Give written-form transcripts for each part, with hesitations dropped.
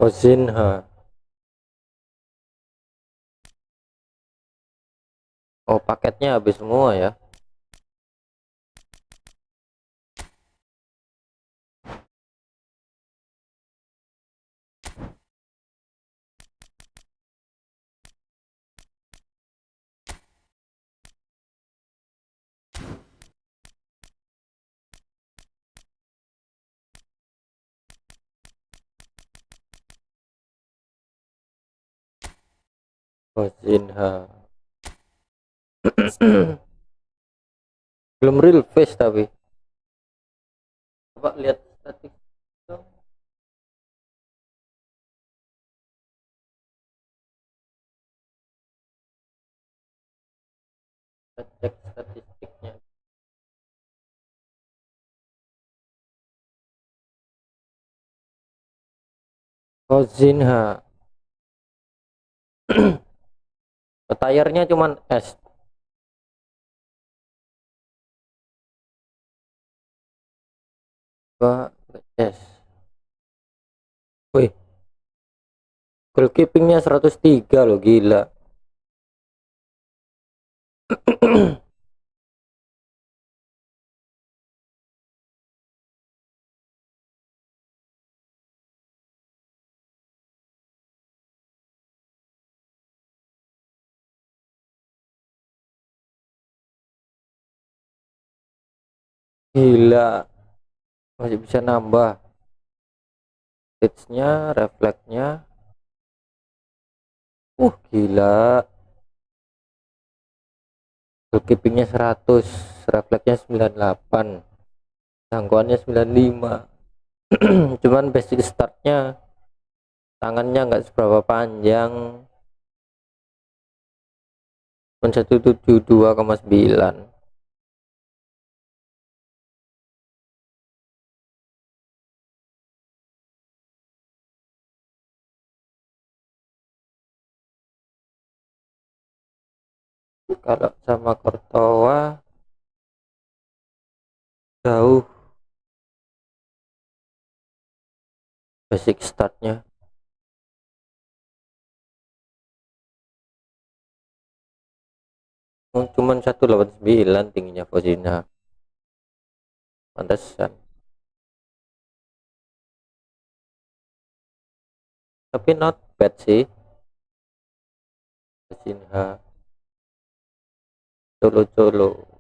Ozinha. Oh, paketnya habis semua ya. Ozinha. Belum real face tapi. Coba lihat statistik dong. Kita cek statistiknya. Ozinha. Tayarnya cuman S. S. Wih, goalkeepingnya 103 loh, gila. Gila, masih bisa nambah hitsnya, refleksnya. Gila. Goalkeepingnya 100, refleksnya 98, jangkauannya 95. Cuman basic startnya tangannya nggak seberapa panjang, cuma 172,9. Kalau sama Kortowa jauh basic startnya. Cuman 189 tingginya Fozina, pantesan. Tapi not bad sih Fozina, colo-colo.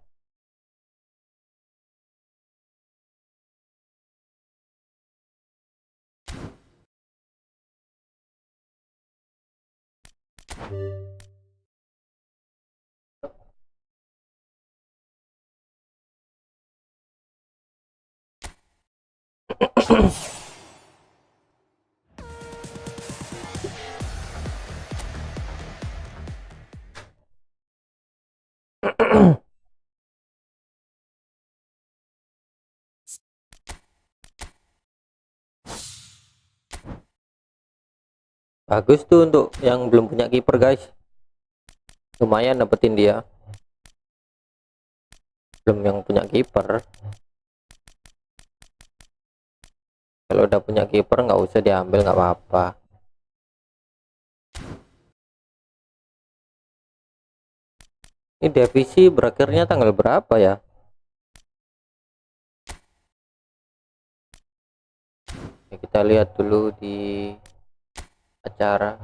Bagus tuh untuk yang belum punya kiper guys, lumayan dapetin dia. Belum yang punya kiper, kalau udah punya kiper nggak usah diambil, nggak apa-apa. Ini devisi berakhirnya tanggal berapa ya? Kita lihat dulu di acara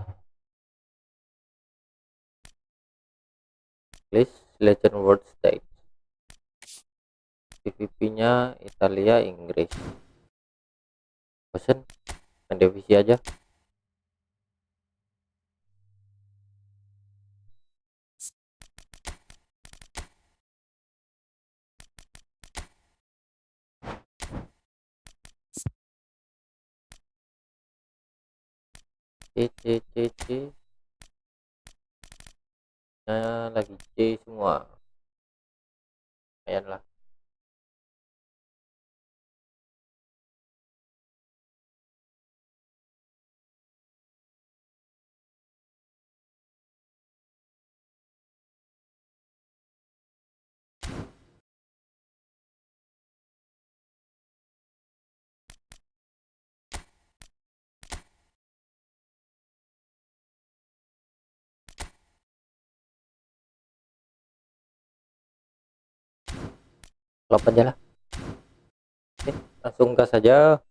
list Legend World Stage. PVP nya Italia, Inggris. Bosen main devisi aja. C lagi C semua, lumayan lah. Klop aja lah. Oke, langsung gas saja.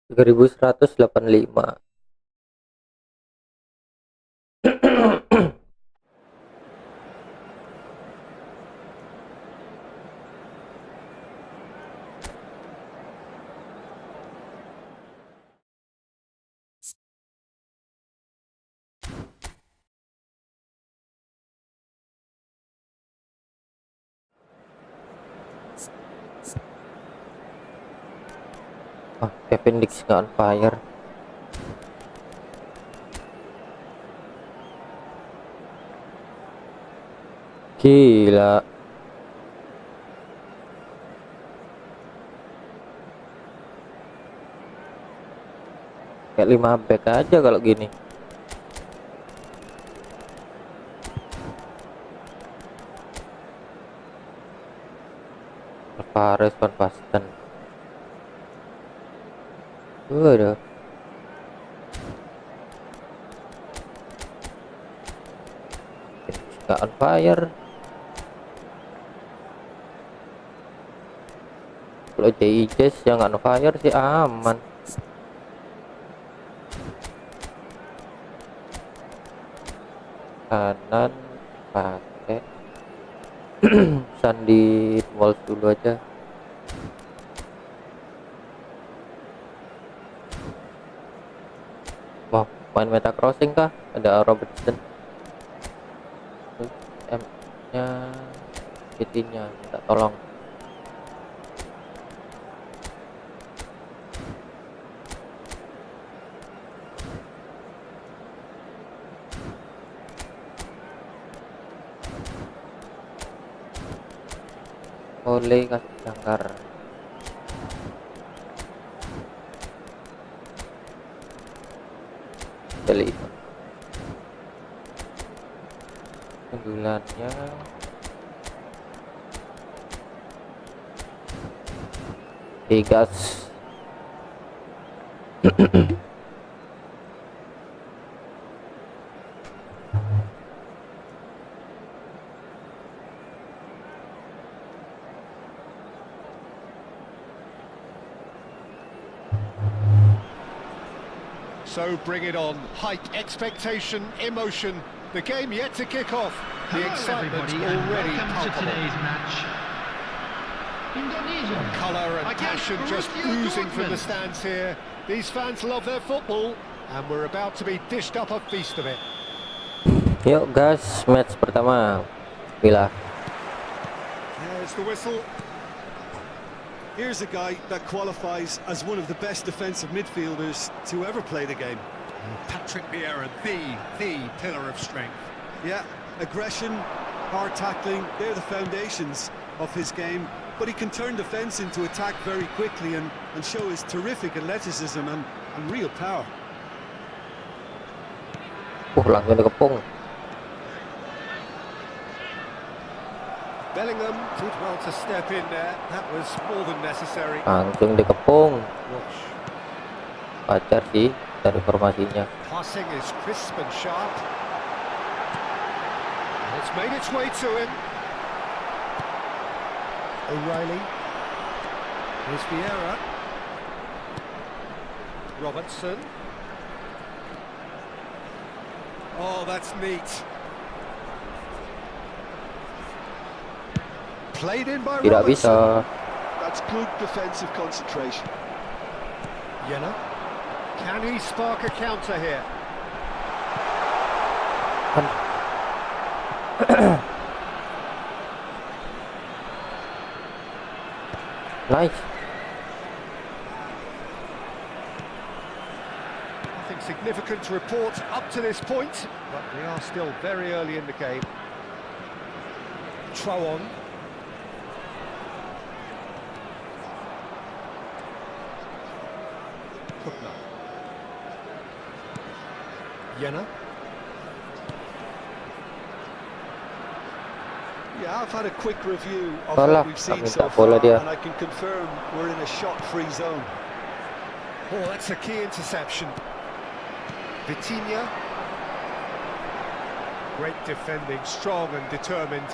Tiga ribu 3185. Kevin Dix nggak on fire. Gila. Kayak 5 back aja kalau gini. Alvarez Van Basten. Waduh. Nggak on fire. Kalau JIJS yang nggak on fire sih aman. Kanan pakai Sandi Walls dulu aja. Mau main meta crossing kah? Ada Robertson. M nya PT-nya minta tolong. Oleh kasih jangkar. Jadi unggulannya gas. So bring it on. Hype, expectation, emotion. The game yet to kick off. The excitement already palpable. Today's match. Indonesia. Colour and passion just oozing from the stands here. These fans love their football, and we're about to be dished up a feast of it. Yuk gas, match pertama. Bila. There's the whistle. Here's a guy that qualifies as one of the best defensive midfielders to ever play the game. Patrick Vieira, the pillar of strength. Yeah, aggression, hard tackling, they're the foundations of his game. But he can turn defence into attack very quickly and show his terrific athleticism and real power. Langsung dikepung. Bellingham did well to step in there. That was more than necessary. Langsung dikepung. Watch. Pacar sih dari formasinya. Passing is crisp and sharp. It's made its way to him. O'Reilly. Here's Vieira. Robertson. Oh, that's neat. Played in by Tidak Robertson. bisa. That's good defensive concentration. Yena. Can he spark a counter here? Nice. Nothing significant to report up to this point, but we are still very early in the game. Trawon. Yena. Yeah, I've had a quick review of Salah, what we've seen minta so bola far, dia. and I can confirm we're in a shot-free zone. Oh, that's a key interception. Vitinha. Great defending, strong and determined.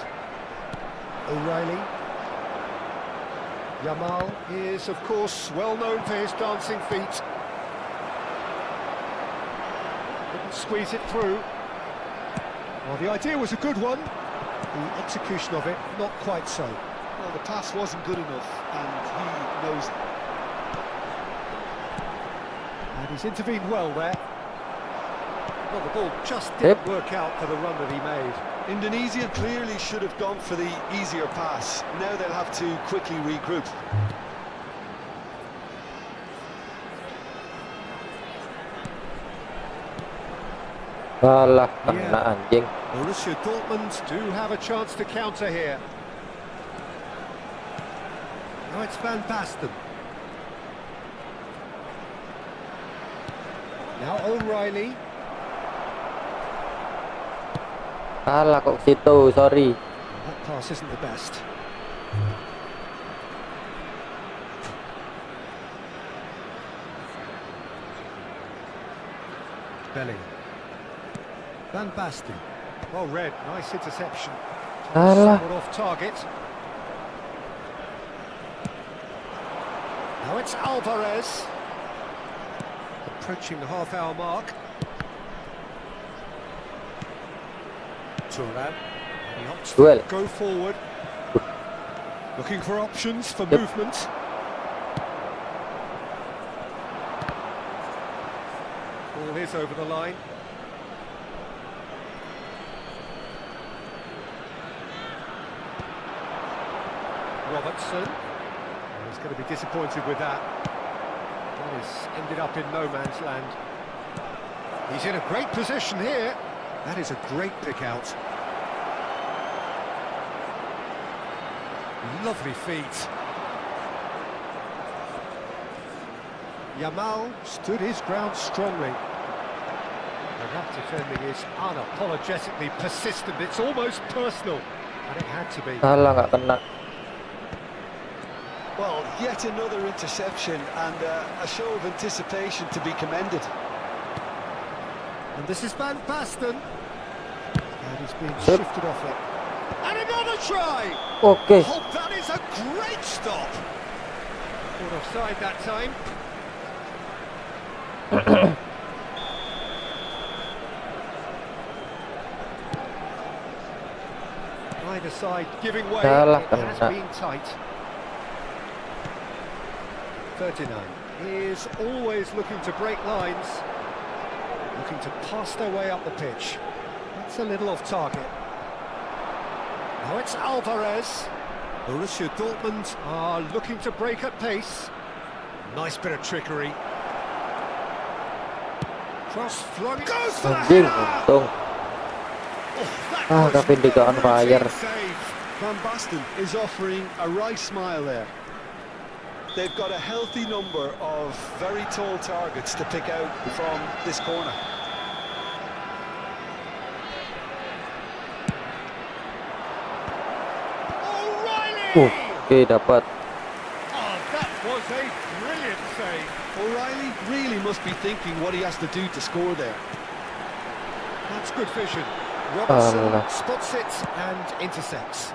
O'Reilly. Yamal is, of course, well known for his dancing feet. Couldn't squeeze it through. Well, the idea was a good one. The execution of it, not quite so. Well, the pass wasn't good enough, and he knows it. And he's intervened well there. Well, the ball just didn't work out for the run that he made. Indonesia clearly should have gone for the easier pass. Now they'll have to quickly regroup. Salah, kena anjing. Borussia Dortmund do have a chance to counter here. Now it's Van Basten. Now O'Reilly. Salah kok ke situ, sorry. That pass isn't the best. Belly. Van Basten. Well read, nice interception. Salah. Somewhat off target. Now it's Alvarez. Approaching the half-hour mark. Turan. He opts to Duel. go forward. Looking for options for movement. Ball is over the line. Robertson. Oh, he's going to be disappointed with that. That has ended up in no man's land. He's in a great position here. That is a great pick out. Lovely feet. Yamal stood his ground strongly. And that defending is unapologetically persistent. It's almost personal. And it had to be. Salah nggak kena. Well, yet another interception and a show of anticipation to be commended. And this is Van Basten. And he's being shifted off it. And another try! Oke. Oh, that is a great stop! Caught offside that time. Either side giving way. Salah It has kena. been tight. Ferdinand is always looking to break lines, looking to pass their way up the pitch. That's a little off target. Now it's Alvarez. Borussia Dortmund are looking to break at pace. Nice bit of trickery. Cross flung. Goes for the Anjing, header! untung. Tapi dia on fire. Van Basten is offering a right smile there. They've got a healthy number of very tall targets to pick out from this corner. O'Reilly! Oke, dapat. Oh, that was a brilliant save. O'Reilly really must be thinking what he has to do to score there. That's good vision. Robertson Allah. spots it and intercepts.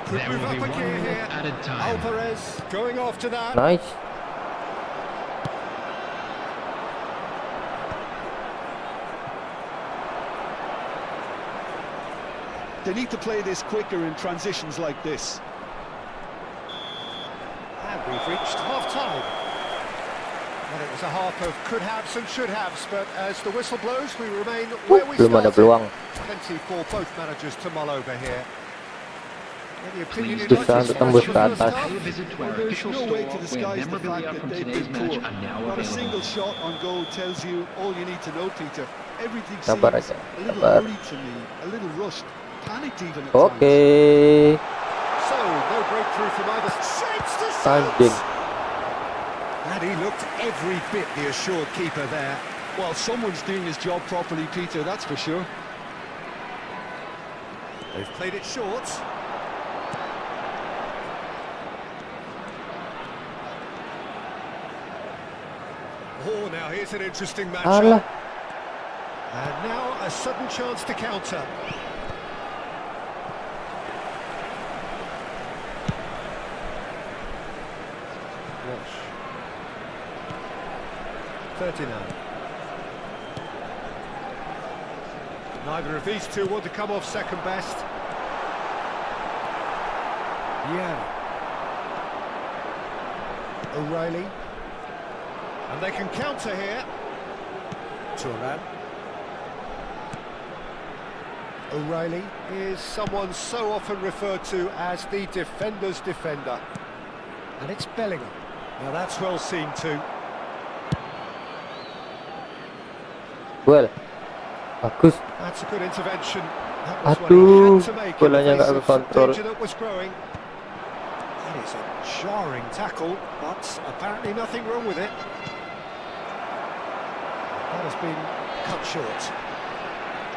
Could There move will up be a 1 gear minute here. added time. Alvarez going after that. Nice. They need to play this quicker in transitions like this. And we've reached half-time. Well, it was a half of could-haves and should-haves, but as the whistle blows, we remain where we belum ada started. peluang. Plenty for both managers to mull over here. Any opinion you'd Bisa like to tembus express ke on the atas. first half? Visit to Well, our there's official no store way to where disguise the memorabilia fact from that they've today's been match poor. are now Not a single available. shot on goal tells you all you need to know, Peter. Everything seems Sabar a aja, little sabar. hurried to me, a little rushed, panicked even at Oke, times. So, no breakthrough from either. Shapes to anjing. shoot! And he looked every bit the assured keeper there. Well, someone's doing his job properly, Peter, that's for sure. They've played it short. Oh, now here's an interesting matchup. Alah, And now a sudden chance to counter. Walsh. Ferdinand. Neither of these two want to come off second best. Yeah. O'Reilly. And they can counter here. Turan. O'Reilly is someone so often referred to as the defender's defender. And it's Bellingham. Now that's well seen too. well, bagus. That's a good intervention. That was what Aduh, he had to make in bolanya the nggak face of some kekontrol. danger that was growing. That is a jarring tackle, but apparently nothing wrong with it. That has been cut short.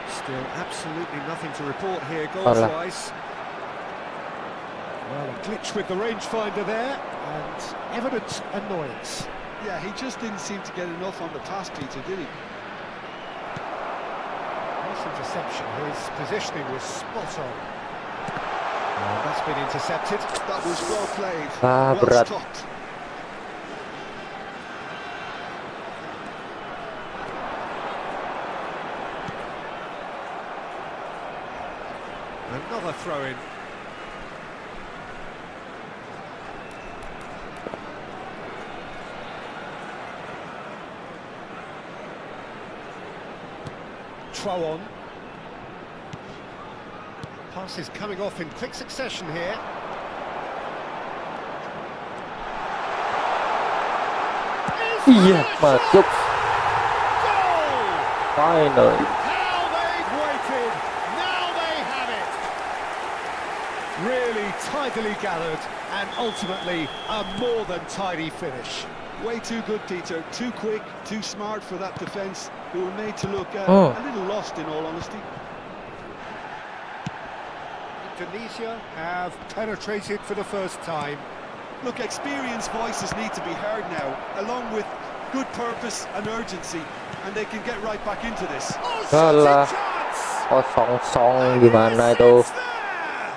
Still absolutely nothing to report here goals-wise. Well, a glitch with the rangefinder there, and evident annoyance. Yeah, he just didn't seem to get enough on the pass, Peter, did he? Nice interception. His positioning was spot on. That's been intercepted. That was well played, Ah, well berat. stopped. Another throw-in. Throw-on. Pass is coming off in quick succession here. Iya, masuk. Goal! Finally. How they've waited! Now they have it! Really tidily gathered and ultimately a more than tidy finish. Way too good, Peter. Too quick, too smart for that defence, who were made to look Oh. a little lost, in all honesty. Indonesia have penetrated for the first time. Look, experienced voices need to be heard now, along with good purpose and urgency, and they can get right back into this. Oh, Salah. shooting chance! Kosong gimana itu? It's there!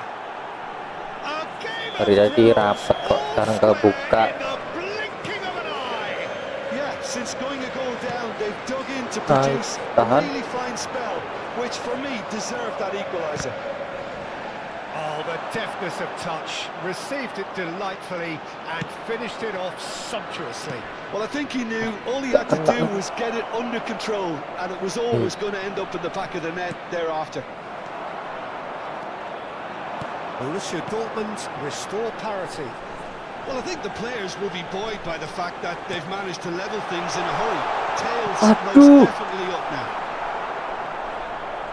A game of Dari tadi thrills, rapet kok, all sekarang kebuka. in the blinking of an eye. Yeah, since going a goal down, they've dug in to Nice. produce a Tahan. really fine spell, which for me deserved that equaliser. Oh, the deftness of touch, received it delightfully and finished it off sumptuously. Well, I think he knew all he had to do was get it under control, and it was always going to end up in the back of the net thereafter. Borussia Dortmund restore parity. Well, I think the players will be buoyed by the fact that they've managed to level things in a hurry. Tails Aduh. most definitely up now.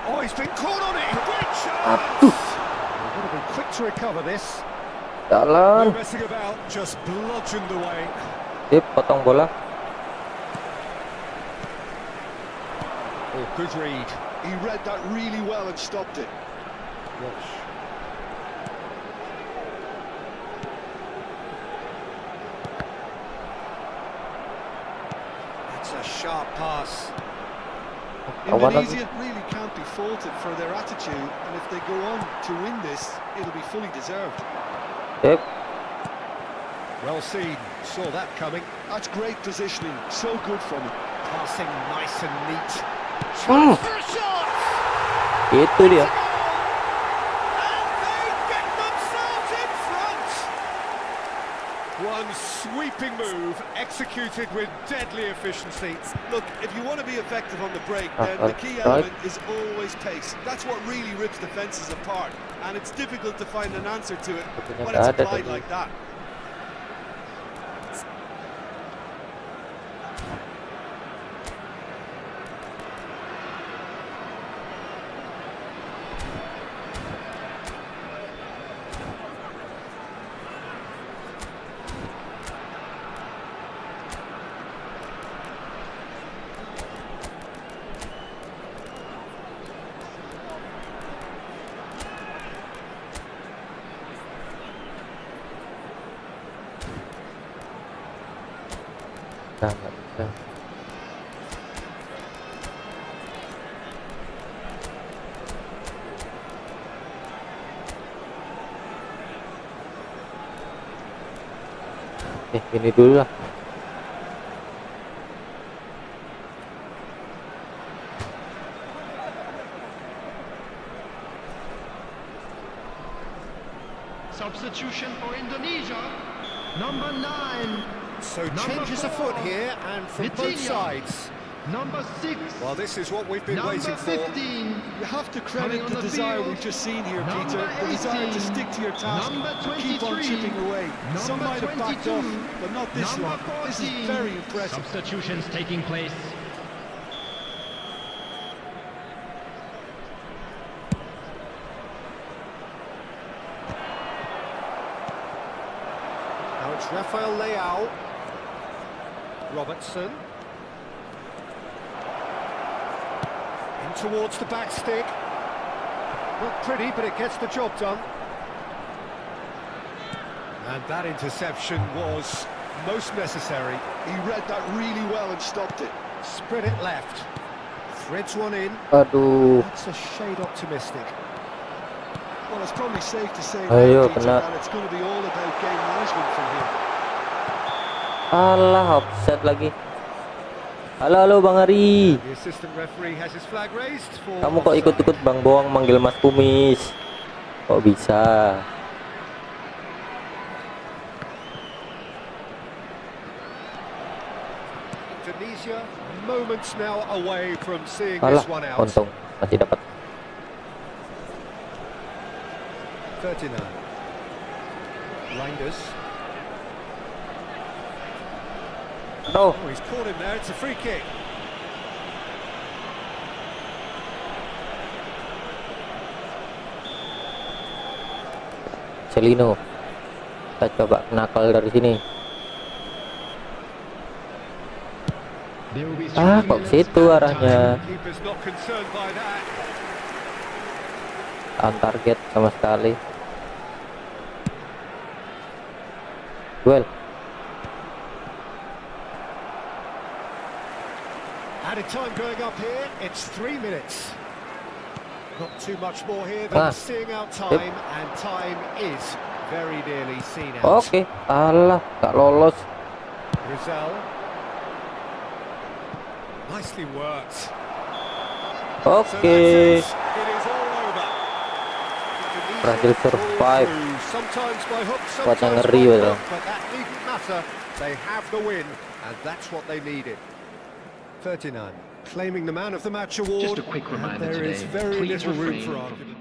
Oh, he's been caught on it! Great Aduh. chance! They're going to be quick to recover this. No Jalan. messing about, just bludgeoned away. Sip, potong bola. Oh, good read. He read that really well and stopped it. Walsh. That's a sharp pass. Indonesia really can't be faulted for their attitude, and if they go on to win this, it'll be fully deserved. Sip. Well seen, saw that coming. That's great positioning, so good from him. Passing nice and neat. Hmm. Chance for a shot! Itu dia. One sweeping move, executed with deadly efficiency. Look, if you want to be effective on the break, then the key element is always pace. That's what really rips defenses apart, and it's difficult to find an answer to it when it's applied like that. Nggak bisa. Gini dulu lah. Substitution for Indonesia, number 9. So changes afoot here, and from both sides. Number 6. Well, this is what we've been waiting for. 15. You have to credit the desire we've just seen here, Peter. The desire to stick to your task, keep on chipping away. Some might have backed off, but not this one. This is very impressive. Substitutions taking place. Now it's Rafael Leao. Robertson. In towards the back stick. Not pretty, but it gets the job done. And that interception was most necessary. He read that really well and stopped it. Spread it left. Threads one in. Aduh. That's a shade optimistic. Well, it's probably safe to say Ayo, now, Peter, kena. that it's going to be all about game management from here. Alah, offset lagi. Halo Bang Ari. The assistant referee has his flag raised for Kamu kok ikut-ikut Bang Boang manggil Mas Kumis? Kok bisa? Indonesia moments now away from seeing Alah, this one out. untung masih dapat. 39. Reinders. Oh, Oh, he's caught him there. It's a free kick. Celino. Kita coba nakal dari sini. There will be Ah, 3 kok minutes situ added arahnya? Keeper's not concerned by that. On target sama sekali. Well, Added time going up here. It's 3 minutes. Not too much more here than seeing out time, and time is very nearly seen out. oke. Alah, gak lolos. Rizal. Nicely worked. So Oke. that's it. It is all over. Berhasil survive. Sometimes by hook, Kuatnya sometimes ngeri, by betul. hook, but that needn't matter. They have the win, and that's what they needed. 39, claiming the man of the match award. Just a quick and reminder there is today, very please little room refrain for from- argument.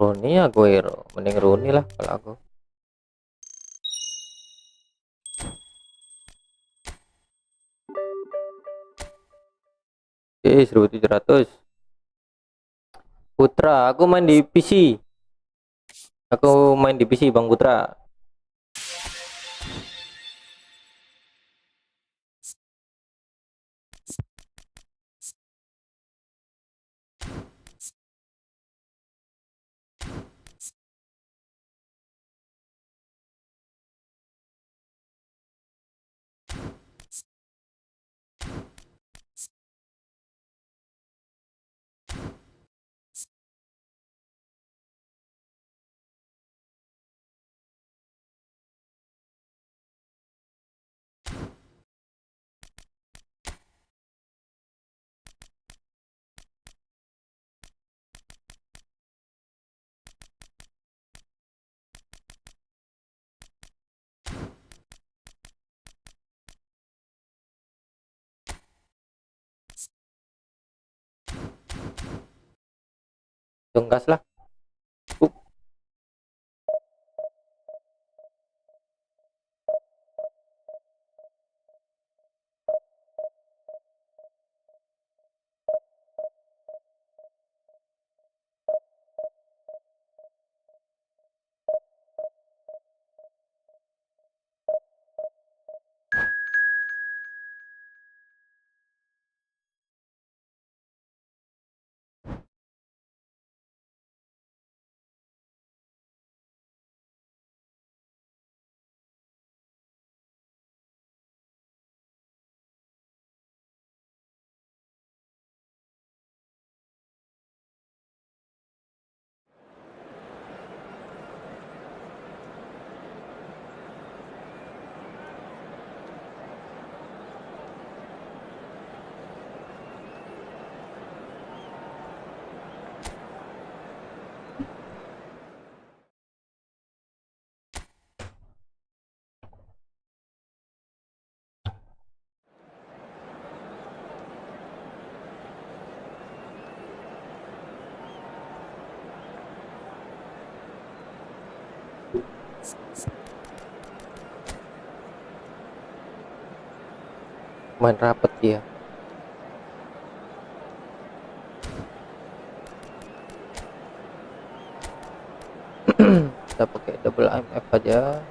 Rooney Aguero. Mending Rooney lah kalau aku. Oke, 1700. Putra, aku main di PC. Aku main di PC Bang Putra. langsung gas lah. Main rapet dia. Kita pakai double IMF aja.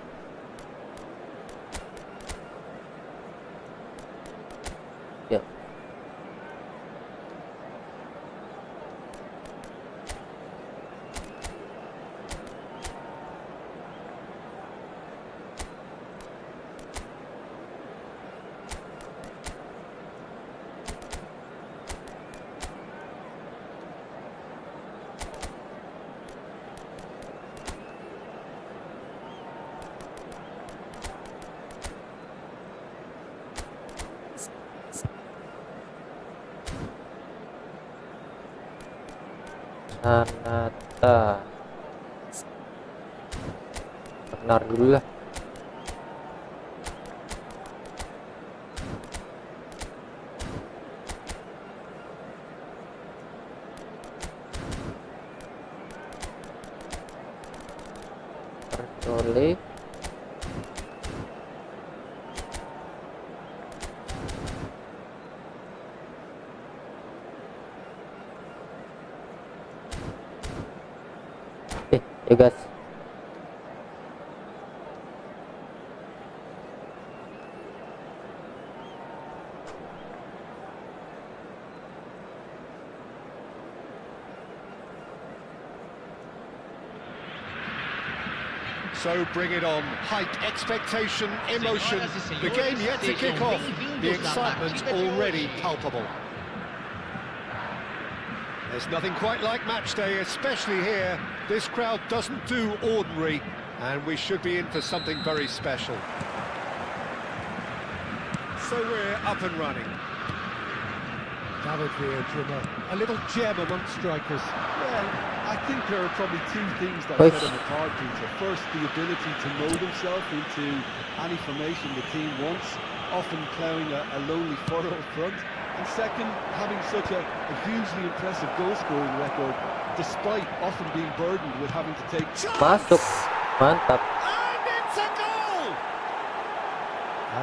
Ya. Sanata benar dulu lah. Percolek ya guys. So bring it on. Hype, expectation, emotion. The game yet to kick off. The excitement already palpable. There's nothing quite like match day, especially here. This crowd doesn't do ordinary, and we should be in for something very special. So we're up and running. David Villa, drummer, a little gem amongst strikers. Well, I think there are probably two things that set him apart, Peter. First, the ability to mold himself into any formation the team wants, often ploughing a lonely furrow up front. And second, having such a hugely impressive goal-scoring record, despite often being burdened with having to take... Masuk, mantap. And it's a goal!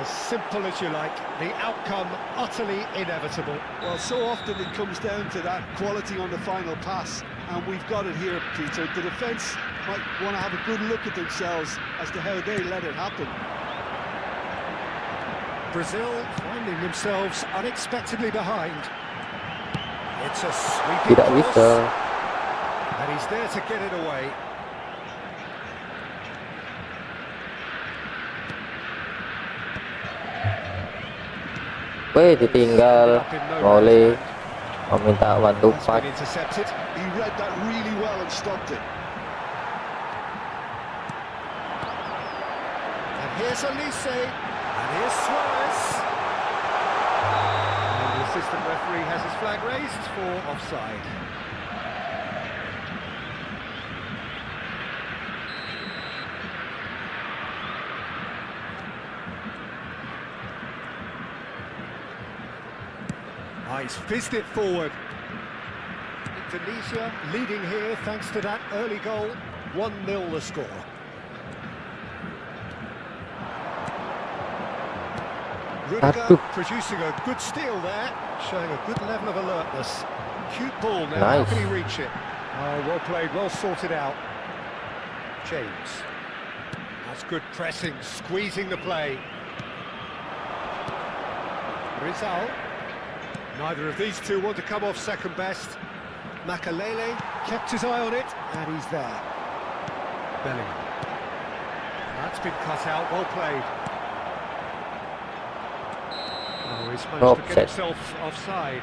As simple as you like, the outcome utterly inevitable. Well, so often it comes down to that quality on the final pass, and we've got it here, Peter. The defence might want to have a good look at themselves as to how they let it happen. Brazil finding themselves unexpectedly behind. It's a sweeping Tidak cross, bisa. and he's there to get it away. Weh, ditinggal oleh meminta bantu That's pas. been intercepted. He read that really well and stopped it. And here's Elise, and here's Suarez. And the assistant referee has his flag raised for offside. He's fizzed it forward. It Indonesia leading here thanks to that early goal. 1-0 the score. Rudiger producing a good steal there, showing a good level of alertness. Cute ball now, Nice. How can he reach it? Oh, well played, well sorted out. James. That's good pressing, squeezing the play. Rizal. Neither of these two want to come off second best. Makalele kept his eye on it, and he's there. Bellingham. That's been cut out, well played. Oh, he's managed to get himself offside.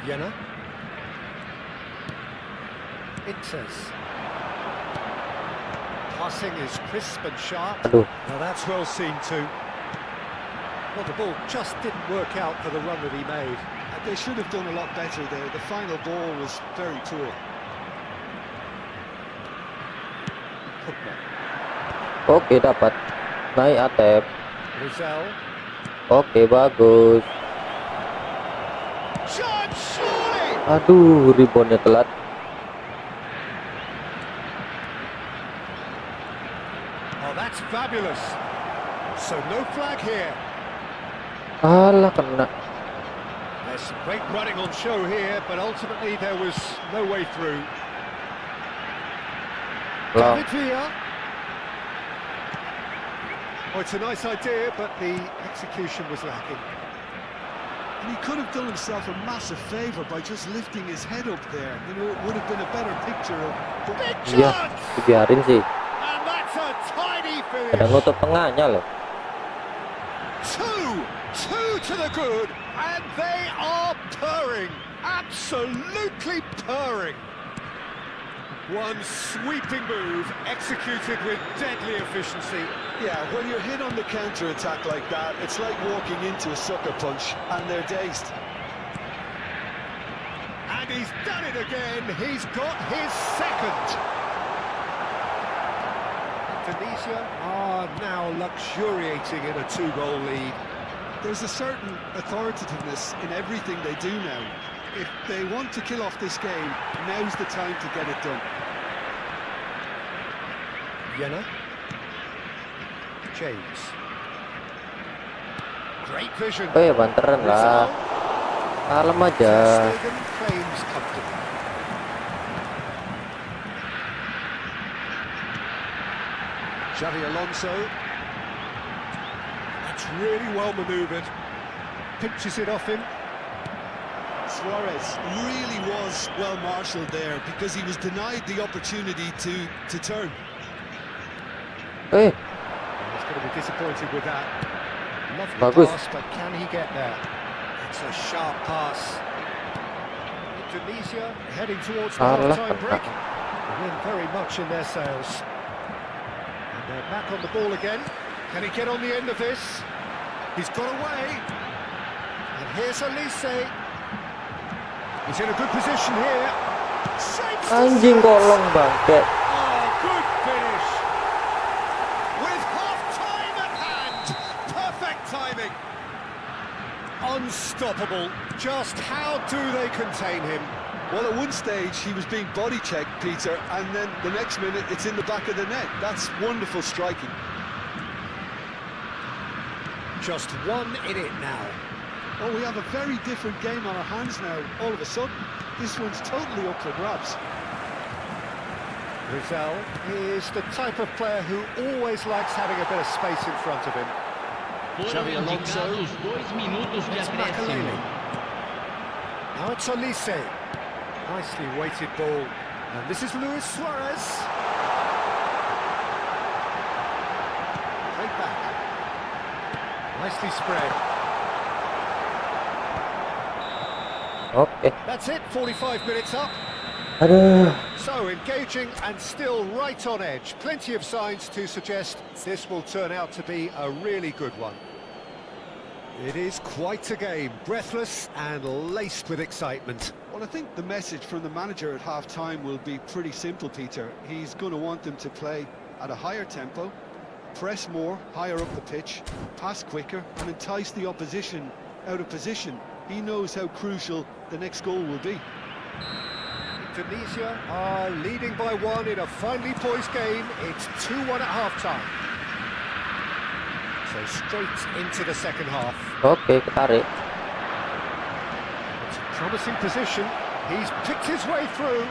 Jena. Inters. Passing is crisp and sharp. Aduh. Now that's well seen too. Well, the ball just didn't work out for the run that he made. They should have done a lot better there. The final ball was very poor. Oke, dapat. Naik atep. Rizal. Oke, bagus. Shot, surely! Aduh, reboundnya telat. Oh, that's fabulous. So no flag here. Alah, kena. There's some great running on show here, but ultimately there was no way through. Long. David Villa. Oh, it's a nice idea, but the execution was lacking. And he could have done himself a massive favour by just lifting his head up there. You know, it would have been a better picture of... Big Iya, chance! dibiarin sih. And that's a tiny Ada finish. nutup tengahnya loh. Two to the good, and they are purring. Absolutely purring. One sweeping move, executed with deadly efficiency. Yeah, when you're hit on the counter-attack like that, it's like walking into a sucker punch, and they're dazed. And he's done it again. He's got his second. Indonesia are now luxuriating in a 2-goal lead. There's a certain authoritativeness in everything they do now. If they want to kill off this game, now's the time to get it done. Jena. James. Great vision. Oh ya, banteran lah. Kalem aja. Stegen claims comfortably. Xavi Alonso. That's really well manoeuvred. Pinches it off him. Suarez really was well marshalled there because he was denied the opportunity to turn. Eh, He's going to be disappointed with that. Lovely Bagus. pass, but can he get there? It's a sharp pass. Indonesia heading towards the Alah, half-time kena. break. The wind very much in their sails. And they're back on the ball again. Can he get on the end of this? He's got away. And here's Elise. He's in a good position here. Saves the anjing save. kolong bangke. Oh, good finish. With half-time at hand. Perfect timing. Unstoppable. Just how do they contain him? Well, at one stage he was being body checked, Peter, and then the next minute it's in the back of the net. That's wonderful striking. Just one in it now. Oh, we have a very different game on our hands now, all of a sudden. This one's totally up for grabs. Rizal is the type of player who always likes having a bit of space in front of him. Xavi Alonso. 2 minutos de It's acréscimo. Makalele. Now it's Elise. Nicely weighted ball. And this is Luis Suarez. Right back. Nicely spread. Oke. That's it, 45 minutes up. Aduh. So engaging and still right on edge. Plenty of signs to suggest this will turn out to be a really good one. It is quite a game, breathless and laced with excitement. Well, I think the message from the manager at half-time will be pretty simple, Peter. He's going to want them to play at a higher tempo, Press more, higher up the pitch, pass quicker, and entice the opposition out of position. He knows how crucial the next goal will be. Tunisia are leading by 1 in a finely poised game. It's 2-1 at half-time. So straight into the second half. Oke, ketarik. It's a promising position. He's picked his way through.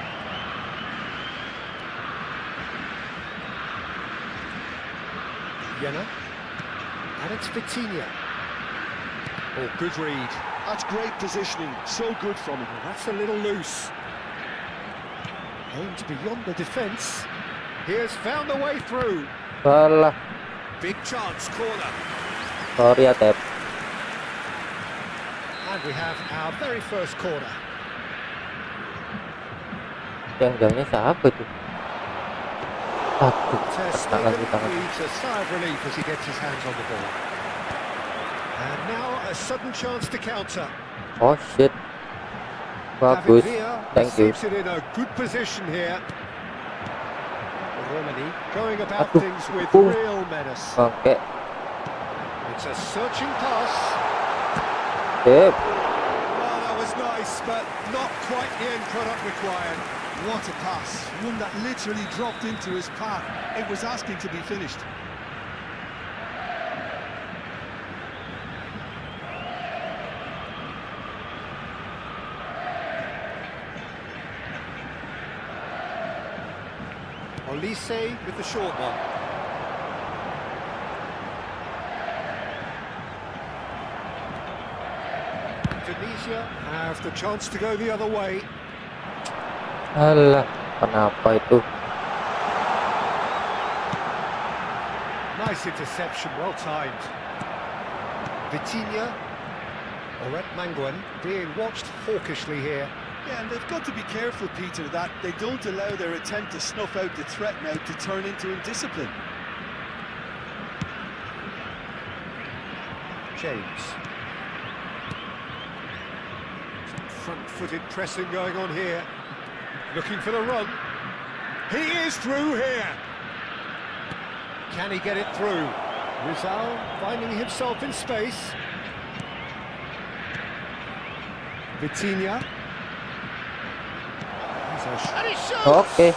Yena. And it's Vitinha. Oh, good read. That's great positioning, so good from him. Well, that's a little loose. Aimed beyond the defence. He has found a way through. Salah. Big chance, corner. Sorry ya, Tep. And we have our very first corner. Yang jauhnya siapa itu? Aduh, kena lagi tangan. Needs a sigh of relief as he gets his hands on the ball. And now a sudden chance to counter. Oh shit. Bagus. Thank you. It in a good position here. Romani going about Aduh. things with real menace. Oke. It's a searching pass. Sip. Well, that was nice, but not quite the end product required. What a pass. One that literally dropped into his path. It was asking to be finished. Olise with the short one. Tunisia have the chance to go the other way. Alah, kenapa itu? Nice interception, well timed. Vitinha, Oret Mangwan being watched hawkishly here. Yeah, and they've got to be careful, Peter, that they don't allow their attempt to snuff out the threat now to turn into indiscipline. James. Some front-footed pressing going on here. Looking for the run. He is through here. Can he get it through? Rizal finding himself in space. Vitinha. And he shoots! Oke.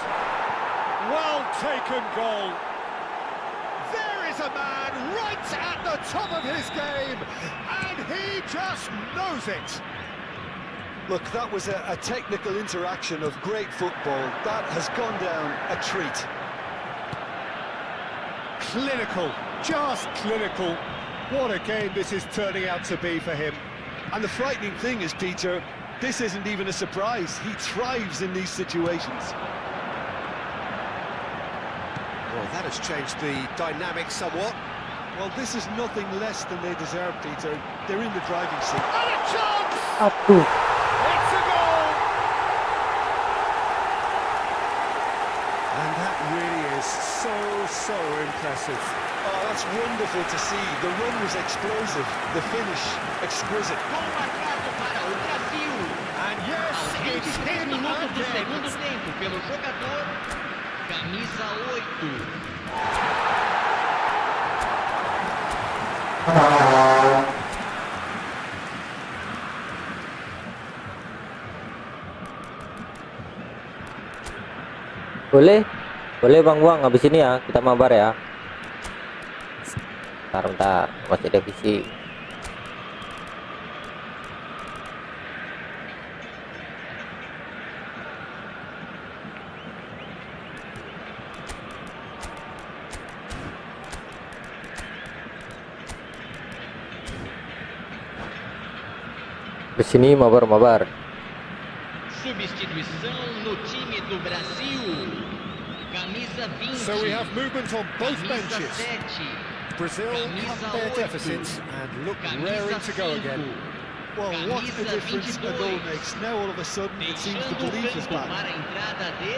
Well taken goal. There is a man right at the top of his game, and he just knows it. Look, that was a technical interaction of great football. That has gone down a treat. Clinical, just clinical. What a game this is turning out to be for him. And the frightening thing is, Peter, this isn't even a surprise. He thrives in these situations. Well, that has changed the dynamic somewhat. Well, this is nothing less than they deserve, Peter. They're in the driving seat. And a chance! Aduh. It's a goal! And that really is so impressive. Oh, that's wonderful to see. The run was explosive, the finish exquisite. Gol marcado para o Brasil. And yes, Aos it's 23 him minutos do again. segundo tempo pelo jogador camisa 8. Boleh Bang Buang, habis ini ya kita mabar ya. Bentar, masih devisi. Kesini mabar. Substituição no time do Brasil. Camisa 20. So we have movement on both Camisa benches. 7. Brazil cut their deficits and look raring to go again. Well, what a difference a goal makes. Now all of a sudden it seems the Deixando o belief is campo back. para a entrada de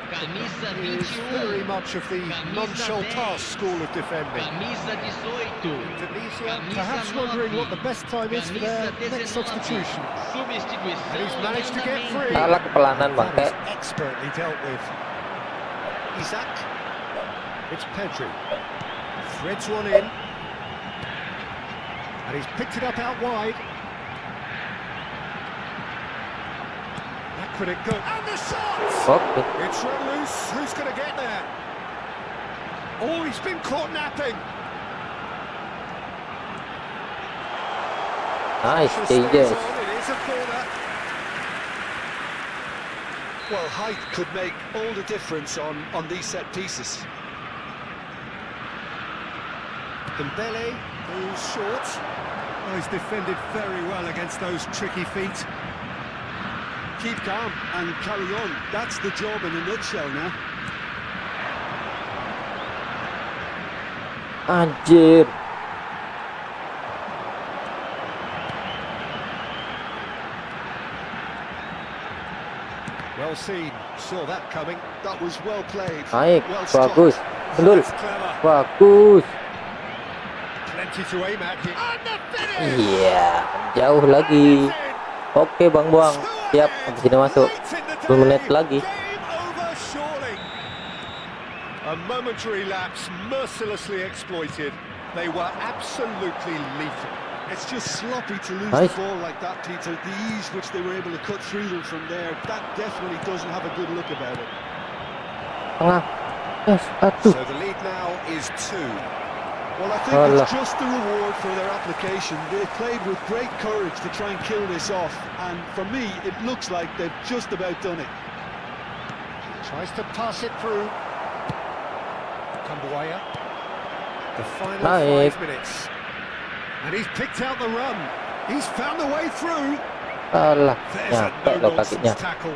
camisa Is very 21. much of the non-shell pass school of defending. Camisa 18. Indonesia Camisa perhaps wondering 9. what the best time is for their Camisa next 19. substitution. Substituição And he's em managed to get free. andamento. Salah kepelanan That bangke. is expertly dealt with. Isaac. It's Pedri. Threads one in. And he's picked it up out wide. That could it go? And the shot! Oke. It's run loose. Who's going to get there? Oh, he's been caught napping. Nice, Stays JJ. on. It is a corner. Well, height could make all the difference on these set pieces. Dembele, who's short. Oh, he's defended very well against those tricky feet. Keep calm and carry on. That's the job in a nutshell now. Anjir. Well seen. Saw that coming. That was well played. Naik, Well stopped. bagus. Betul. That's clever. Bagus. Plenty to aim at here. And the finish! Iya, jauh lagi. Oke, Bang Buang. Siap, habis ini masuk. 10 menit lagi. Game over surely. A momentary lapse mercilessly exploited. They were absolutely lethal. It's just sloppy to lose Nice. the ball like that, Peter. The ease which they were able to cut through them from there, that definitely doesn't have a good look about it. Tengah. Yes, aduh. So the lead now is 2. Well, I think Allah. it's just the reward for their application. They played with great courage to try and kill this off, and for me, it looks like they've just about done it. Tries to pass it through. Kambuaya. The final Naik. 5 minutes. And he's picked out the run. He's found the way through. Alah, There's a nyampe lo kakinya. no-nonsense tackle.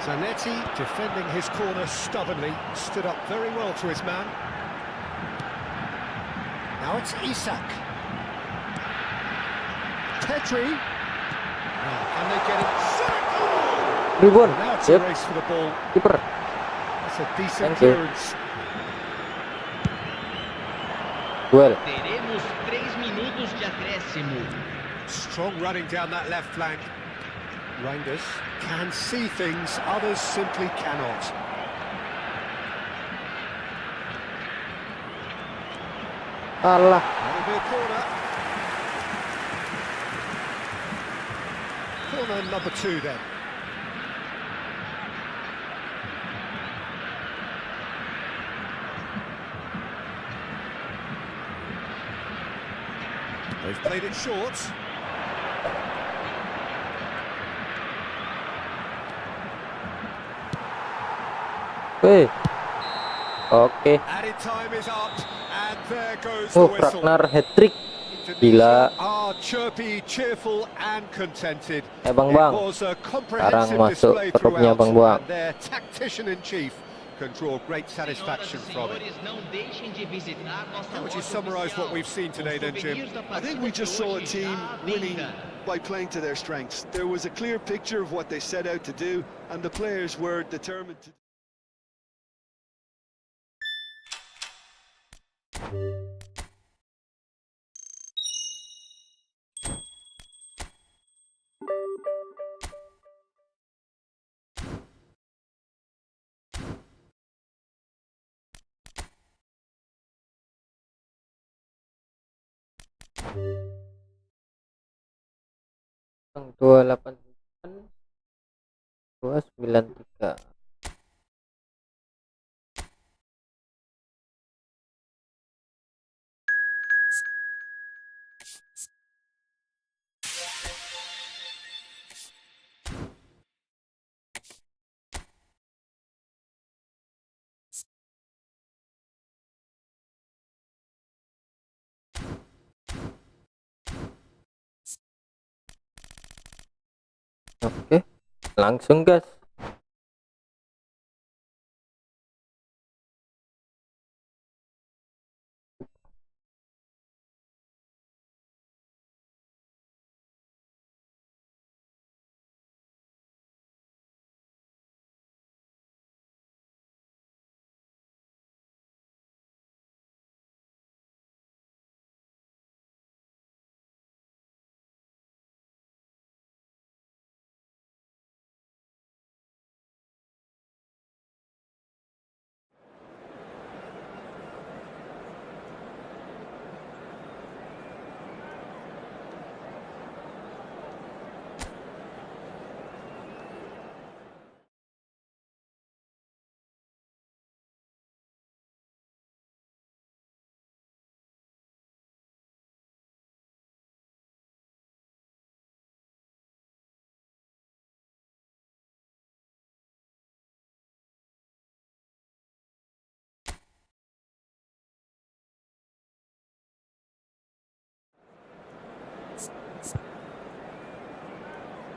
Zanetti defending his corner stubbornly, stood up very well to his man. Now it's Isak. Petri. Now, can they get it? Ribon. Now it's a Yep, race for the ball. kiper. That's a decent Thank you. clearance. Duel. Teremos 3 minutos de acréscimo. Strong running down that left flank. Reinders can see things others simply cannot. Alah. That'll be a corner. Corner number 2 then. They've played it short. Weh. Oke. Added time is up, and there goes the Oh, whistle. Ragnar hat-trick. Gila. Are chirpy, cheerful, and contented. Bang It Bang. was a Sekarang comprehensive masuk display perutnya throughout, Bang Bang. and their tactician in chief can draw great Senhoras satisfaction e from it. senhores, não deixem de visitar nossa How would you loja summarise oficial, what we've seen today com then, Jim? souvenirs da I think we partida just de saw a hoje team já à winning venda. by playing to their strengths. There was a clear picture of what they set out to do, and the players were determined to... Bang 289 293. Oke, langsung gas.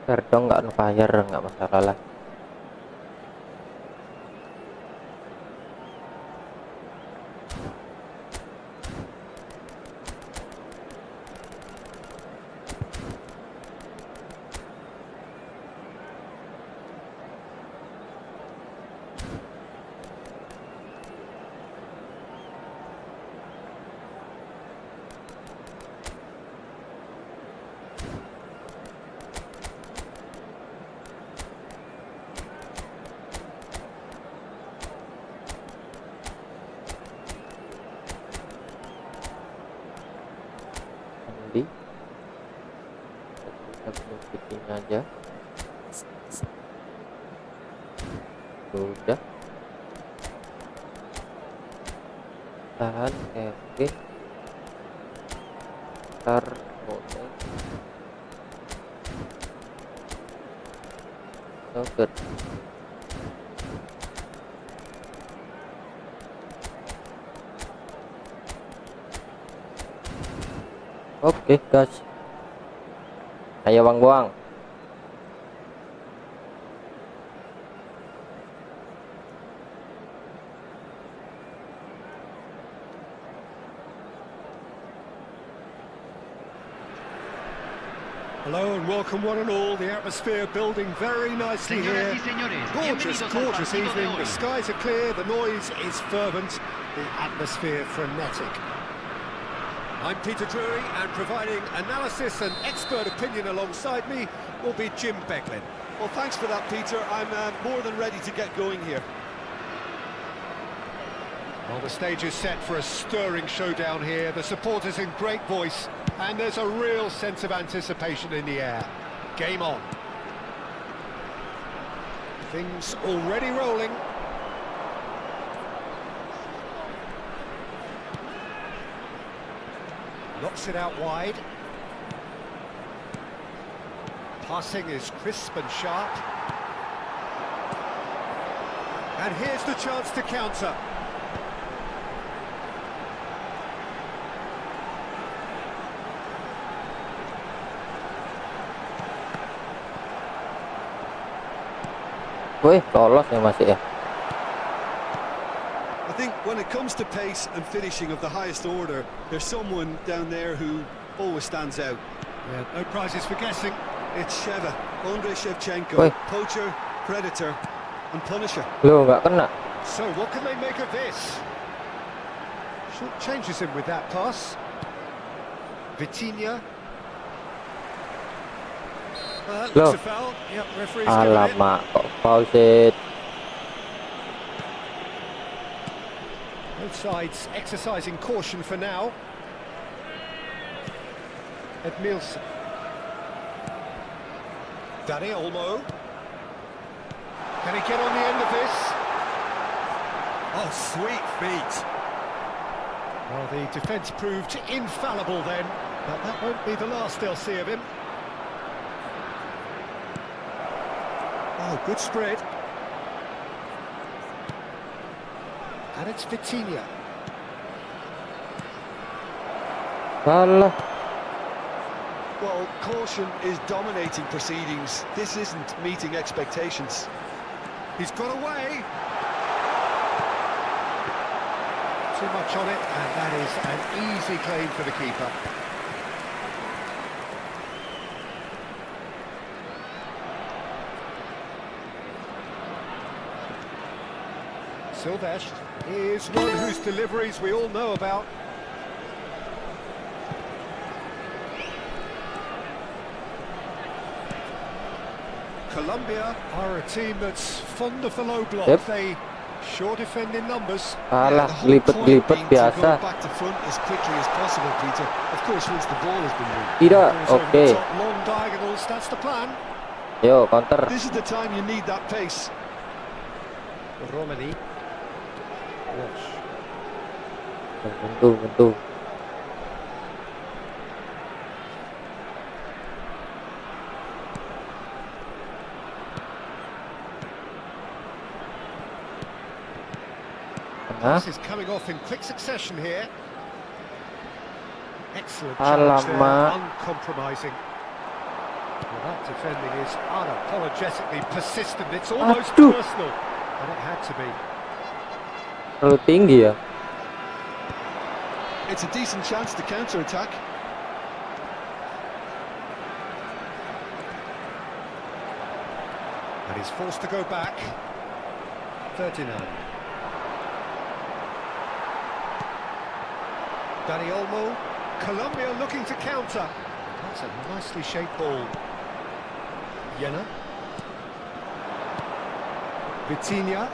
Perdong nggak on fire, nggak masalah lah. Kita penutupinya aja. Sudah. Tahan, oke. Ntar mode. Good. Oke, guys. Ayo Bang Buang. Hello and welcome one and all. The atmosphere building very nicely here. Señoras y señores, Gorgeous, bienvenidos al gorgeous partido de evening. hoy. The skies are clear, the noise is fervent, the atmosphere frenetic. I'm Peter Drury, and providing analysis and expert opinion alongside me will be Jim Becklin. Well, thanks for that, Peter. I'm more than ready to get going here. Well, the stage is set for a stirring showdown here. The supporters in great voice, and there's a real sense of anticipation in the air. Game on. Things already rolling. Knocks it out wide. Passing is crisp and sharp. And here's the chance to counter. Wih, lolos ya masih ya. I think when it comes to pace and finishing of the highest order, there's someone down there who always stands out. Yeah, no prizes for guessing. It's Sheva, Andrei Shevchenko, Oi. poacher, predator, and punisher. Loh, nggak kena. So what can they make of this? Short changes him with that pass. Vitinha. Loh. Looks a foul. Yep, referee's given it. Alamak, kok foul sih. Both sides exercising caution for now. Edmilson. Danny Olmo. Can he get on the end of this? Oh, sweet feet. Well, the defence proved infallible then, but that won't be the last they'll see of him. Oh, good spread. And it's Vitinha. Salah. Well, caution is dominating proceedings. This isn't meeting expectations. He's got away. Too much on it, and that is an easy claim for the keeper. Silvestre is one whose deliveries we all know about. Colombia are a team that's fond of the low block. Yep. They sure defend in numbers. Salah, The whole point lipet-lipet being to biasa. go back to front as quickly as possible, Peter. Of course, once the ball has been won. Tidak, Goes over oke. the top, long diagonals, that's the plan. Yo, counter. This is the time you need that pace. Romani. Walsh. Bentu. Tengah. This is coming off in quick succession here. Excellent challenge there, Alamak. uncompromising. Well, that defending is unapologetically persistent. It's almost Aduh. personal, and it had to be. Terlalu tinggi ya. It's a decent chance to counter-attack. And he's forced to go back. 39. Dani Olmo. Colombia looking to counter. That's a nicely shaped ball. Yena. Vitinha.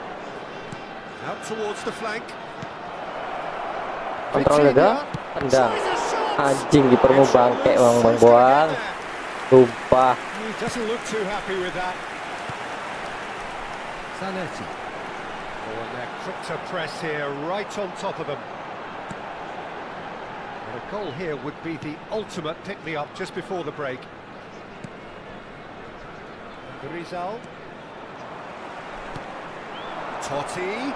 Out towards the flank. Kontrol ada. Tendang. Anjing kipermu bangke bang buang. Sumpah. He doesn't look too happy with that. Zanetti. Oh, and they're quick to press here, right on top of them. And a goal here would be the ultimate pick-me-up just before the break. Rizal. Totti.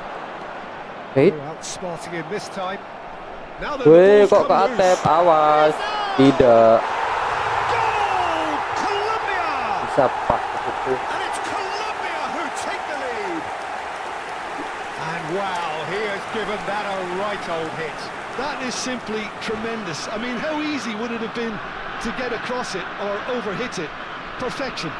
Hit. Oh, outsmarting him this time. Now the Wih, ball's kok ke come atep? loose. Awas. Tidak. Goal! Colombia! Bisa pas ke situ. And it's Colombia who take the lead. And wow, he has given that a right old hit. That is simply tremendous. I mean, how easy would it have been to get across it or overhit it? Perfection.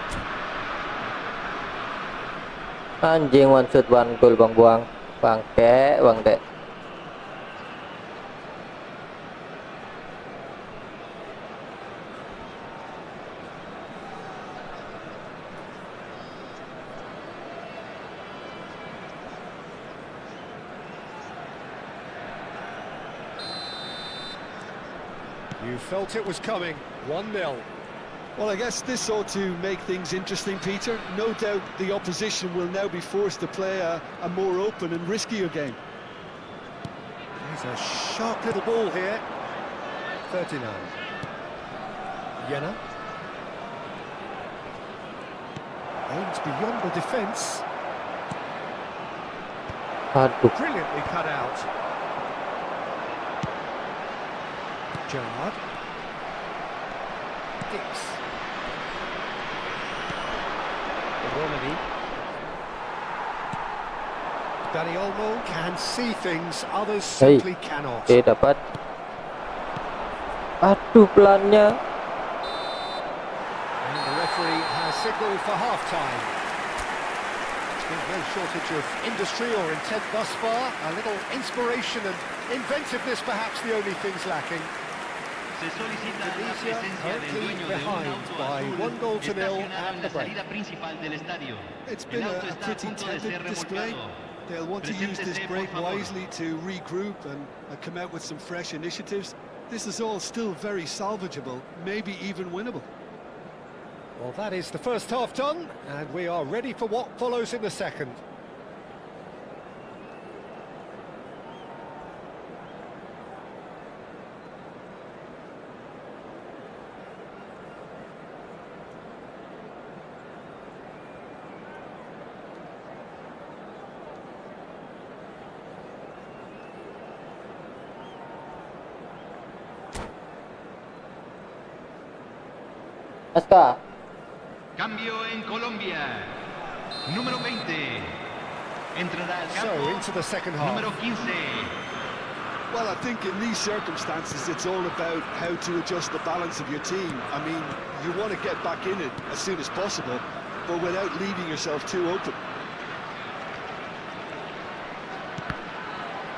Anjing one shot one goal bang buang. Bangke, bang dek. You felt it was coming. 1-0. Well, I guess this ought to make things interesting, Peter. No doubt the opposition will now be forced to play a more open and riskier game. He's a sharp little ball here. 39. Yena. Aims beyond the defence. Aduh. Brilliantly cut out. Gerrard. Dix. Romani. Dani Olmo can see things others Hey. simply cannot. Oke, dapat. Aduh, pelannya. And the referee has signalled for half-time. There's been no shortage of industry or intent thus far. A little inspiration and inventiveness perhaps the only things lacking. Se solicita la Bisa presencia del currently dueño de un behind auto by azul 1-0 to 0 estacionado at en the la break. salida principal del estadio. It's El been auto a está a pretty punto de ser tepid display. remolcado. They'll want to use this Preséntese, break por favor. wisely to regroup and come out with some fresh initiatives. This is all still very salvageable, maybe even winnable. Well, that is the first half done, and we are ready for what follows in the second. Aska. Cambio en Colombia. Número 20. Entrará al So, campo. into the second half. Número 15. Well, I think in these circumstances, it's all about how to adjust the balance of your team. I mean, you want to get back in it as soon as possible, but without leaving yourself too open.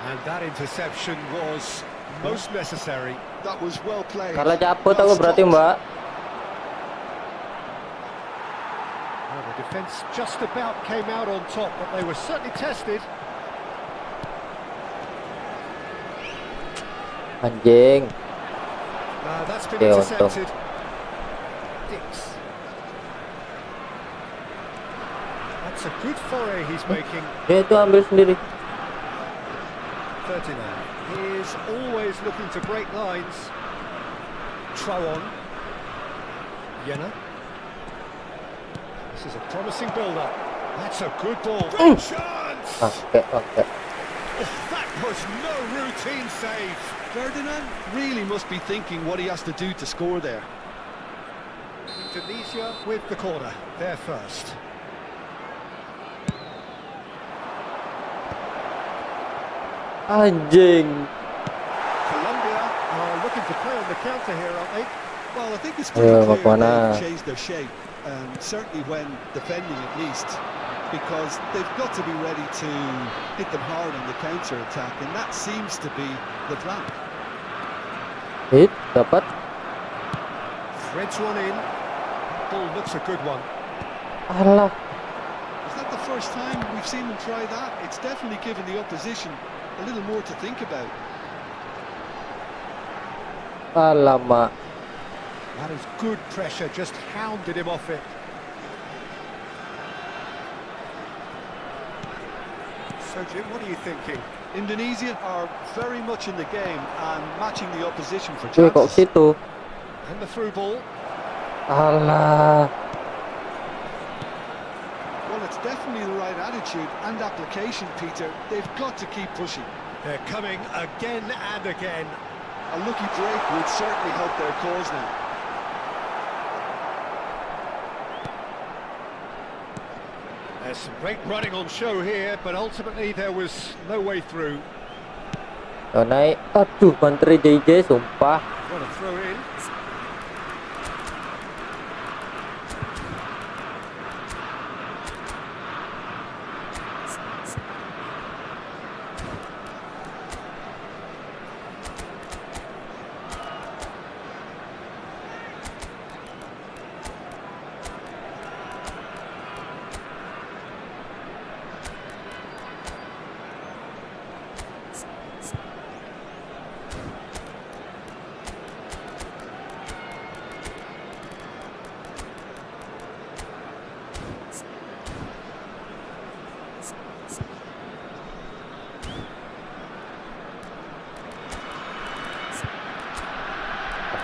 And that interception was most necessary. That was well played. Kalau cabut Well aku berarti, stopped. Mbak. Well, the defence just about came out on top, but they were certainly tested. Anjing. That's been Okay, Untuk. intercepted. Dix. That's a good foray he's making. Dia itu ambil sendiri. 39. He is always looking to break lines. Trawon. Yena. This is a promising build-up. That's a good ball. Good chance! Oke. Oh, that was no routine save. Ferdinand really must be thinking what he has to do to score there. Indonesia with the corner. They're first. Anjing. Colombia are looking to play on the counter here, aren't they? Well, I think it's pretty Ayo, clear Makwana. they've changed their shape, certainly when defending at least, because they've got to be ready to hit them hard on the counter-attack, and that seems to be the plan. Hit, dapat. Threads one in. Ball looks a good one. Alah. Is that the first time we've seen them try that? It's definitely given the opposition a little more to think about. Alamak. That is good pressure, just hounded him off it. So Jim, what are you thinking? Indonesia are very much in the game and matching the opposition for Cuy, kok chances. situ? And the through ball. Alah. Well, it's definitely the right attitude and application, Peter. They've got to keep pushing. They're coming again and again. A lucky break would certainly help their cause now. There's some great running on show here, but ultimately there was no way through. Oh, naik. Aduh, Mantri JJ, sumpah. What a throw in.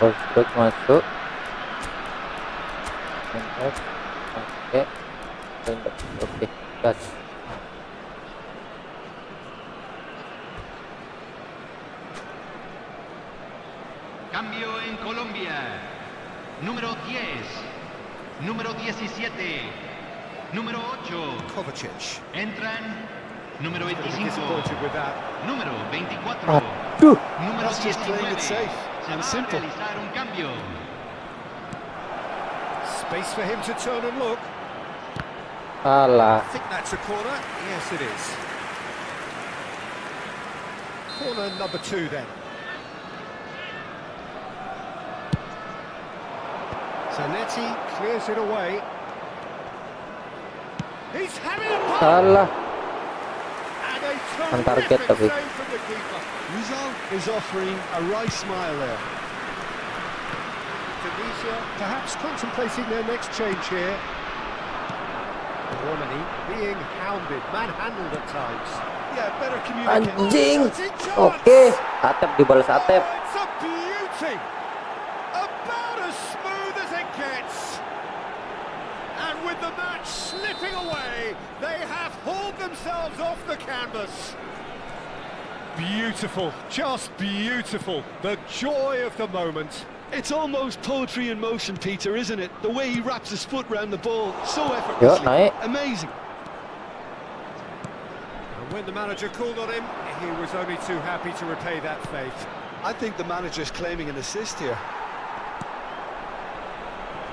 Harus masuk. Oke. Oke, gas. Cambio en Colombia. Número 10. Número 17. Número 8. Kovacic. Entran. Número Really 25. disappointed with that. Número 24. Aduh. Número That's just playing 19. it safe Se and va a simple. realizar un cambio. Space for him to turn and look. Alah. I think that's a corner. Yes, it is. Corner number 2 then. Zanetti clears it away. He's having a punt. Salah. And a On target terrific tapi. save from the keeper. Rizal is offering a right smile there. Tunisia perhaps contemplating their next change here. Germany being hounded, manhandled at times. Yeah, better communicate. Anjing. Shooting chance. Oke, Atep dibalas Atep. Oh, it's a beauty. About as smooth as it gets. And with the match slipping away, they have hauled themselves off the canvas. Beautiful, just beautiful. The joy of the moment. It's almost poetry in motion, Peter, isn't it? The way he wraps his foot round the ball so Yo, effortlessly. naik. Amazing. And when the manager called on him, he was only too happy to repay that faith. I think the manager's claiming an assist here.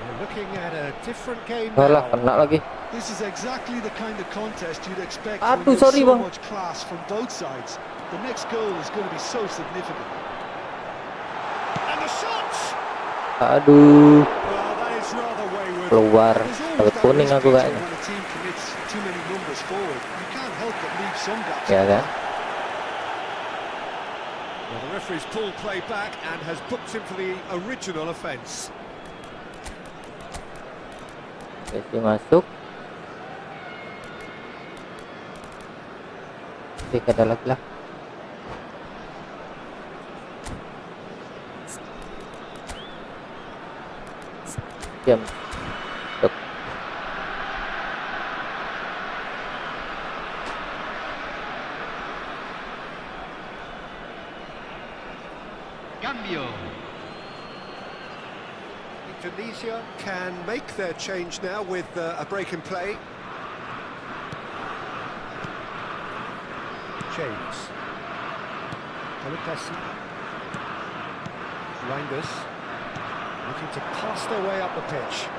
We're looking at a different game Alah, now. kena lagi. This is exactly the kind of contest you'd expect Aduh, when there's sorry, so bang. much class from both sides. The next goal is going to be so significant. And the shots! Aduh, Well, that is rather wayward. keluar. There's always Dapat that kuning risk, aku Peter, kayaknya. when a team commits too many numbers forward. You can't help but leave some gaps. Ya kan? Well, the referee's pulled play back and has booked him for the original offence. Messi masuk. Oke, ada lagi lah. Diam. Masuk. Cambio. Indonesia can make their change now with a break in play. James. Pelopessi. Reinders. Looking to pass their way up the pitch.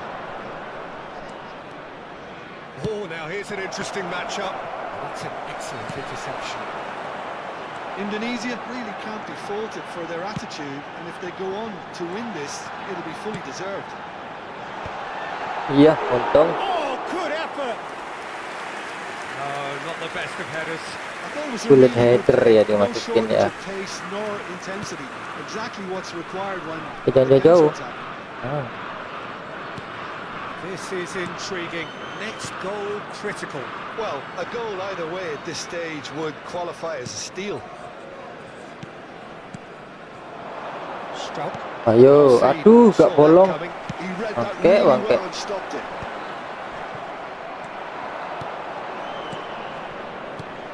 Oh, now here's an interesting matchup. That's an excellent interception. Indonesia really can't be faulted for their attitude, and if they go on to win this, it'll be fully deserved. Iya, untung. Oh, good effort. No, not the best of headers. I thought it was a Sulit really good header play. ya No dimasukin shortage ya. of pace nor intensity. Exactly what's required when Jangan the jauh-jauh. counter-attack. Ah. This is intriguing. Next goal critical. Well, a goal either way at this stage would qualify as a steal. Stroke. Ayo, aduh, gak bolong. He read that Oke, really bangke. well and stopped it.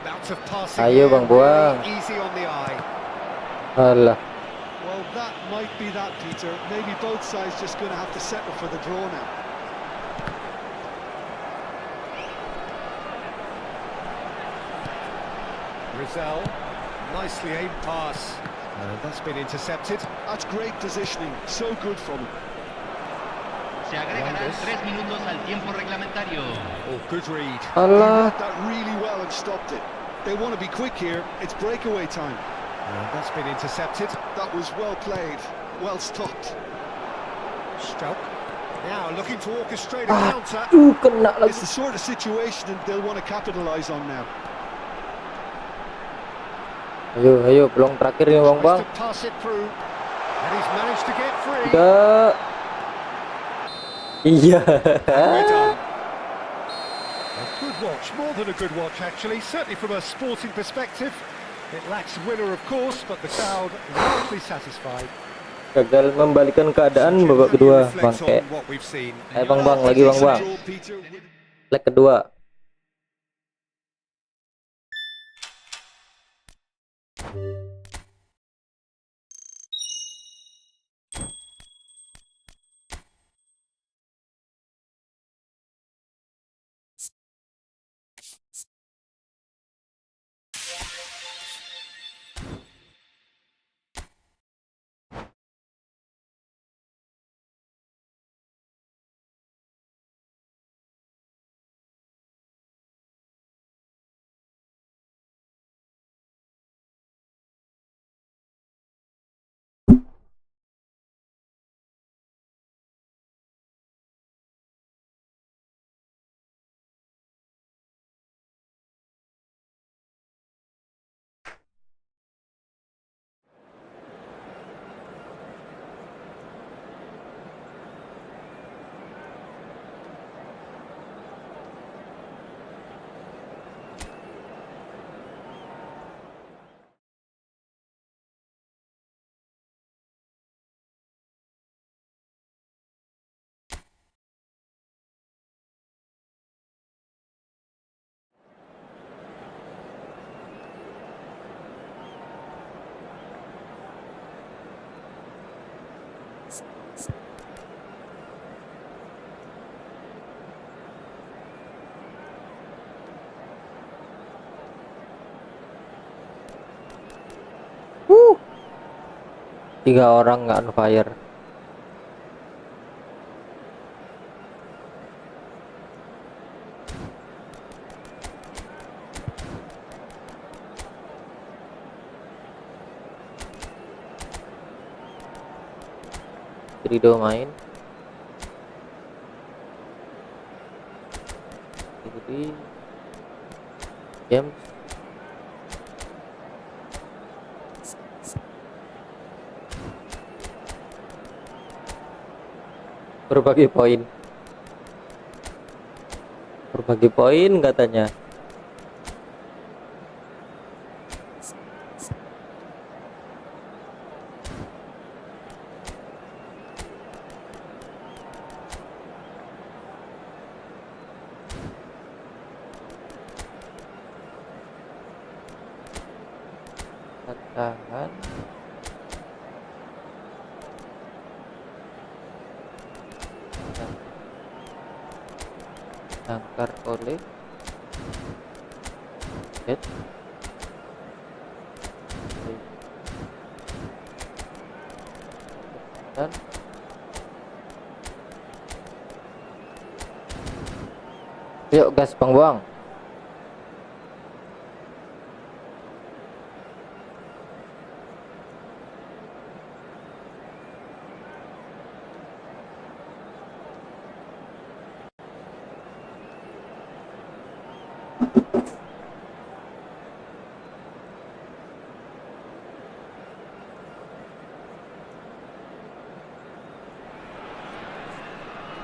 Bout of passing Ayo, here, Bang Buang. really easy on the eye. Alah. Well, that might be that, Peter. Maybe both sides just going to have to settle for the draw now. Rizal, nicely aimed pass. That's been intercepted. That's great positioning. So good from him. Se agregarán 3 minutos al tiempo reglamentario. Oh, good read. He Alah. read that really well and stopped it. They want to be quick here. It's breakaway time. That's been intercepted. That was well played. Well stopped. Stroke. Now looking to orchestrate a counter. Aduh, kena lagi. It's the sort of situation that they'll want to capitalise on now. Ayo, ayo, peluang terakhir nih Bang Bang. Tries to pass it through. And he's managed to get free. Tidak. Iya. We're done. A good watch, more than a good watch actually, certainly from a sporting perspective. It lacks winner of course, but the crowd largely satisfied. Gagal membalikan keadaan babak kedua, bangke. On what we've seen. Ayo Bang Bang, lagi Bang Bang. Draw, Peter. Leg kedua. Tiga orang nggak on fire. Rido main. Jadi James. Berbagi poin katanya. Tahan. Angkar oleh Head. Dan yuk gas Bang Buang.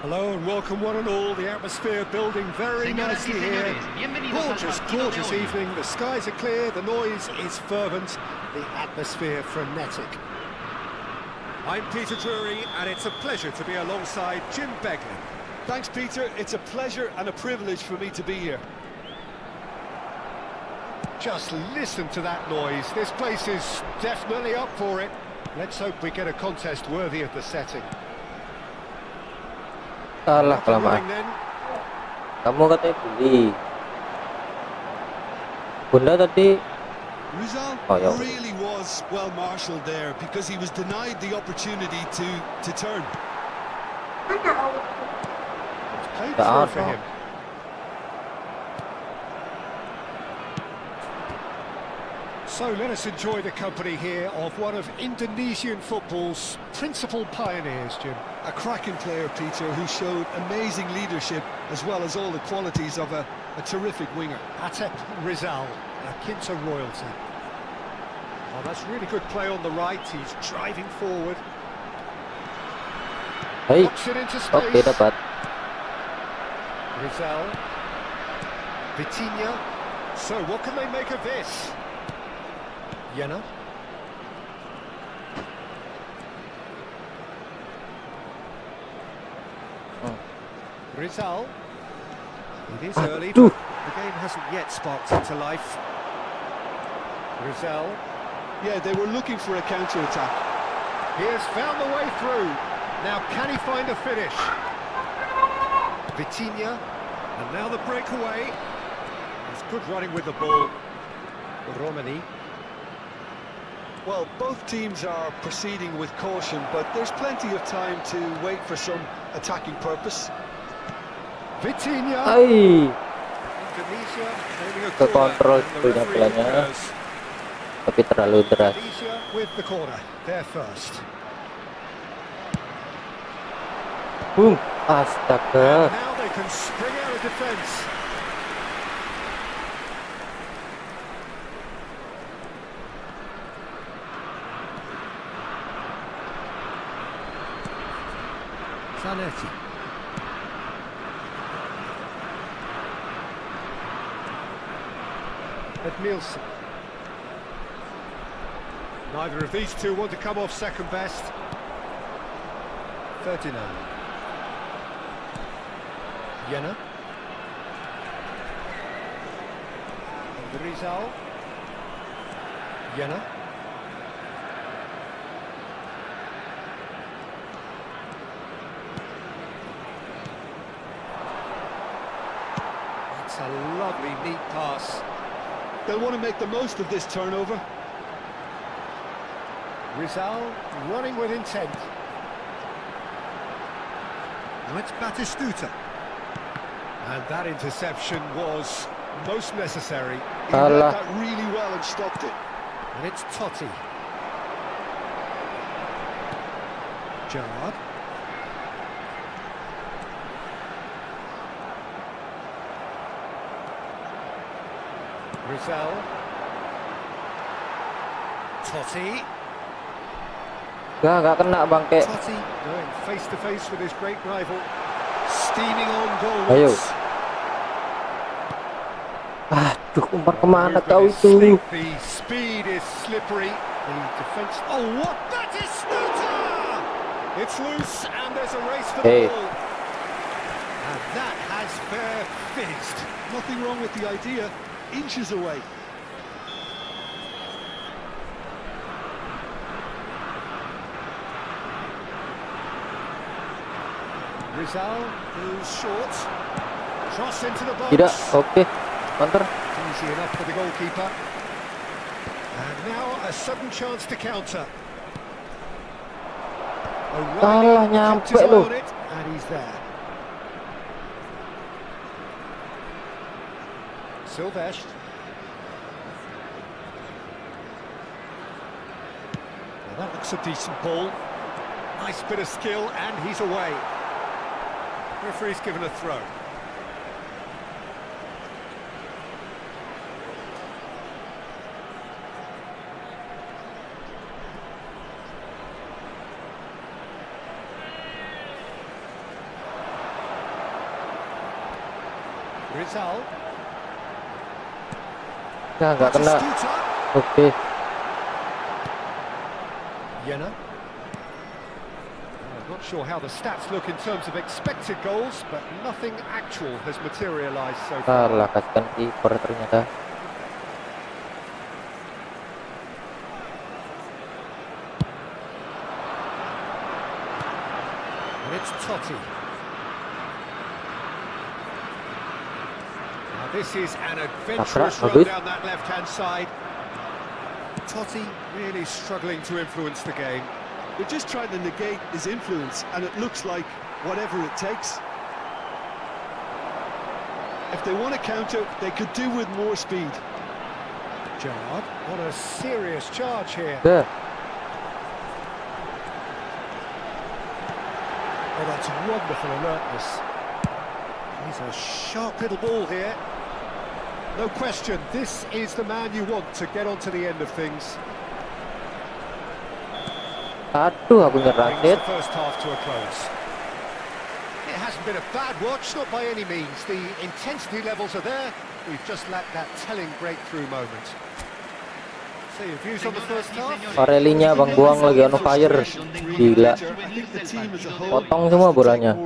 Hello and welcome one and all. The atmosphere building very Señoras y nicely here. señores, bienvenidos al Gorgeous, partido de gorgeous hoy. evening. The skies are clear, the noise is fervent, the atmosphere frenetic. I'm Peter Drury and it's a pleasure to be alongside Jim Begley. Thanks, Peter. It's a pleasure and a privilege for me to be here. Just listen to that noise. This place is definitely up for it. Let's hope we get a contest worthy of the setting. Kalah Up and kelamaan. running then. Kamu katanya beli. Bunda tadi Rizal Oh, yeah. really was well marshalled there because he was denied the opportunity to turn. It's played The through for Arnold. him. So let us enjoy the company here of one of Indonesian football's principal pioneers, Jim. A cracking player, Peter, who showed amazing leadership as well as all the qualities of a terrific winger. Atep Rizal, akin to royalty. Oh, that's really good play on the right. He's driving forward. Hei, Knocks it into space. oke dapat. Rizal. Vitinha. So what can they make of this? Jena. Rizal. It is early, Aduh. but the game hasn't yet sparked into life. Rizal. Yeah, they were looking for a counter-attack. He has found the way through. Now can he find a finish? Vitinha. And now the breakaway. It's good running with the ball. Romani. Well, both teams are proceeding with caution, but there's plenty of time to wait for some attacking purpose. Vitinha. Ai, Indonesia aiming a ke corner, kontrol and the sebetulnya referee bolanya, concurs. tapi terlalu deras. Indonesia with the corner. They're first. Boom, astaga. Now they can spring out of defence. Zanetti. Nielsen. Neither of these two want to come off second best. Ferdinand. Jena. Rizal. Jena. It's a lovely, neat pass. They'll want to make the most of this turnover. Rizal running with intent. Now it's Batistuta. And that interception was most necessary. He read Alah. that really well and stopped it. And it's Totti. Gerrard. Rizal. Totti. Nggak kena bangke. Totti going face to face with his great rival. Steaming on Ayo. goals. Aduh, umpan kemana Movement kau is itu? slick, the speed is slippery. The defense. Oh, what? That is Stutter! It's loose, and there's a race for Hey. the ball. And that has fair fizzed. Nothing wrong with the idea. Inches away. Rizal goes short. Cross into the box. Tidak. Oke. Counter. Easy enough for the goalkeeper. And now a sudden chance to counter. Salah nyampe lu. And he's there. Silvesh. Well, that looks a decent ball. Nice bit of skill, and he's away. Referee's given a throw. Rizal. Ya, nggak kena. Oke. Yena. I'm not sure how the stats look in terms of expected goals, but nothing actual has materialized so far. Salah, kasihkan kiper ternyata. And it's Totti. Now this is an adventurous run down that left-hand side. Totti really struggling to influence the game. They're just trying to negate his influence, and it looks like whatever it takes. If they want to counter, they could do with more speed. Gerrard, what a serious charge here. Dah. Oh, that's wonderful alertness. He's a sharp little ball here. No question, this is the man you want to get onto the end of things. Aduh, aku nyerang Brings Dit. the first half to a close. It hasn't been a bad watch, not by any means. The intensity levels are there. We've just lacked that telling breakthrough moment. So your views on the first half? Parelinya Bang Buang lagi on fire. Gila. Potong semua bolanya.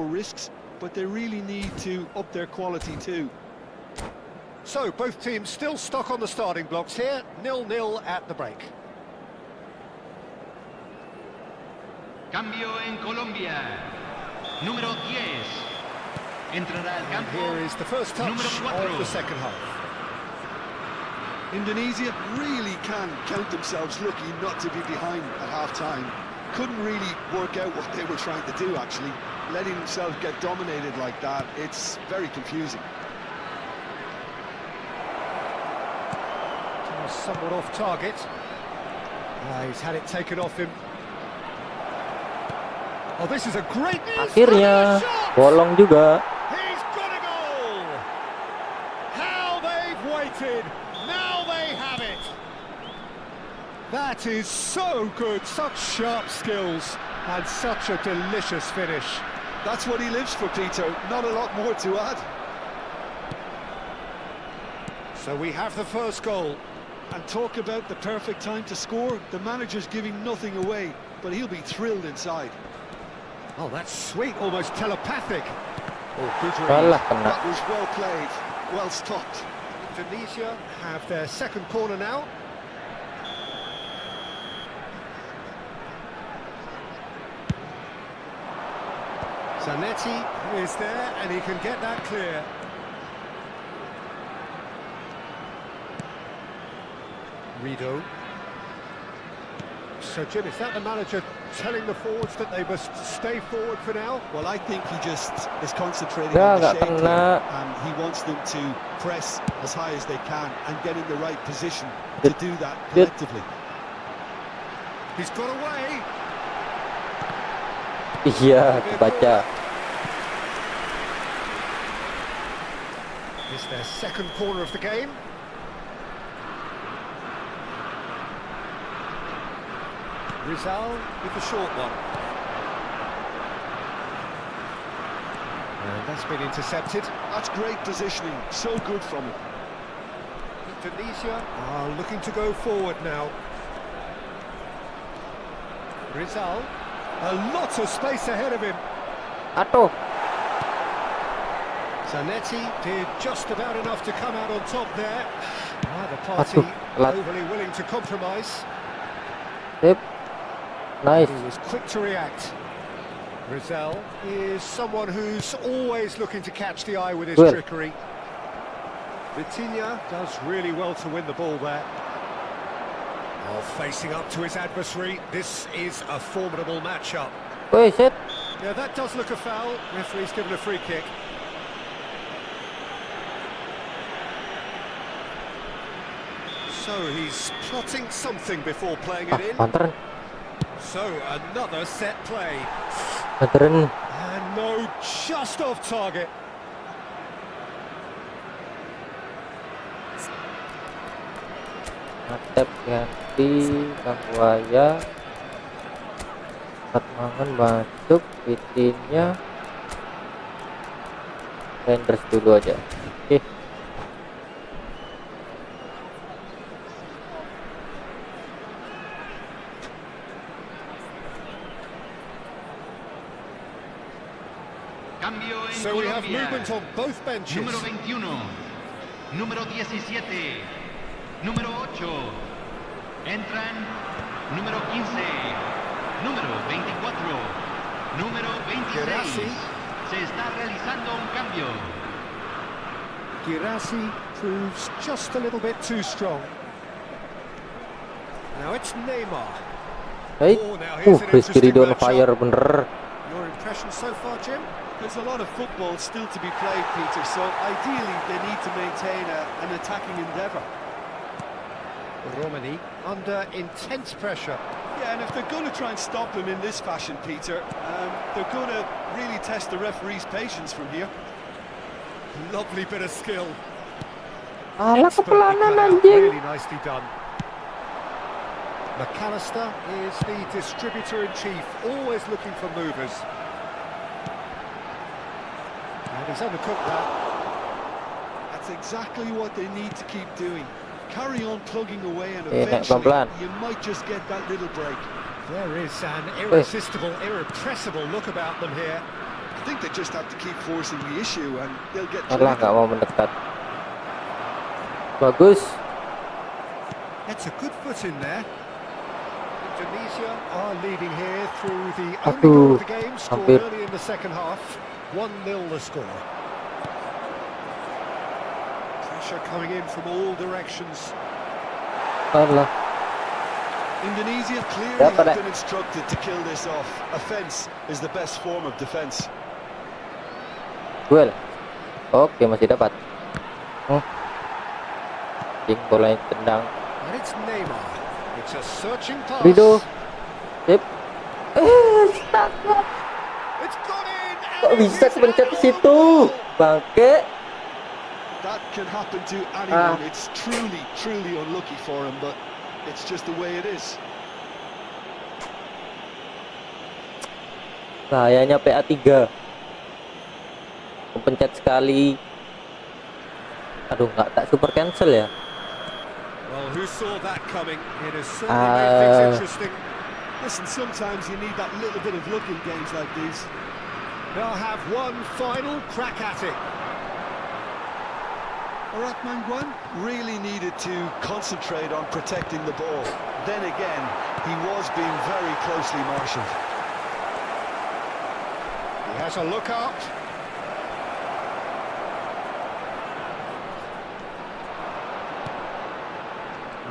But they really need to up their quality too. So both teams still stuck on the starting blocks here, 0-0 at the break. Cambio en Colombia. Número 10. Entrará al And campo. here is the first touch of the second half. Indonesia really can count themselves lucky not to be behind at half-time. Couldn't really work out what they were trying to do, actually. Letting themselves get dominated like that, it's very confusing. Somewhat off target. He's had it taken off him. Oh, this is a great news. Akhirnya bolong juga. He's got a goal. How they've waited. Now they have it. That is so good. Such sharp skills and such a delicious finish. That's what he lives for, Peter. Not a lot more to add. So we have the first goal. And talk about the perfect time to score. The manager's giving nothing away, but he'll be thrilled inside. Oh, that's sweet, almost telepathic. Oh, good Salah read. kena. That was well played, well stopped. Indonesia have their second corner now. Zanetti is there, and he can get that clear. Rido. So, Jim, is that the manager telling the forwards that they must stay forward for now? Well, I think he just is concentrating Ya, on the nggak shape kena. here, and he wants them to press as high as they can and get in the right position to do that collectively. He's got away. Iya, kebaca. It's their second corner of the game. Rizal with the short one. And that's been intercepted. That's great positioning, so good from him. Indonesia are looking to go forward now. Rizal, a lot of space ahead of him. Aduh. Zanetti did just about enough to come out on top there. Neither party telat. overly willing to compromise. Sip. Nice. He was quick to react. Rizal is someone who's always looking to catch the eye with his Well. trickery. Vitinha does really well to win the ball there. Oh, facing up to his adversary, this is a formidable matchup. Woi, shit. Yeah, that does look a foul. Referee's given a free kick. So he's plotting something before playing it in. Panteran. So another set play. Panteran. And no, just off target. Matep ganti Kang Buaya. Fatmangan masuk, Vitinha. Renders dulu aja. Oke. Cambio en So we have Colombia. movement on both benches. Número 21, número 17, número 8. Entran número 15, número 24, número 26. Donasi. Se está realizando un cambio. Girassi proves just a little bit too strong. Now it's Neymar. Hey. Oh, now here's an Rizky interesting on matchup. fire bener. Your impression so far, Jim? There's a lot of football still to be played, Peter, so ideally they need to maintain an attacking endeavour. Romani under intense pressure. Yeah, and if they're going to try and stop him in this fashion, Peter, they're going to really test the referee's patience from here. Lovely bit of skill. Alah, Expertly kepelanan cut out, anjing. really nicely done. McAllister is the distributor-in-chief, always looking for movers. And he's undercooked that. That's exactly what they need to keep doing. Carry on plugging away and Nek eventually pelan-pelan. you might just get that little break. There is an irresistible, irrepressible look about them here. I think they just have to keep forcing the issue and they'll get Alah, through nggak it. mau mendekat. Bagus. It's a good foot in there. Indonesia are leading here through the only Aduh, goal of the game, scored hampir. early in the second half. 1-0 the score. Pressure coming in from all directions. Alah. Indonesia clearly Dapat, have been instructed to kill this off. Offence is the best form of defence. Duel. Oke, masih dapat. Ding, bola yang tendang. And it's Neymar. It's a searching pass. Rido. Sip. Astaga. It's gone in. Kok and it bisa is kepencet ke an situ? own goal. Bangke. That can happen to anyone. It's truly unlucky for him, but it's just the way it is. Bahayanya PA3. Kepencet sekali. Aduh, tak super cancel ya. Well, who saw that coming? It has certainly made things interesting. Listen, sometimes you need that little bit of luck in games like these. They'll have one final crack at it. Orakmangwan really needed to concentrate on protecting the ball. Then again, he was being very closely marshalled. He has a look up.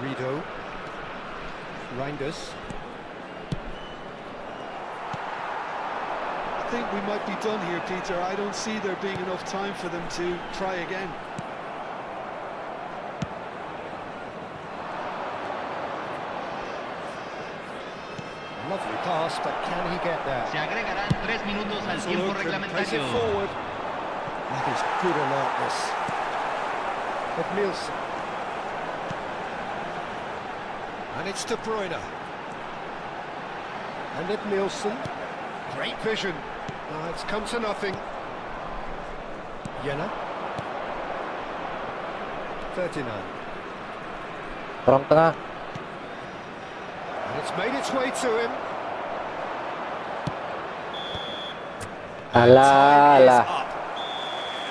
Rido. Reinders. I think we might be done here, Peter. I don't see there being enough time for them to try again. Lovely pass, but can he get there? Se agregarán 3 minutos al Has a tiempo look and plays reglamentario. it forward. That is good alertness. But Nielsen. And it's De Bruyne. And at Nielsen. Great vision. It's come to nothing. Jena. 39. Orang tengah. And it's made its way to him. Alah, Time is alah. up.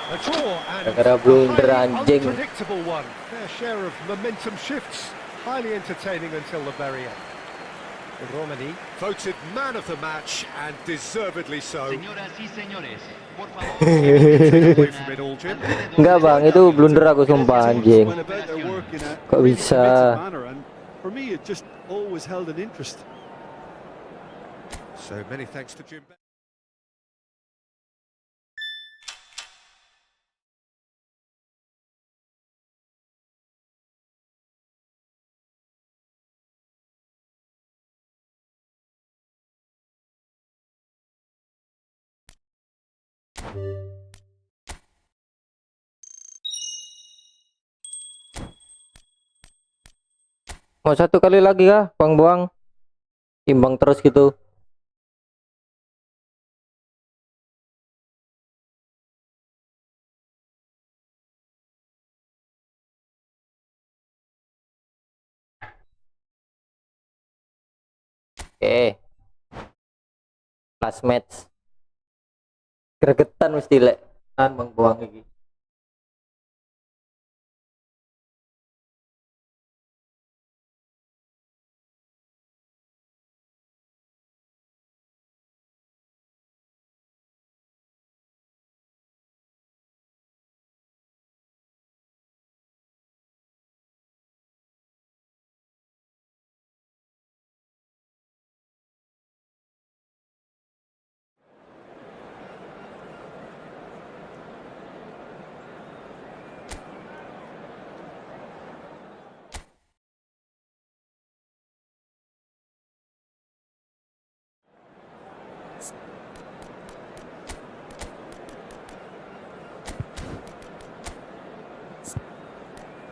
A draw and Gara-gara a blunder, highly anjing. unpredictable one. Fair share of momentum shifts. Highly entertaining until the very end. Romani. Voted man of the match, and deservedly so. Señoras y señores, por favor, Away from it all, Jim. Enggak bang, itu blunder aku sumpah anjing. Went about their work in a Kok really bisa? committed manner, and for me, it just always held an interest. So many thanks to Jim. Mau satu kali lagi kah bang buang? Imbang terus gitu. Oke. Last match. Gregetan mesti lek kan bang buang iki.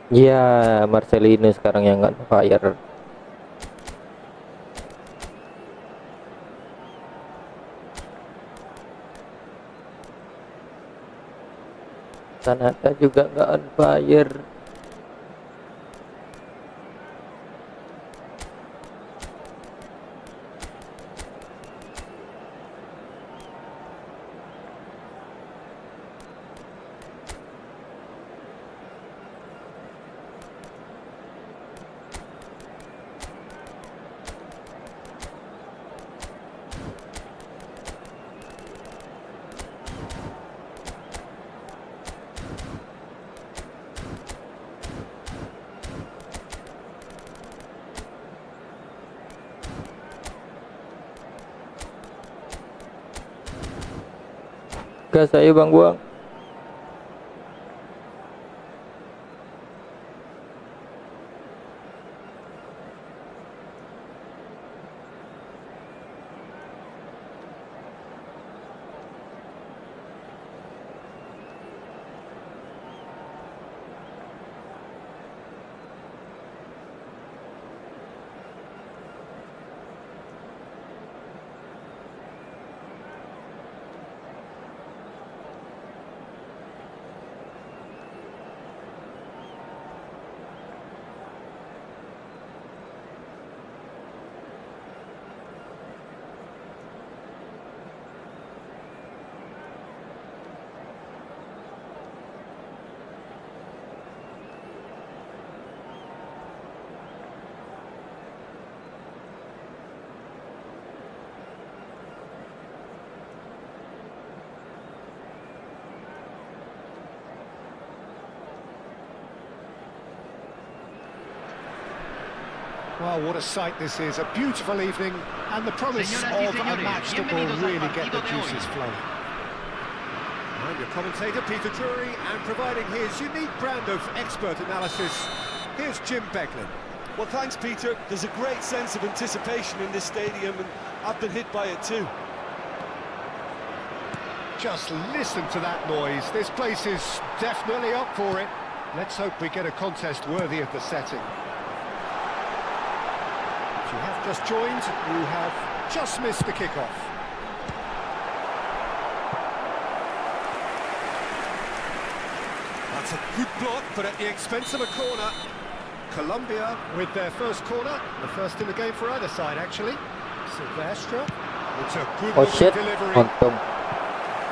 Ya, Marcelino sekarang yang nggak fire. Tanaka juga nggak on fire. Gas ayo bang buang. Well, what a sight this is. A beautiful evening, and the promise Señoras y of a señores, match that will bienvenidos al really get the partido de hoy. juices flowing. And your commentator, Peter Drury, and providing his unique brand of expert analysis, here's Jim Beglin. Well, thanks, Peter. There's a great sense of anticipation in this stadium, and I've been hit by it too. Just listen to that noise. This place is definitely up for it. Let's hope we get a contest worthy of the setting. If you have just joined, you have just missed the kickoff. That's a good block, but at the expense of a corner. Colombia with their first corner, the first in the game for either side, actually. Silvestre, it's a good Oh shit, delivery. untung.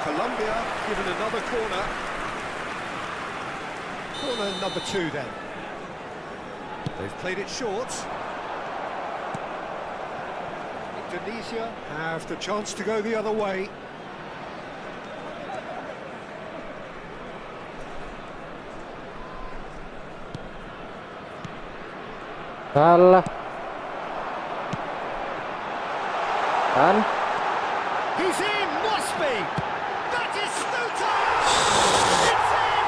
Colombia given another corner. Corner number 2 then. They've played it short. Indonesia have the chance to go the other way. Salah. Kan? He's in, must be. That is Stuta. It's in.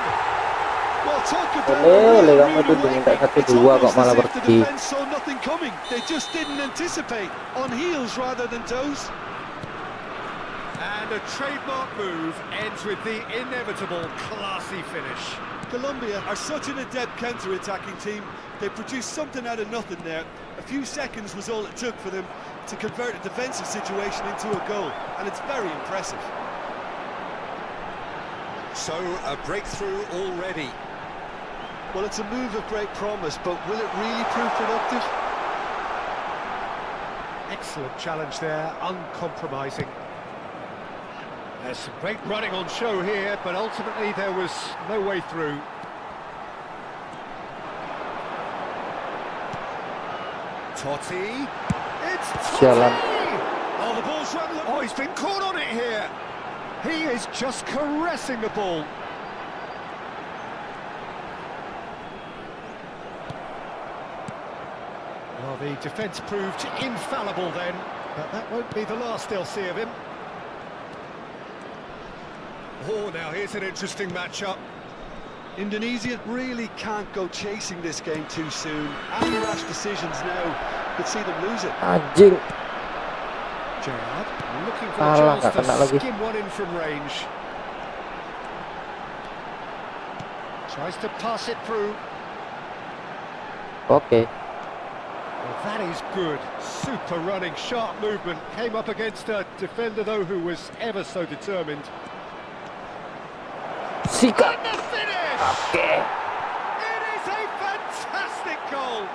Well, talk about Boleh, a kamu rude tuh away minta game. 1-2 It's kok almost malah as if the bersih. defense saw nothing coming. They just didn't anticipate, on heels rather than toes. And a trademark move ends with the inevitable classy finish. Colombia are such an adept counter-attacking team. They produced something out of nothing there. A few seconds was all it took for them to convert a defensive situation into a goal, and it's very impressive. So, a breakthrough already. Well, it's a move of great promise, but will it really prove productive? Excellent challenge there, uncompromising. There's some great running on show here, but ultimately there was no way through. Totti. It's Jalan. Totti! Oh, the ball's run. Oh, he's been caught on it here. He is just caressing the ball. Well, the defence proved infallible then, but that won't be the last they'll see of him. Oh, now here's an interesting matchup. Indonesia really can't go chasing this game too soon. Any rash decisions now could see them lose it. Anjing. Gerrard looking for Alah, a nggak chance kena to lagi. skim one in from range. Tries to pass it through. Oke. Well, that is good. Super running, sharp movement. Came up against a defender, though, who was ever so determined. Sikat. And the finish! Oke. It is a fantastic goal.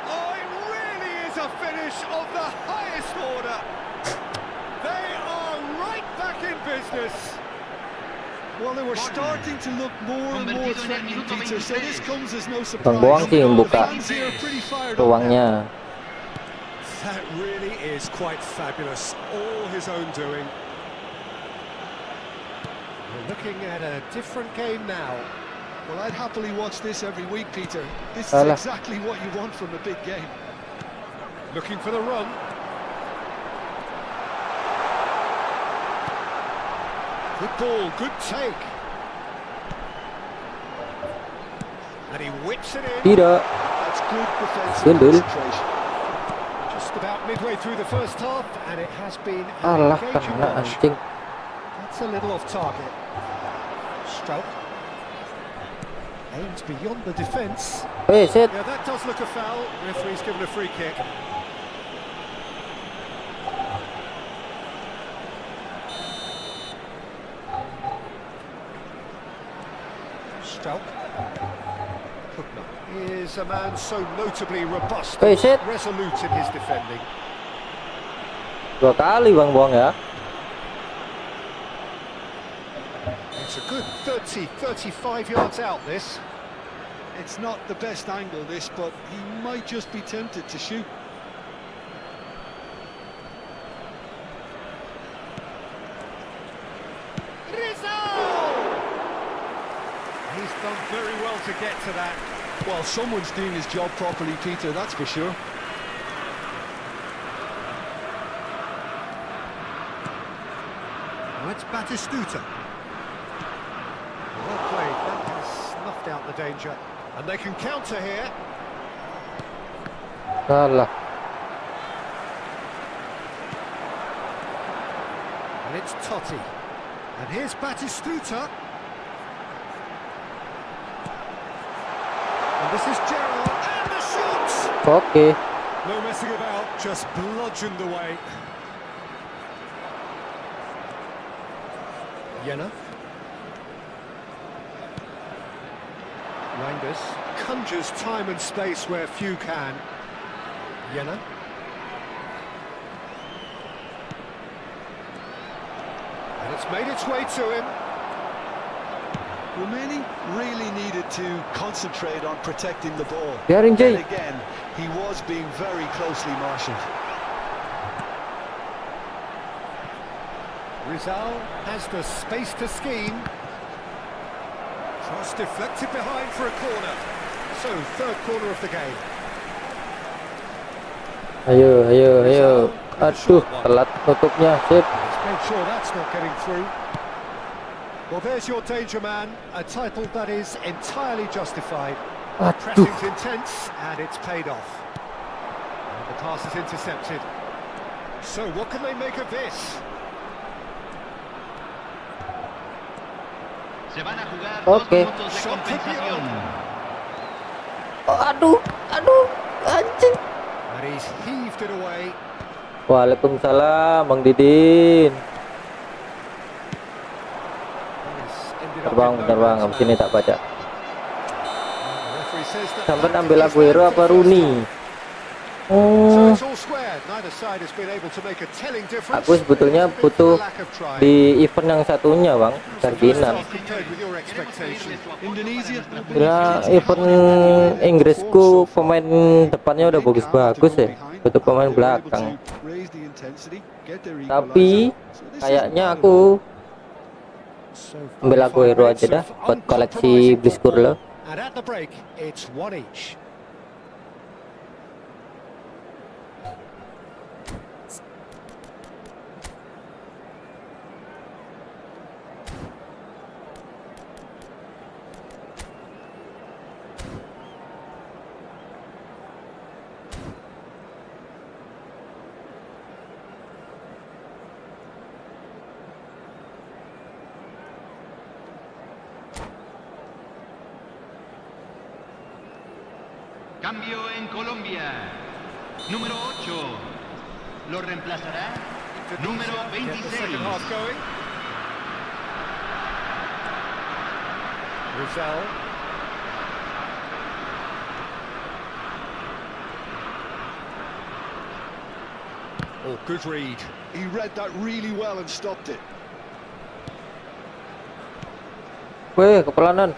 Oh, it really is a finish of the highest order. They are right back in business. Well, they were starting to look more and more threatening, Peter, so this comes as no surprise. Bang Boang sih yang The buka fans here are pretty fired up now. ruangnya. That really is quite fabulous. All his own doing. We're looking at a different game now. Well, I'd happily watch this every week, Peter. This is Alah. exactly what you want from a big game. Looking for the run. Good ball, good take. And he whips it in. Tidak. That's good defensive Gundul. concentration. Just about midway through the first half, and it has been an Alah, engaging kena watch. anjing. That's a little off target. Stroke. Aims beyond the defence. Weh, set. Yeah, that does look a foul. Referee's given a free kick. Stroke. Pugna is a man so notably robust Hey, and shit. resolute in his defending. 2 kali Bang Boang ya. It's a good 30, 35 yards out, this. It's not the best angle, this, but he might just be tempted to shoot. He's done very well to get to that. Well, someone's doing his job properly, Peter, that's for sure. Now it's Batistuta. Well played, that has snuffed out the danger. And they can counter here. Salah. And it's Totti. And here's Batistuta. And this is Gerrard. And the shot! Oke. No messing about, just bludgeoned away. Jenna. Reinders conjures time and space where few can. Jenna. And it's made its way to him. Romani really needed to concentrate on protecting the ball. Biarin, Then Jay. again, he was being very closely marshalled. Rizal has the space to scheme. Cross deflected behind for a corner. So, third corner of the game. Ayo, ayo, ayo. Aduh, telat tutupnya. Sip. Let's make sure that's not getting through. Well, there's your danger man, a title that is entirely justified. Aduh. Pressing's intense, and it's paid off. And the pass is intercepted. So, what can they make of this? Se van a jugar 2 Oke. minutos de compensación. Oh, aduh, aduh, anjing. And he's heaved it away. Waalaikumsalam, Bang Didin. This ended up Terbang, in no terbang. man's Abis ini land. tak baca. And the referee says that Sampai that ambil is Aguero the apa first Rooney? half. So Oh, it's all square. Neither side has been able to make a telling difference. aku sebetulnya It's been butuh for lack of trying. di event yang satunya, Bang. First Ferdinand. half compared with your expectation. Indonesia. Ya, event Inggrisku pemain depannya udah bagus-bagus ya. Butuh pemain belakang. Tapi kayaknya aku So ambil Aguero aja dah buat koleksi Bliskur lo. And at the break, it's one each. Cambio en Colombia. Número 8. Lo reemplazará número Get the 26. second half going. Rizal. Oh, good read. He read that really well and stopped it. Weh, kepelanan.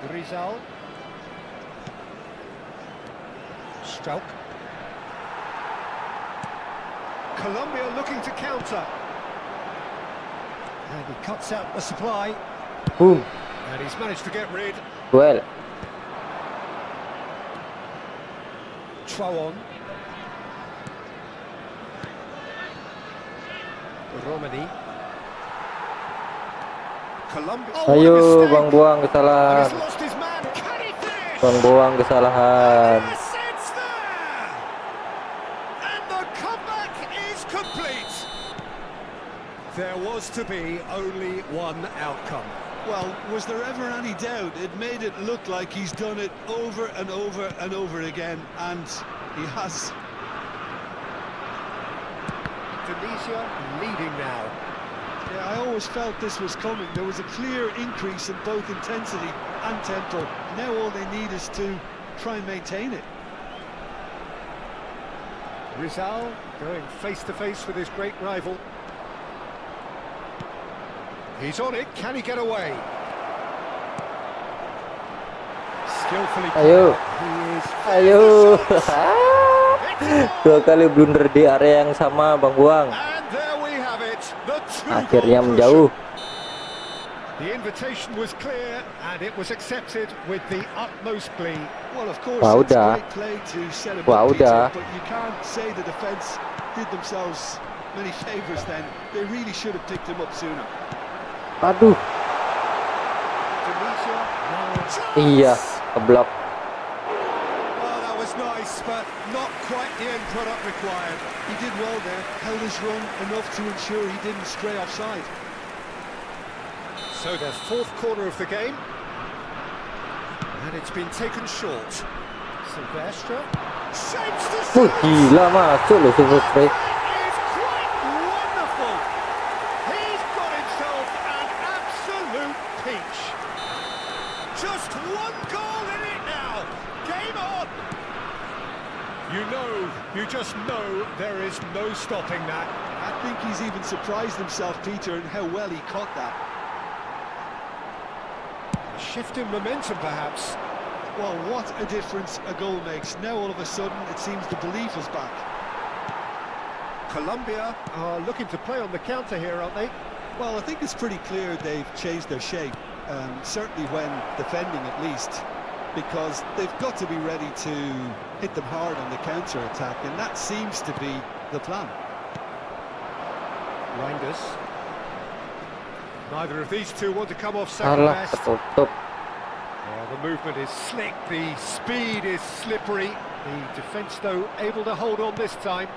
And Rizal. Stroke. Colombia looking to counter. And he cuts out the supply. Boom. And he's managed to get rid. Duel. Trawon. Romani. Colombia. Oh, what a Ayo, mistake. Bang buang And kesalahan. he's lost his man. Can he finish? Bang buang kesalahan. Yes, it's there. And the comeback is complete. There was to be only one outcome. Well, was there ever any doubt? It made it look like he's done it over and over and over again, and he has. Indonesia leading now. Yeah, I always felt this was coming. There was a clear increase in both intensity and tempo. Now all they need is to try and maintain it. Rizal going face to face with his great rival. He's on it. Can he get away? Skillfully. Ayo. He is. Ayo. Dua kali blunder di area yang sama, Bang buang. And there we have it. The Akhirnya two-goal menjauh. cushion. The invitation was clear and it was accepted with the utmost glee. Well, of course, Wah, it's udah. great play to set him Wah, up, Peter, udah. but you can't say the defence did themselves many favours then. They really should have picked him up sooner. Aduh. Indonesia. Iya, keblok. Well, that was nice, but not quite the end product required. He did well there, held his run enough to ensure he didn't stray offside. So the fourth corner of the game. And it's been taken short. Silvestre. Shapes to Gila masuk loh Super Strike. That is quite wonderful. He's got himself an absolute peach. Just one goal in it now. Game on. You just know there is no stopping that. I think he's even surprised himself, Peter, in how well he caught that. Shift in momentum, perhaps. Well, what a difference a goal makes. Now all of a sudden it seems the belief is back. Colombia are looking to play on the counter here, aren't they? Well, I think it's pretty clear they've changed their shape, certainly when defending at least, because they've got to be ready to hit them hard on the counter-attack, and that seems to be the plan. Reinders. Neither of these two want to come off second Alah, best. ketutup. Well, the movement is slick, the speed is slippery. The defence, though, able to hold on this time.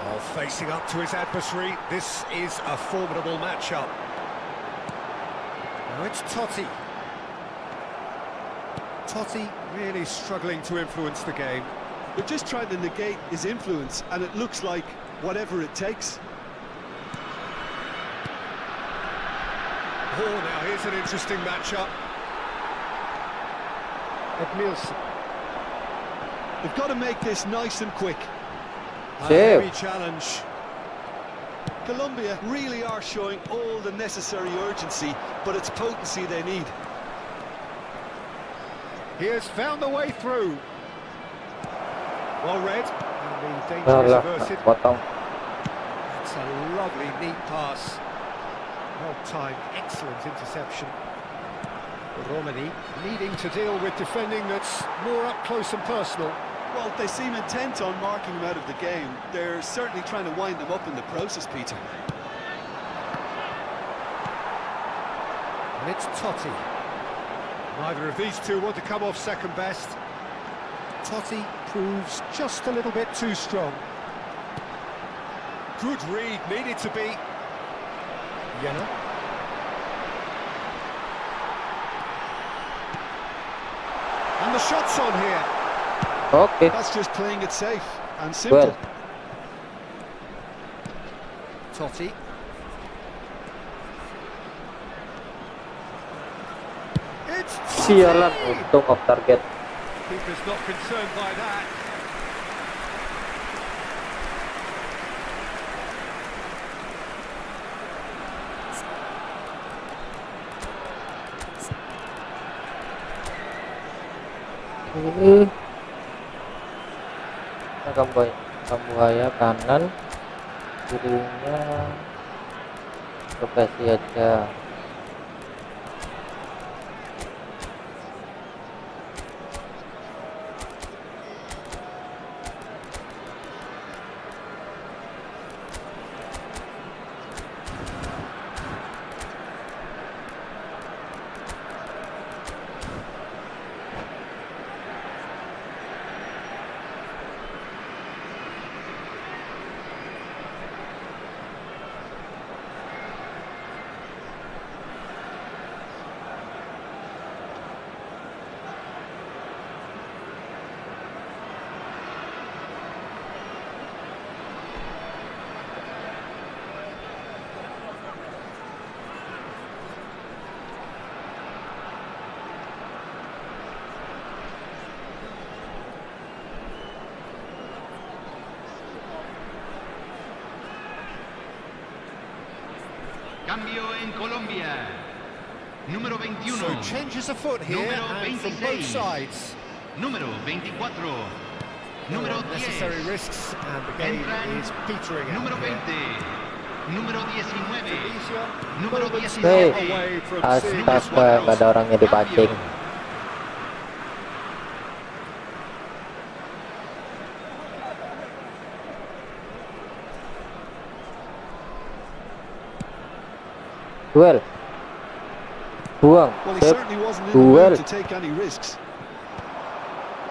Oh, facing up to his adversary. This is a formidable matchup. Now it's Totti. Totti really struggling to influence the game. They're just trying to negate his influence, and it looks like whatever it takes. Oh, now here's an interesting matchup. Edmilson. They've got to make this nice and quick. A Save. heavy challenge. Colombia really are showing all the necessary urgency, but it's potency they need. He has found the way through. Well read, and the danger is Alah, averted. potong. It's a lovely, neat pass. Well timed, excellent interception. Romani needing to deal with defending that's more up close and personal. Well, they seem intent on marking him out of the game. They're certainly trying to wind them up in the process, Peter. And it's Totti. Neither of these two want to come off second best. Totti proves just a little bit too strong. Good read, needed to be. Jena. And the shot's on here. Oke. That's just playing it safe and simple. Well. Totti. It's Sialan, Totti! untung off target. Keeper's not concerned by that. Ini Kambuaya kanan, kirinya rotasi aja. Cambio en Colombia. Número 21. So changes a foot here Número and from both 26. sides. Número 24. Número 10. Necessary risks and the game Entran is petering out número 20. here. Número 19. Tunisia, Número moments 17. away from seeing this one Astaga, out. gak ada orangnya dipancing. Duel. Buang. Well, he Sip. certainly wasn't in the Duel. mood to take any risks.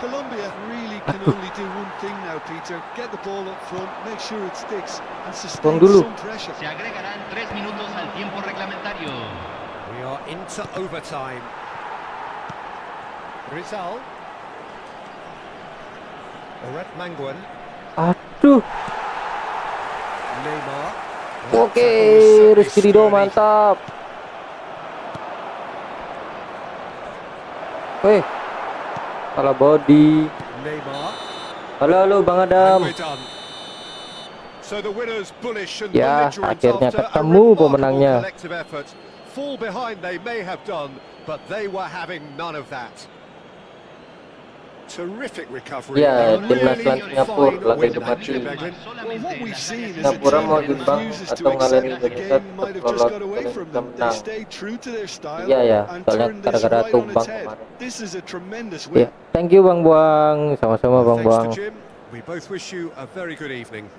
Colombia really can only do one thing now, Peter. Get the ball up front, make sure it sticks, and sustain dulu. some pressure. Se agregarán 3 minutos al tiempo reglamentario. We are into overtime. Rizal. Oret Mangwan. Aduh. Neymar. Oke, Rizky Ridho mantap. Weh. Salah body. Neymar. Halo Bang And Adam. we're done. So the winners bullish and Ya, belligerent akhirnya after a ketemu remarkable pemenangnya. collective effort. Fall behind they may have done, but they were having none of that. terrific recovery. Ya, A timnas really lan Singapura fine lagi win. mati. Well, what we've seen is a Singapura team mau that imbang refuses to atau accept ngalahin that the Indonesia game tetap might have just lolos, got away kalau from Indonesia them. They menang. stayed true to their style Iya ya, and soalnya turned this gara-gara right on its tumbang head. kemarin. This is a tremendous Ya, win. thank you Bang Buang, sama-sama Bang Thanks Buang. to Jim. We both wish you a very good evening.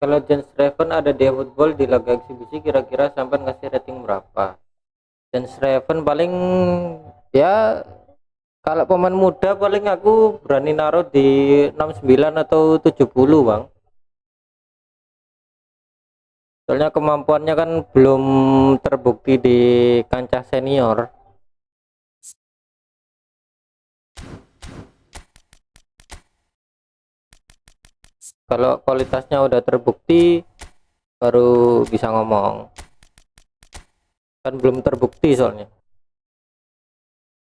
Kalau Jens Raven ada di football di laga eksibisi, kira-kira sampai ngasih rating berapa? Jens Raven paling ya, kalau pemain muda paling aku berani naruh di 69 atau 70 Bang. Soalnya kemampuannya kan belum terbukti di kancah senior. Kalau kualitasnya udah terbukti baru bisa ngomong. Kan belum terbukti soalnya.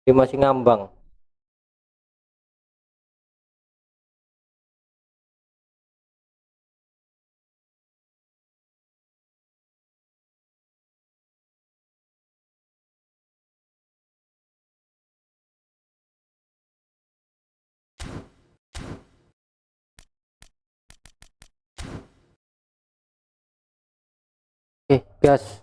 Dia masih ngambang. Gas.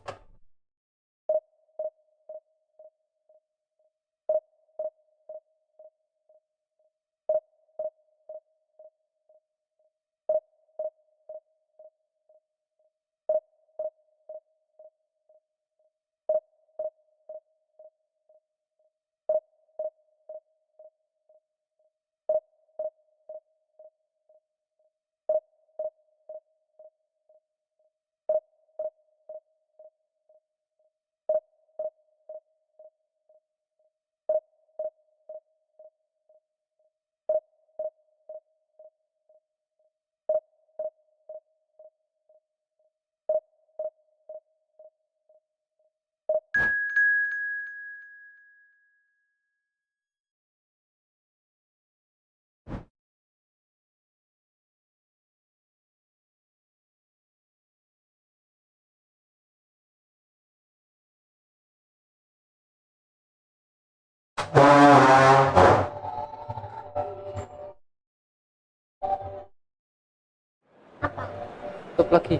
Tutup lagi.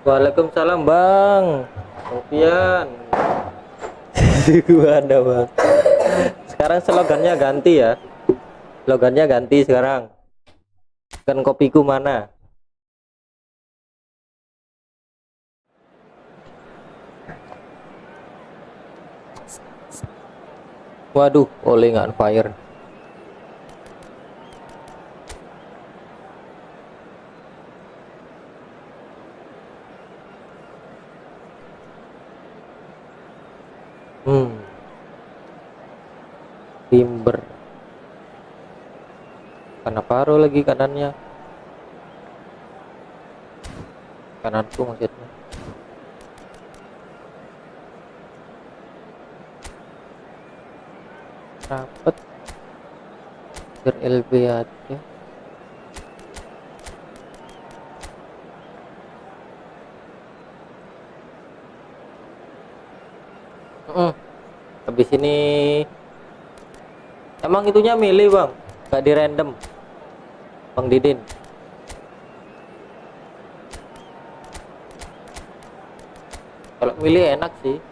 Waalaikumsalam Bang Sofian. Gua ada Bang. Sekarang slogannya ganti ya. Slogannya ganti sekarang. Kan kopiku mana? Waduh, oleh nggak on fire. Timber. Kenapa lagi kanannya? Kananku maksudnya. Rapet. LB aja. Habis ini emang itunya milih Bang, gak di random Bang Didin. Kalau milih enak sih.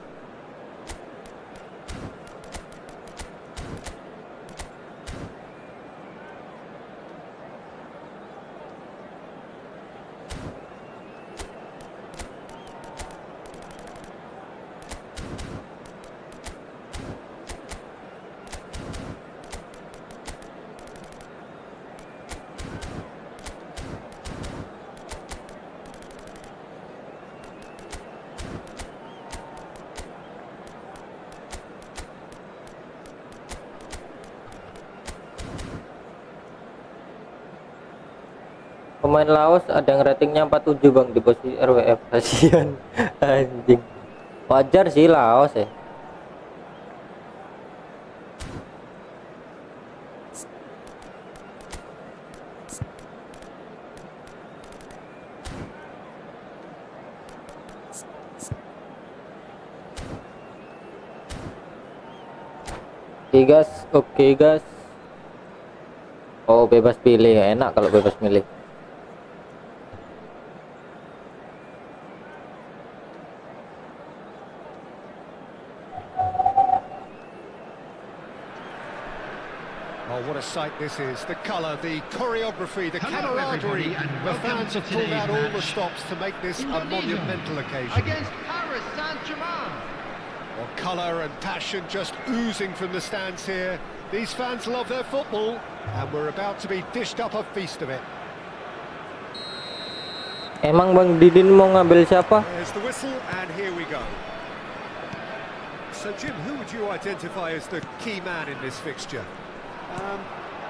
Pemain Laos ada yang ratingnya 47 Bang di posisi RWF. Kasihan anjing. Wajar sih Laos ya. Oke guys. Oh bebas pilih, enak kalau bebas milih. Oh, what a sight this is. The colour, the choreography, the Hello, camaraderie. everybody, and The welcome fans to have pulled today's out all the match. stops to make this a Indonesia monumental occasion. against Paris Saint-Germain. Well, colour and passion just oozing from the stands here. These fans love their football, and we're about to be dished up a feast of it. Emang Bang Didin mau ngambil siapa? There's the whistle, and here we go. So, Jim, who would you identify as the key man in this fixture?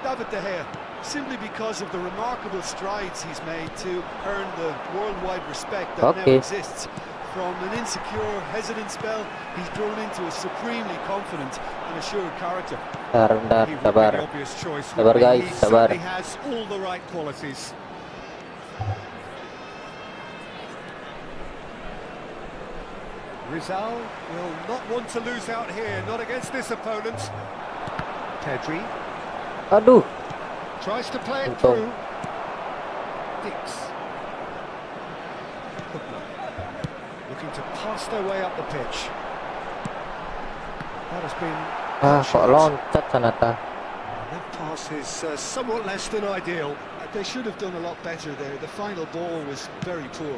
David De Gea, simply because of the remarkable strides he's made to earn the worldwide respect that now exists. From an insecure, hesitant spell, he's grown into a supremely confident and assured character. Bentar, He would be sabar. the obvious choice, Sabar wouldn't he? guys, He sabar. certainly has all the right qualities. Rizal will not want to lose out here, not against this opponent. Pedri Aduh, tries to play it Untuk. through. Dix. Looking to pass their way up the pitch. That has been... kok loncat Sanata. That pass is somewhat less than ideal. They should have done a lot better there. The final ball was very poor.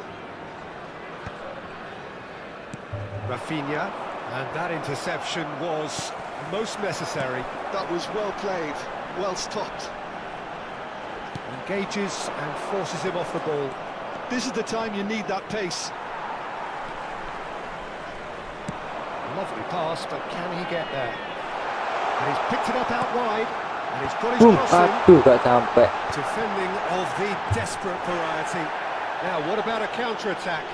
Rafinha, and that interception was most necessary. That was well played, well stopped. Engages and forces him off the ball. This is the time you need that pace. Lovely pass, but can he get there? And he's picked it up out wide, and he's got his cross in. Aduh, gak sampai. Defending of the desperate variety. Now, what about a counter-attack?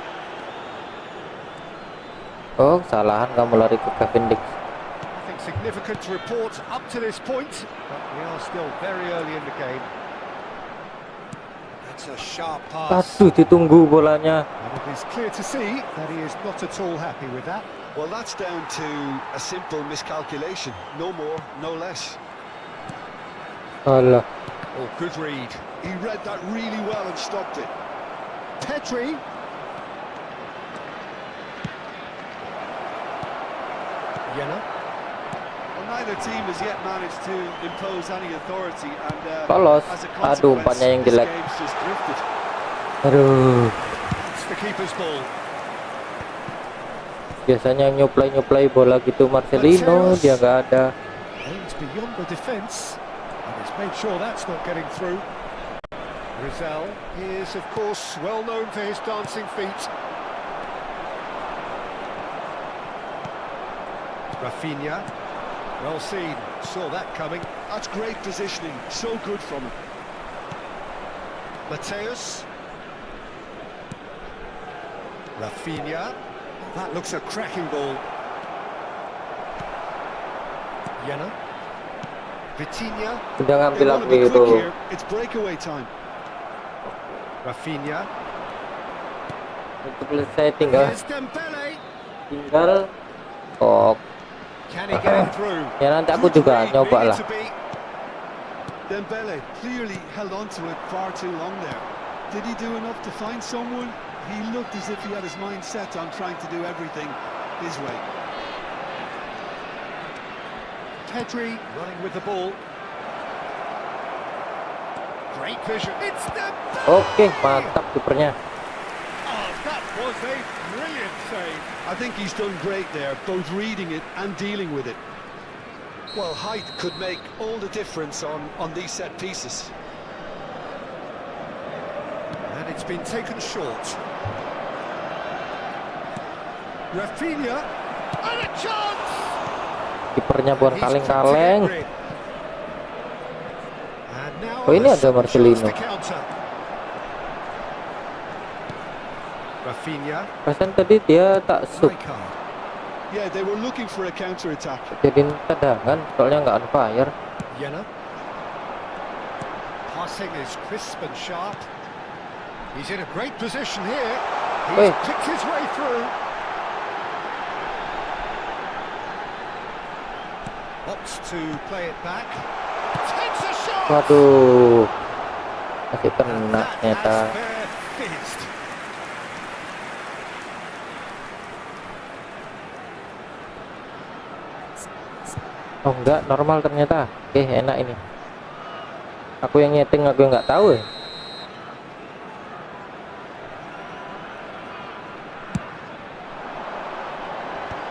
Oh, kesalahan kamu lari ke Kevin Dix. Nothing significant to report up to this point, but we are still very early in the game. That's a sharp pass. Aduh, ditunggu bolanya. And it is clear to see that he is not at all happy with that. Well, that's down to a simple miscalculation. No more, no less. Alah. Oh, good read. He read that really well and stopped it. Pedri. Yena. Well, neither team has yet managed to impose any authority, and Lolos. as a Aduh, consequence, umpannya yang this jelek. game's just drifted. Aduh, It's the keeper's ball. biasanya nyuplai bola gitu Marcelino, dia nggak ada. Aims beyond the defence, and he's made sure that's not getting through. Rizal is, of course, well known for his dancing feet. Rafinha, well seen, saw that coming. That's great positioning, so good from him. Mateus. Rafinha. That looks a cracking ball. Yena. Vitinha. Udah ngambil They want to be quick Aguero. here. It's breakaway time. Rafinha. Untuk selesai tinggal Here's Dembele. oh Can he get it through? ya nanti aku juga Good nyoba read, lah. needed to be. Dembele clearly held on to it far too long there. Did he do enough to find someone? He looked as if he had his mind set on trying to do everything his way. Pedri running with the ball. Great vision. It's Dembele. Oke, mantap kipernya. Oh, that was a brilliant save. I think he's done great there, both reading it and dealing with it. Well, height could make all the difference on these set pieces. And it's been taken short. Rafinha. And a chance. Kipernya buat He's tried to get kaleng-kaleng. rid. And now Oh, ini a ada second Marcelino. chance to counter. Rafinha. Perasaan tadi dia tak sub, Rijkaard. Yeah, they were looking for a counter-attack. jadiin cadangan, soalnya nggak on fire. Yena. Passing is crisp and sharp. He's in a great position here. He's Wait. picked his way through. Opts to play it back. Takes a shot. Waduh, masih kena And that ternyata. has bare fizzed. Oh enggak, normal ternyata. Oke, enak ini. Aku yang nyeting, aku yang nggak tahu ya.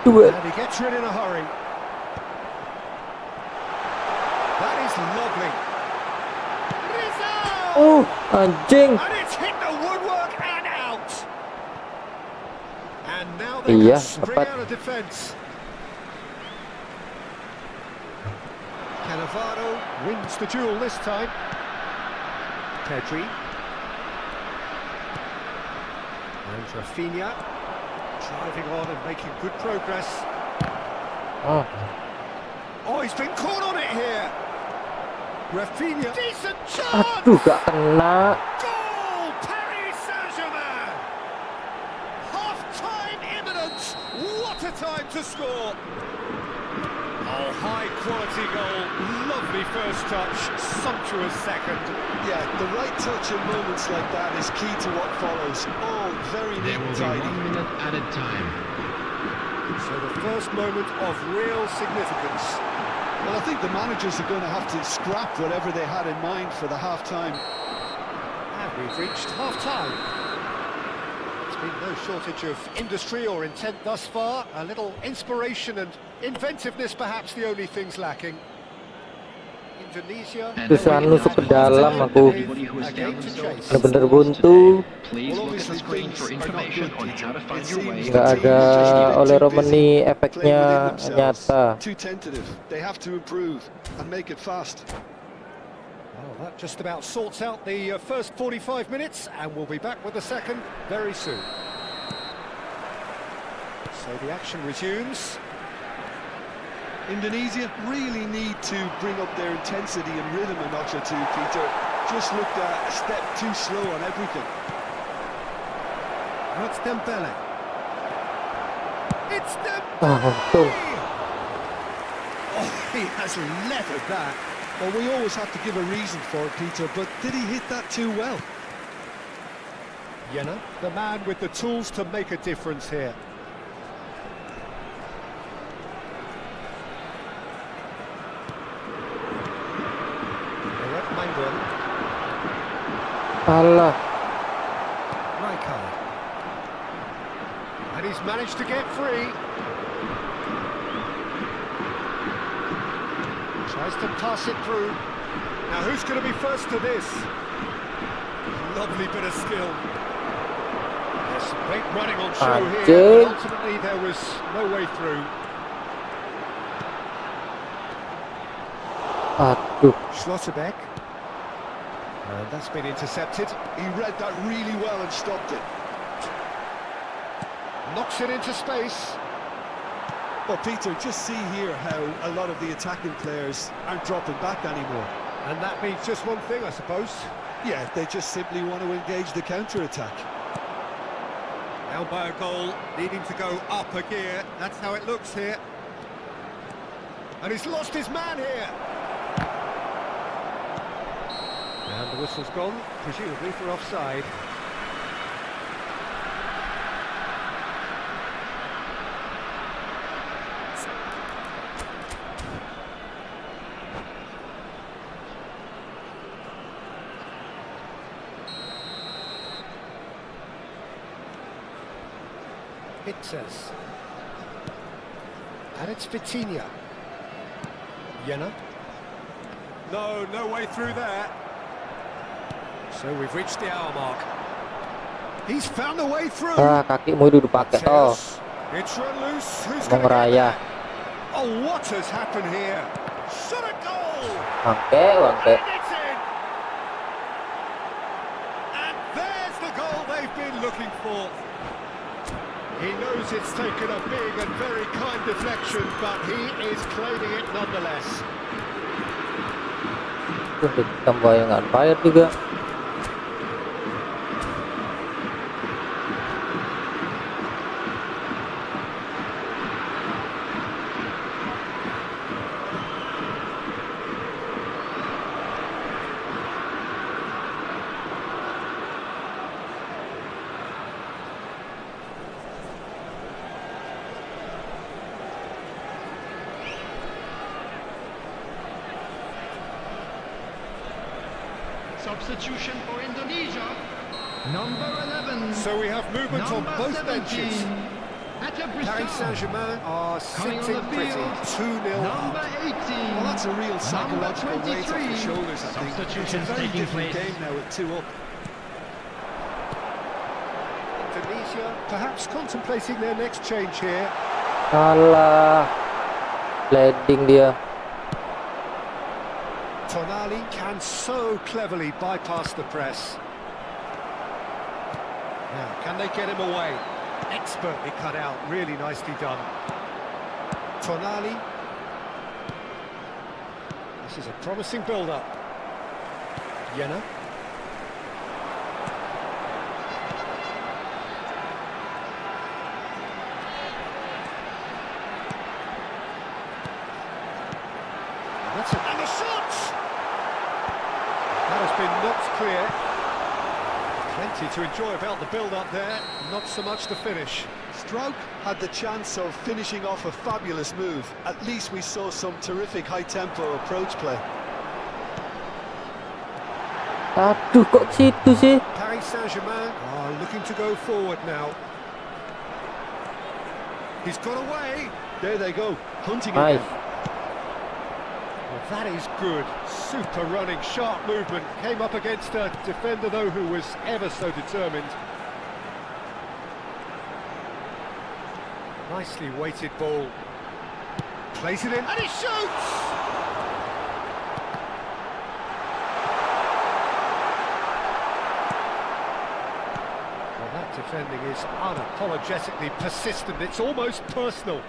Dua. And he gets rid in a hurry. That is lovely. Rizal! Oh, anjing. And it's hit the woodwork and out. And now they Iya, can spring tepat. out of defence. Cannavaro wins the duel this time. Pedri. And Rafinha driving on and making good progress. Oh, Oh, he's been caught on it here. Rafinha. Decent chance. aduh, gak kena. Goal! Paris Saint-Germain. Half-time imminent. What a time to score. Oh, high-quality goal. Lovely first touch. Sumptuous second. Yeah, the right touch in moments like that is key to what follows. Oh, very There neat will and be 1 tidy. minute added time. So the first moment of real significance. Well, I think the managers are going to have to scrap whatever they had in mind for the half-time. And we've reached half-time. There's been no shortage of industry or intent thus far. A little inspiration and inventiveness perhaps the only things lacking. Indonesia. And Terus then we nusuk ke dalam remind aku. everybody who has A game found to themselves chase. Bener-bener on buntu. today. Please Well, look at the obviously screen for things are not information good, on Peter. how to find It your seems way. the Nggak team ada is just getting oleh too Romani busy, efeknya playing within themselves, nyata. too tentative. They have to improve and make it fast. Well, that just about sorts out the first 45 minutes, and we'll be back with the second very soon. So the action resumes. Indonesia really need to bring up their intensity and rhythm a notch or two, Peter. Just looked a step too slow on everything. That's Dembele. It's Dembele! Ah, untung. Oh, he has leathered that. Well, we always have to give a reason for it, Peter, but did he hit that too well? Yena, the man with the tools to make a difference here. in. Alah. Rijkaard. And he's managed to get free. Tries to pass it through. Now who's going to be first to this? Lovely bit of skill. There's some great running on show here, but ultimately there was no way through. Aduh. Schlotterbeck. And that's been intercepted. He read that really well and stopped it. Knocks it into space. Well, Peter, just see here how a lot of the attacking players aren't dropping back anymore. And that means just one thing, I suppose. Yeah, they just simply want to engage the counter-attack. Down by a goal, needing to go up a gear. That's how it looks here. And he's lost his man here. And the whistle's gone, presumably for offside. Hitzes. And it's Vitinha. Jena. No way through there. So we've reached the hour mark. He's found a way through. Kakimu itu dipakai toh. It's run loose. Who's Mau going to ngeraya. Oh, what has happened here? Shot a goal. Bangke. And it's in. And there's the goal they've been looking for. He knows it's taken a big and very kind deflection, but he is claiming it nonetheless. Tambah yang on fire juga. Substitution for Indonesia. Number 11. So we have movement on both 17. benches. Paris Saint-Germain are sitting pretty, 2-0 Number up. 18. Well, that's a real psychological Number weight off 23. the shoulders, I think. It's a Substitutions very taking different place. game now with 2 up. Indonesia perhaps contemplating their next change here. Alah. Sliding dia. Tonali can so cleverly bypass the press. Now, can they get him away? Expertly cut out, really nicely done. Tonali. This is a promising build-up. Jena. That's it. And the shot! That has been knocked clear. Plenty to enjoy about the build-up there, not so much the finish. Stroke had the chance of finishing off a fabulous move. At least we saw some terrific high-tempo approach play. Aduh, kok situ sih? Paris Saint-Germain are looking to go forward now. He's got away. There they go, hunting Nice. again. Well, that is good. Super running, sharp movement. Came up against a defender, though, who was ever so determined. Nicely weighted ball. Plays it in, and he shoots! Well, that defending is unapologetically persistent. It's almost personal,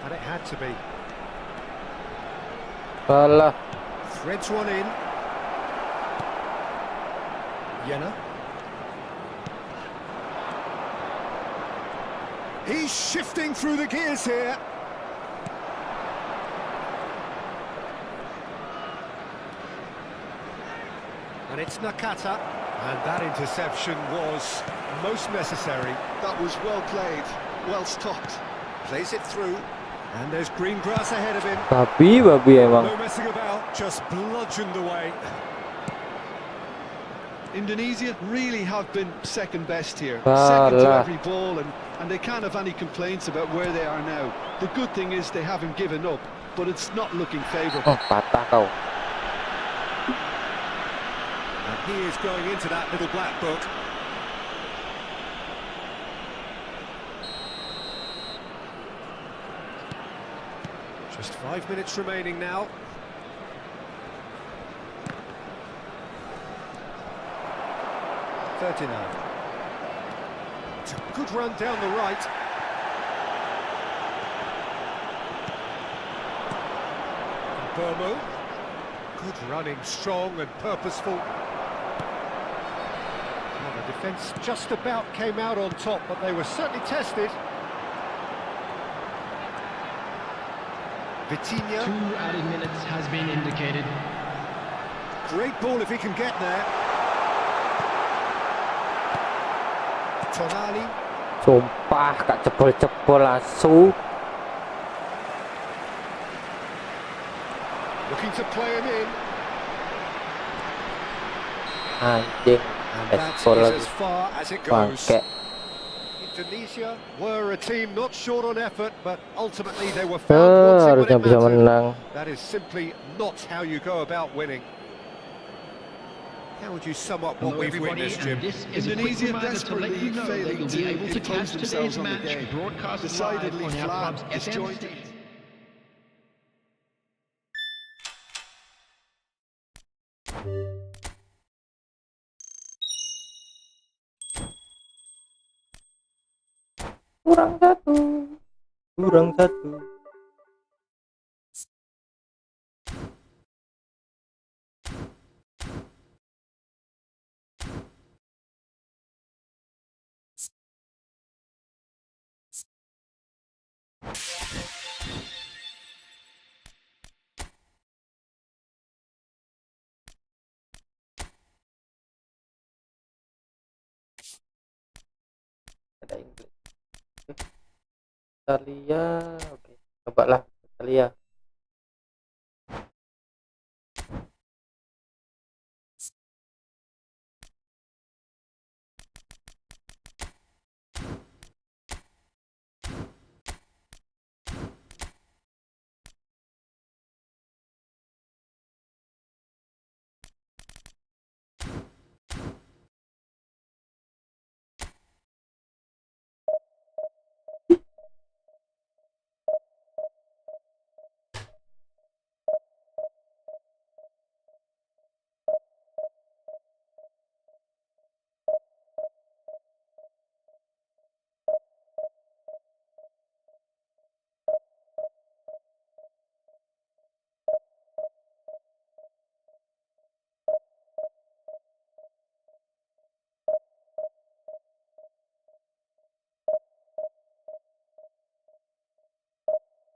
and it had to be. Alah. Threads one in. Jena. He's shifting through the gears here. And it's Nakata. And that interception was most necessary. That was well played, well stopped. Plays it through. And there's green grass ahead of him. Babi emang. No messing about, just bludgeoned away. Indonesia really have been second best here. Second to Alah. every ball, and they can't have any complaints about where they are now. The good thing is they haven't given up, but it's not looking favourable. Oh, patah kau. And he is going into that little black book. Just 5 minutes remaining now. Ferdinand. It's a good run down the right. Burmo. Good running, strong and purposeful. Well, the defence just about came out on top, but they were certainly tested. Vitinha. 2 added minutes has been indicated. Great ball if he can get there. Tonali. Sumpah kak jebol-jebol asu. Looking to play him in. Anjing. And that Espol is lagi. as far as it goes. Bangke. Indonesia were a team not short on effort, but ultimately they were found wanting when Harusnya it bisa mattered. menang. That is simply not how you go about winning. How would you sum up what Hello we've everybody, witnessed, and Jim? this is a quick Indonesia reminder to let you desperately know that failing you'll to be able to impose catch today's themselves on the match game. broadcast live Decidedly on our flat, club's FM disjointed. station. Kurang satu. Kurang satu. Ada Inggris. Italia. Oke. Coba lah Italia.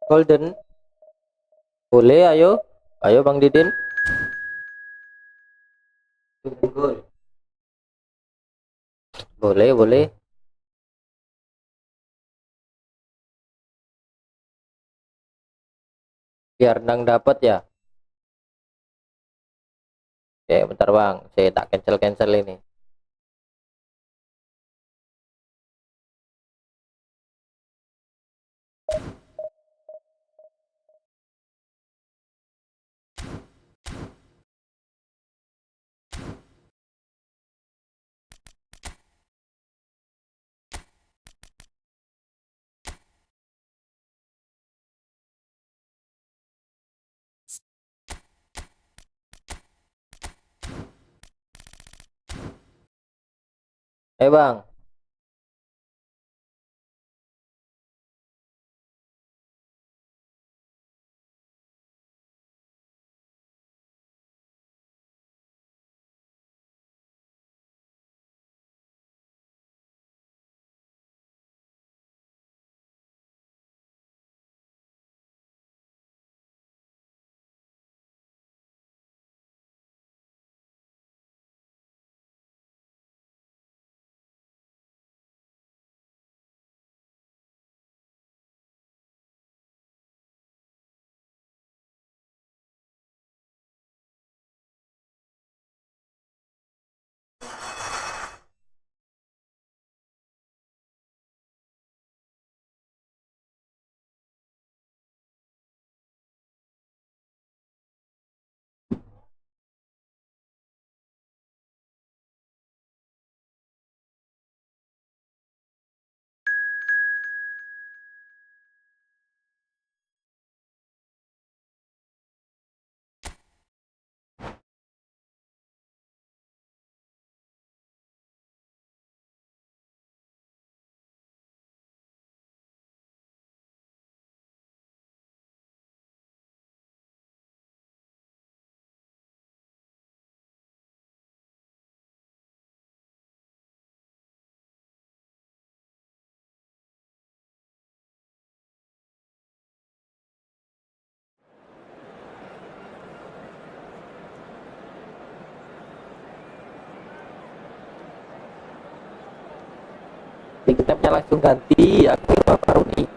Golden. Boleh, ayo. Ayo Bang Didin. Gol. Boleh, boleh. Biar Nang dapat ya. Oke, bentar Bang. Saya tak cancel ini. Bang. Jadi kita bisa langsung ganti aku yang baru nih.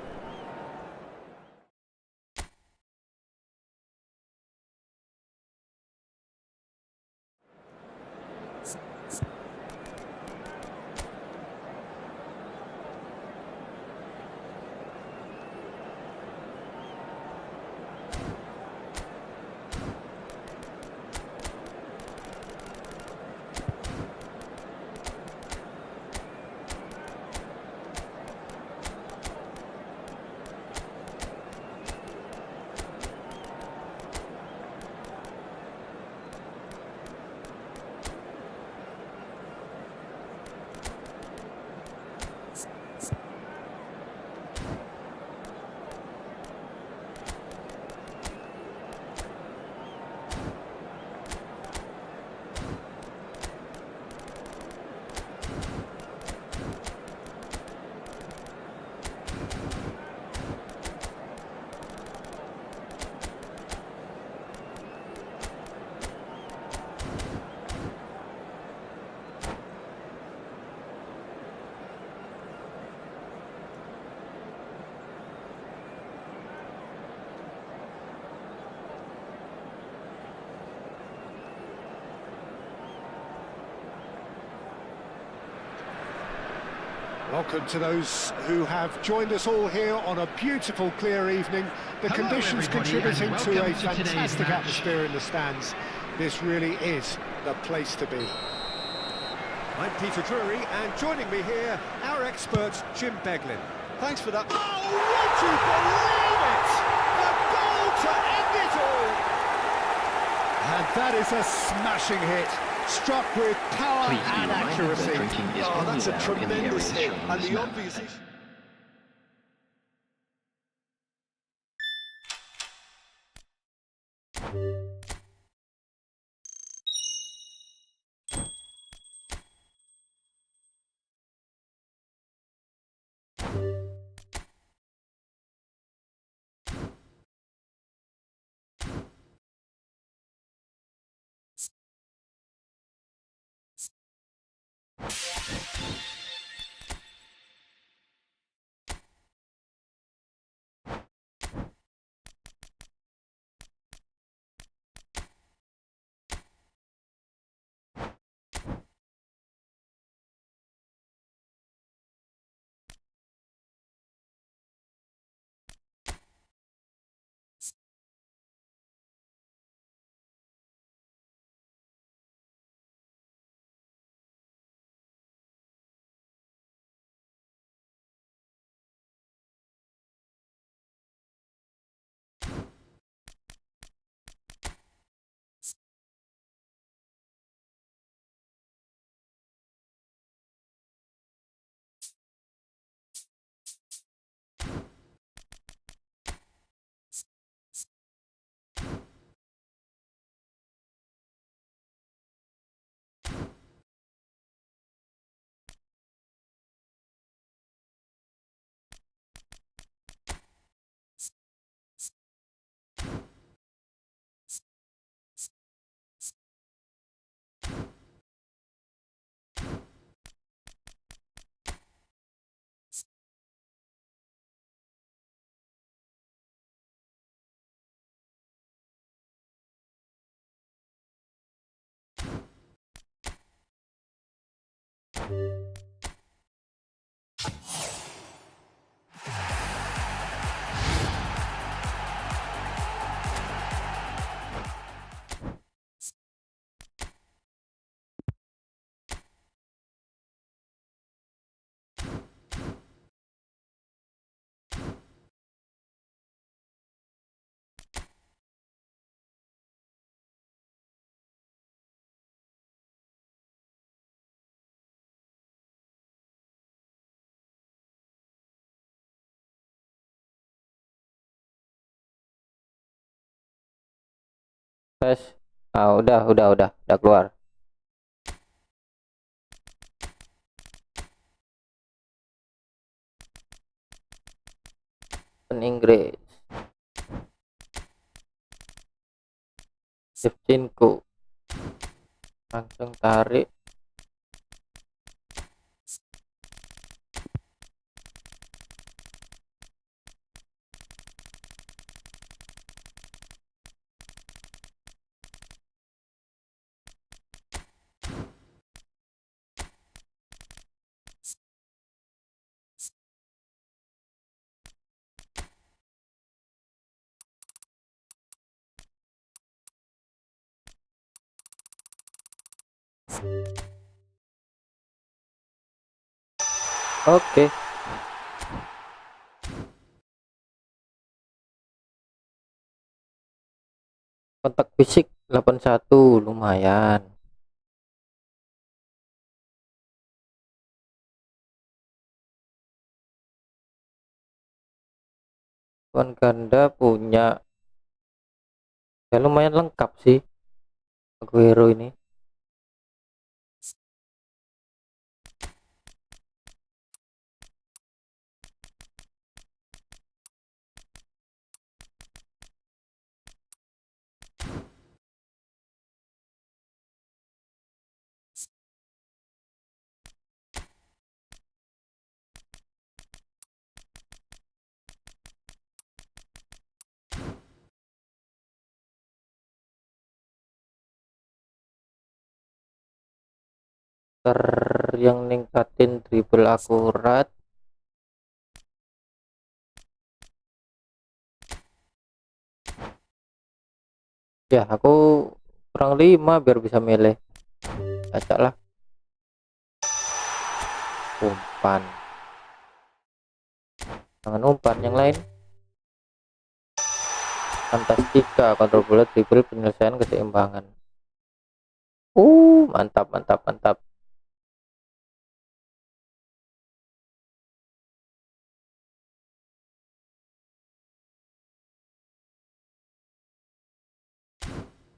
Welcome to those who have joined us all here on a beautiful, clear evening. The Hello, conditions everybody, contributing and to a welcome to today's fantastic match. atmosphere in the stands. This really is the place to be. I'm Peter Drury, and joining me here, our expert, Jim Beglin. Thanks for that. Oh, would you believe it? The goal to end it all! And that is a smashing hit, struck with power Please be and reminded accuracy. that drinking is Oh, only that's a allowed in the tremendous areas hit, shown on and this the map. obvious issue. Tes. Ah, udah keluar. Inggris. 15 langsung tarik. Oke. Kontak fisik 81 lumayan. Lawan ganda punya ya lumayan lengkap sih Aguero ini. Yang ningkatin dribble akurat. Ya aku kurang 5 biar bisa milih. Acak lah. Umpan. Jangan umpan yang lain. Fantastika, kontrol bola, dribble, penyelesaian, keseimbangan. Mantap.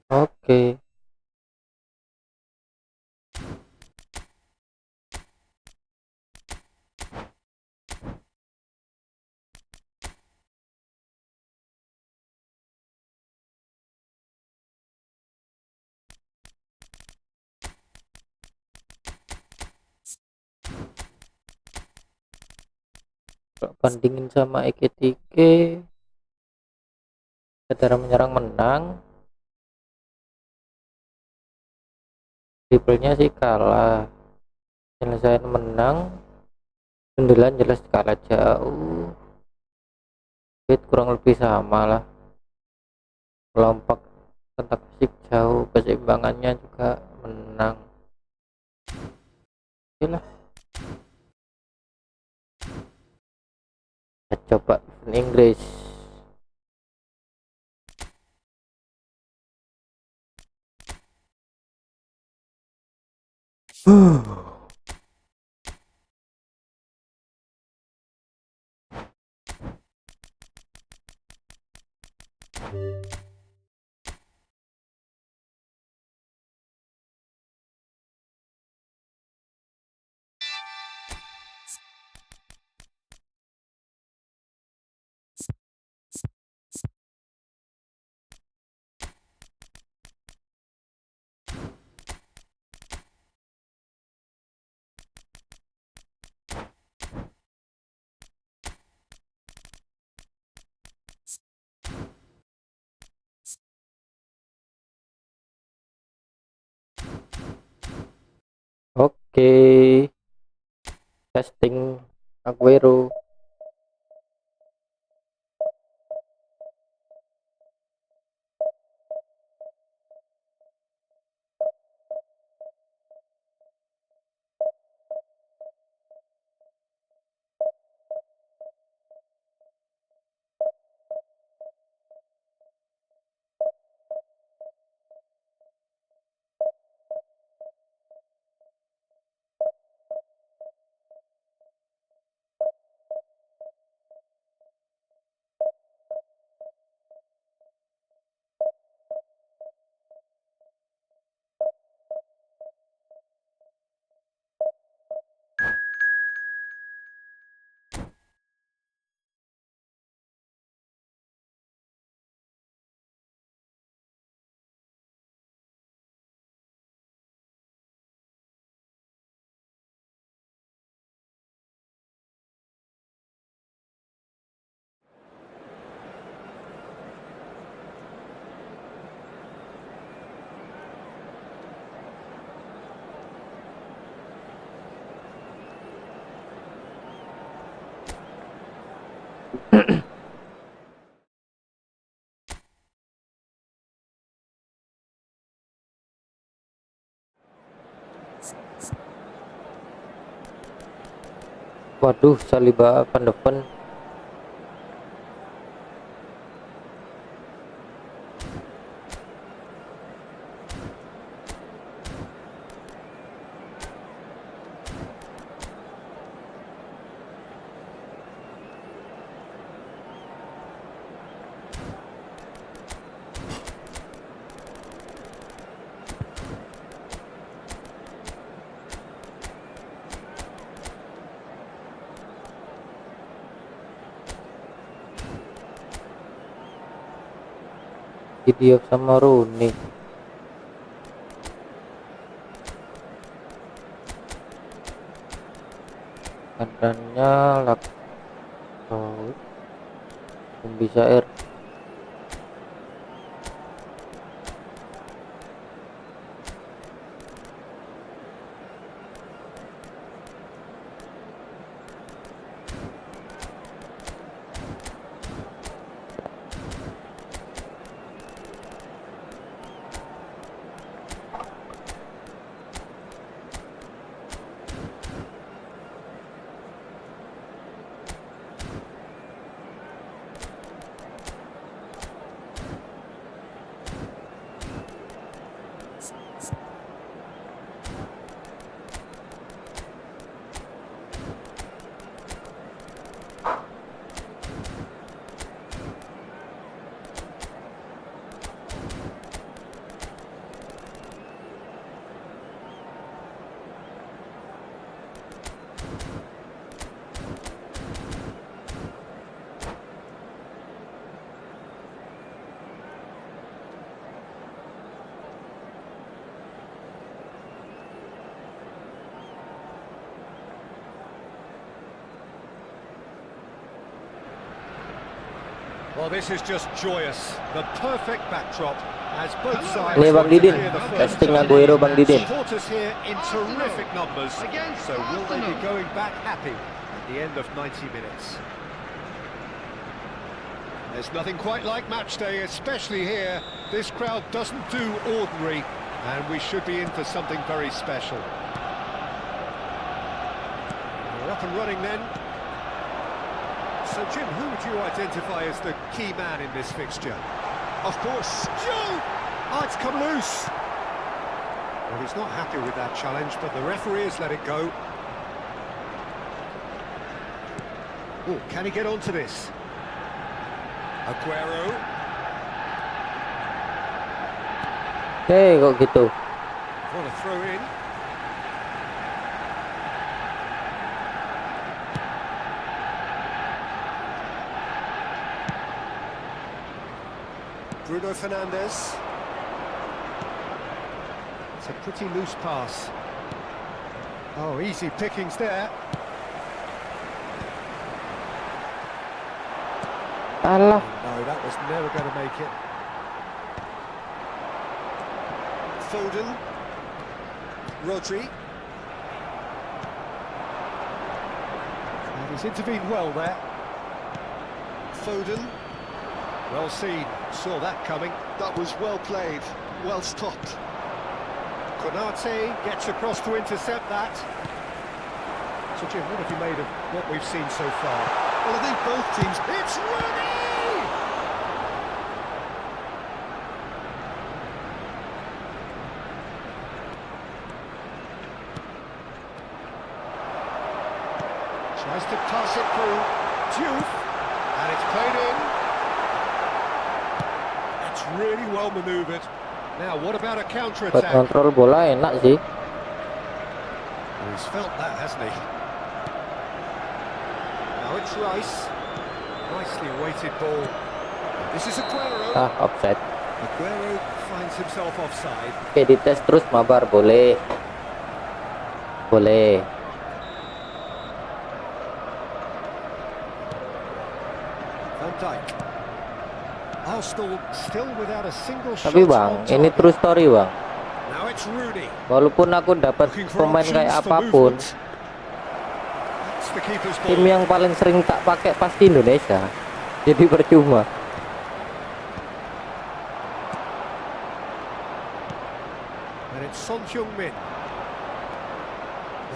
Oke. Bandingin sama EKTK, cara menyerang menang, dribblenya sih kalah, penyelesaian menang, sundulan jelas kalah jauh. Speed kurang lebih sama lah, lompat kontak fisik jauh, keseimbangannya juga menang. Oke lah, kita coba Inggris. Oke. Testing Aguero. Waduh, Saliba Van de Ven. Video sama Rooney. Kadannya laptop bisa air. Well, this is just joyous. The perfect backdrop as both sides. Ini Bang Didin, testing Aguero Bang Didin. Supporters here in terrific numbers. So will they be going back happy at the end of 90 minutes? There's nothing quite like match day, especially here. This crowd doesn't do ordinary, and we should be in for something very special. We're up and running then. So, Jim, who would you identify as the key man in this fixture? Of course, Joe! Oh, it's come loose. Well, he's not happy with that challenge, but the referee has let it go. Oh, can he get onto this? Aguero. Hey, kok gitu. What a throw in. Bruno Fernandes. It's a pretty loose pass. Oh, easy pickings there. Alah. No, that was never going to make it. Foden. Rodri. He's intervened well there. Foden. Well seen. Saw that coming. That was well played. Well stopped. Konate gets across to intercept that. So Jim, what have you made of what we've seen so far? Well, I think both teams... It's Rooney! Tries to toss it through. Diouf. And it's played in. That's really well manoeuvred. Now, what about a Buat counter-attack? kontrol bola enak sih. He's felt that, hasn't he? Now it's Rice. Nicely weighted ball. This is Aguero. Offside. Aguero finds himself offside. Oke, dites terus mabar, boleh. Boleh. Van Dijk. Arsenal still without a single shot. Tapi bang, on ini target. true story bang. Now it's Rooney. Walaupun aku dapat Looking for pemain options kayak for apapun, movement. That's the keeper's tim ball. yang paling sering tak pakai pasti Indonesia. Jadi percuma. And it's Son Heung-min.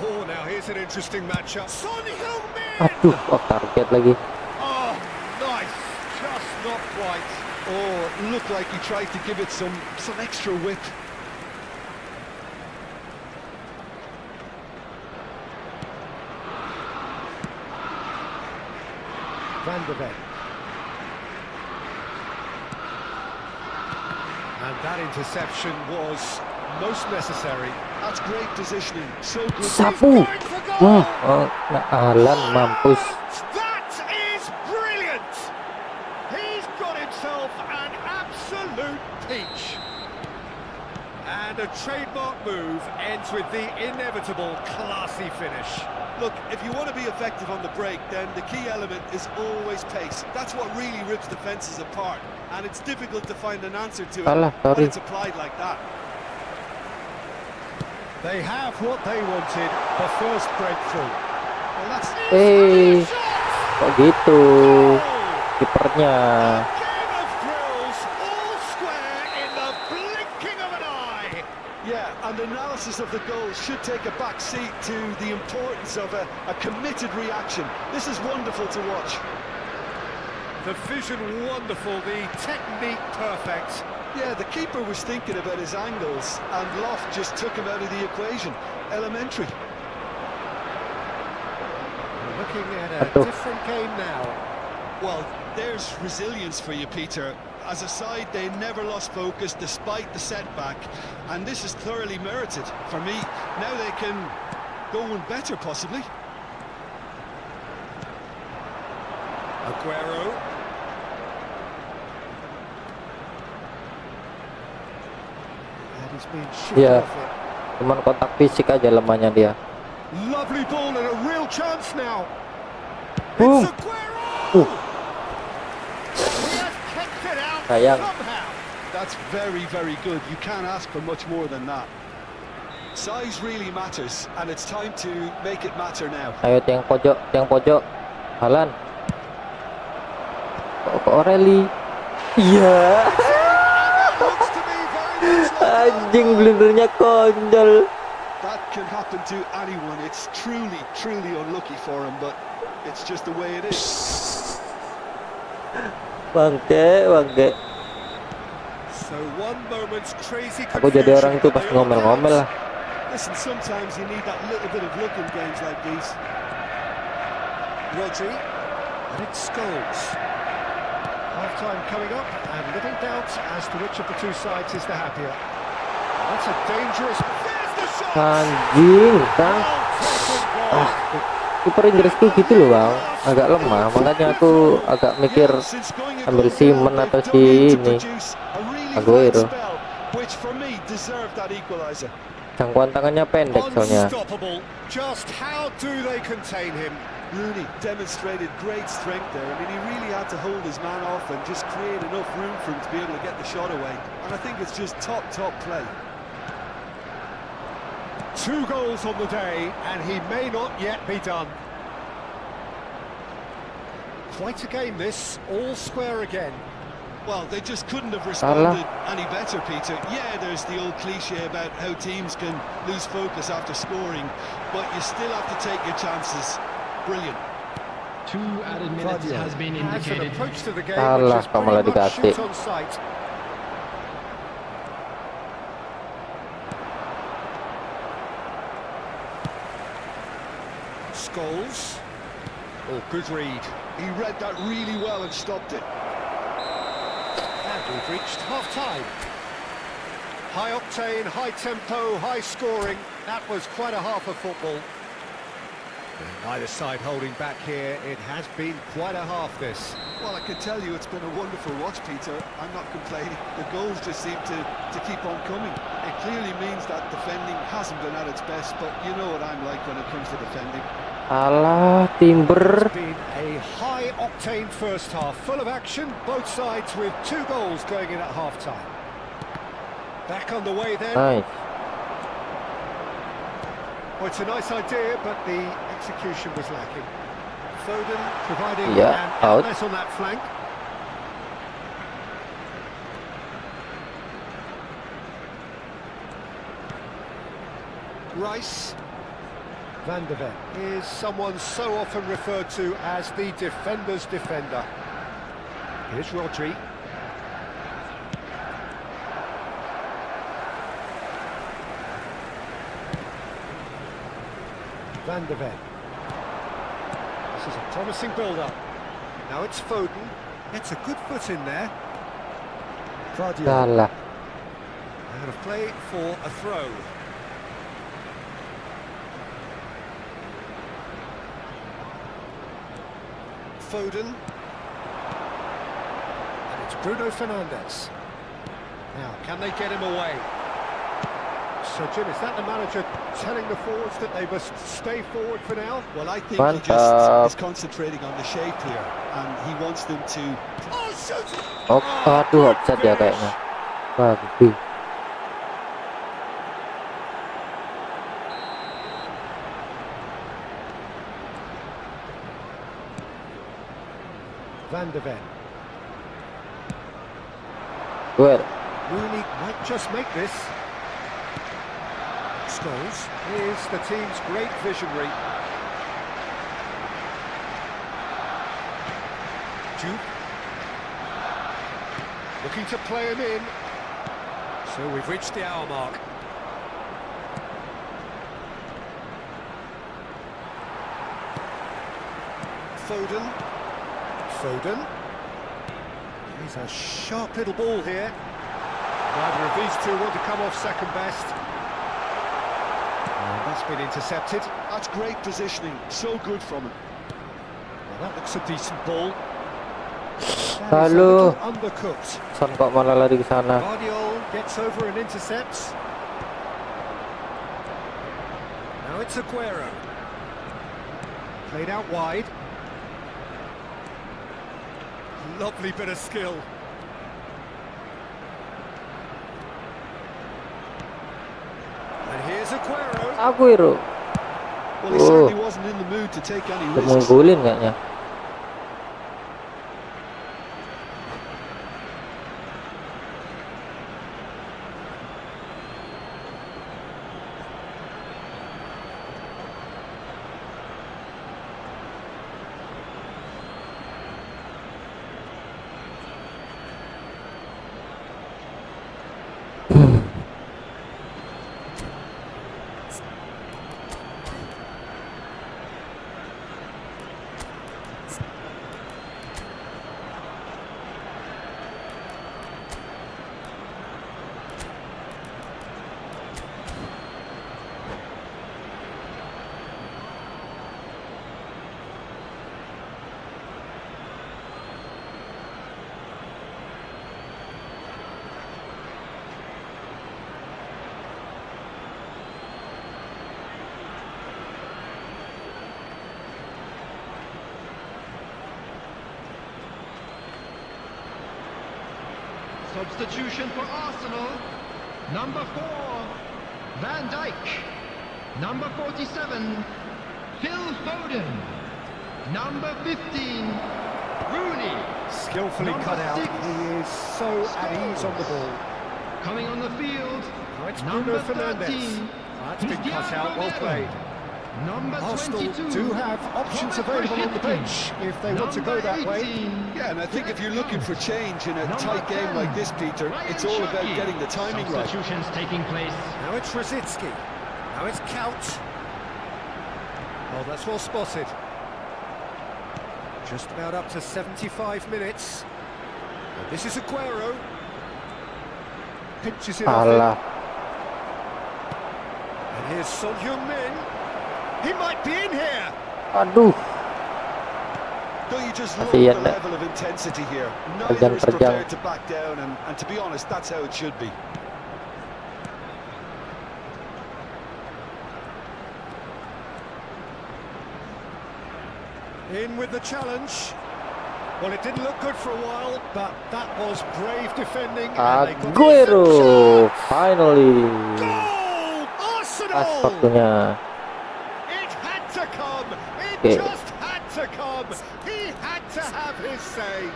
Oh, now here's an interesting matchup. Son Heung-min! Aduh, off target lagi. Oh, nice. Just not quite. Oh, it looked like he tried to give it some extra whip. Van de Ven. And that interception was most necessary. That's great positioning. So good. Sapu. Alan mampus. That is brilliant! He's got himself an absolute peach. And a trademark move ends with the inevitable classy finish. Look, if you want to be effective on the break, then the key element is always pace. That's what really rips defenses apart. And it's difficult to find an answer to it Alah, when sorry. it's applied like that. They have what they wanted, the first breakthrough. Well, that's Kok gitu kipernya. Game of thrills, all square in the blinking of an eye. Yeah, and the analysis of the goal should take a back seat to the importance of a committed reaction. This is wonderful to watch. The vision wonderful, the technique perfect. Yeah, the keeper was thinking about his angles, and Loft just took him out of the equation. Elementary. We're looking at a Aduh. different game now. Well, there's resilience for you, Peter. As a side, they never lost focus despite the setback, and this is thoroughly merited for me. Now they can go one better, possibly. Aguero. And he's been shooting Yeah. off it. Cuman kontak fisik aja lemahnya dia. Lovely ball and a real chance now. Boom. It's Aguero! He has kicked it out Sayang. somehow. That's very, very good. You can't ask for much more than that. Size really matters, and it's time to make it matter now. Ayo tiang pojok. Halan. Kok Oreli. Iya. Looks to be very much like Anjing blendernya konyol. That can happen to anyone. It's truly, truly unlucky for him, but it's just the way it is. Bangke. So one moment's crazy Aku jadi orang confusion, itu but pas they all ngomel-ngomel lah. count. Listen, sometimes you need that little bit of luck in games like these. Rodri, and it's Scholes. Half-time coming up, and little doubt as to which of the two sides is the happier. That's a dangerous... There's the shot! Anjing, kan? Well taken goal. Kiper Inggrisku gitu loh bang, agak lemah. Makanya aku agak mikir Yeah, since going a ambil goal Simon down, atau they've done si it to ini produce a really Aguero. fine spell, which for me deserved that equalizer. jangkauan tangannya pendek soalnya. Unstoppable. Just how do they contain him? Rooney demonstrated great strength there. I mean, he really had to hold his man off and just create enough room for him to be able to get the shot away. And I think it's just top play. 2 goals on the day, and he may not yet be done. Quite a game this, all square again. Well, they just couldn't have responded any better, Peter. Yeah, there's the old cliche about how teams can lose focus after scoring, but you still have to take your chances. Brilliant. 2 added minutes has been indicated. An approach to the game which is pretty much shoot on sight. Scholes. Oh, good read. He read that really well and stopped it. And we've reached half-time. High octane, high tempo, high scoring. That was quite a half of football. And either side holding back here. It has been quite a half, this. Well, I can tell you it's been a wonderful watch, Peter. I'm not complaining. The goals just seem to keep on coming. It clearly means that defending hasn't been at its best, but you know what I'm like when it comes to defending. Alah, timber. It's been a high-octane first half, full of action, both sides with 2 goals going in at half-time. Back on the way then. Nice. Well, it's a nice idea, but the execution was lacking. Foden providing Yeah, an out. outlet on that flank. Rice. Van de Ven is someone so often referred to as the defender's defender. Here's Rodri. Van de Ven. This is a promising build-up. Now it's Foden. Gets a good foot in there. Salah. Out of play for a throw. Foden. And it's Bruno Fernandes. Now, can they get him away? So, Jim, is that the manager telling the forwards that they must stay forward for now? Well, I think he just is concentrating on the shape here, and he wants them to... Oh, shoot! Oh, aduh, offside ya kayaknya. Bagus. Van de Ven. Well, Rooney might just make this. Scholes is the team's great visionary. Duke. Looking to play him in. So we've reached the hour mark. Foden. Foden. He's a sharp little ball here. Neither of these two want to come off second best. And that's been intercepted. That's great positioning, so good from him. Well, that looks a decent ball. Halo. Undercooked. Son kok malah lari ke sana. Guardiola gets over and intercepts. Now it's Aguero. Played out wide. Lovely bit of skill. And here's Aguero. Aguero. Well, he certainly wasn't in the mood to take any risks. Menggulin kayaknya. Substitution for Arsenal. Number 4, Van Dijk. Number 47, Phil Foden. Number 15, Rooney. Skillfully Number cut out. 6. He is so at ease on the ball. Coming on the field. Now it's Number Bruno Fernandes. 13. That's been cut out. Well played. Number Arsenal 22. do have options available on the bench if they want to go that way. Yeah, and I think if you're looking for change in a tight game like this, Peter, it's all about getting the timing right. Substitutions taking place. Now it's Rosicki. Now it's Couch. Oh, that's well spotted. Just about up to 75 minutes. And this is Aguero. Pinches it off him. Alah. And here's Son Heung-min. He might be in here. Aduh. Don't you just love Kasihan, the Nek. level of intensity here? Neither is prepared to back down, and to be honest, that's how it should be. In with the challenge. Well, it didn't look good for a while, but that was brave defending. And they got Aguero. Finally. goal! Arsenal! Waktunya. It had to come. It Okay. just had to come. He had to have his say.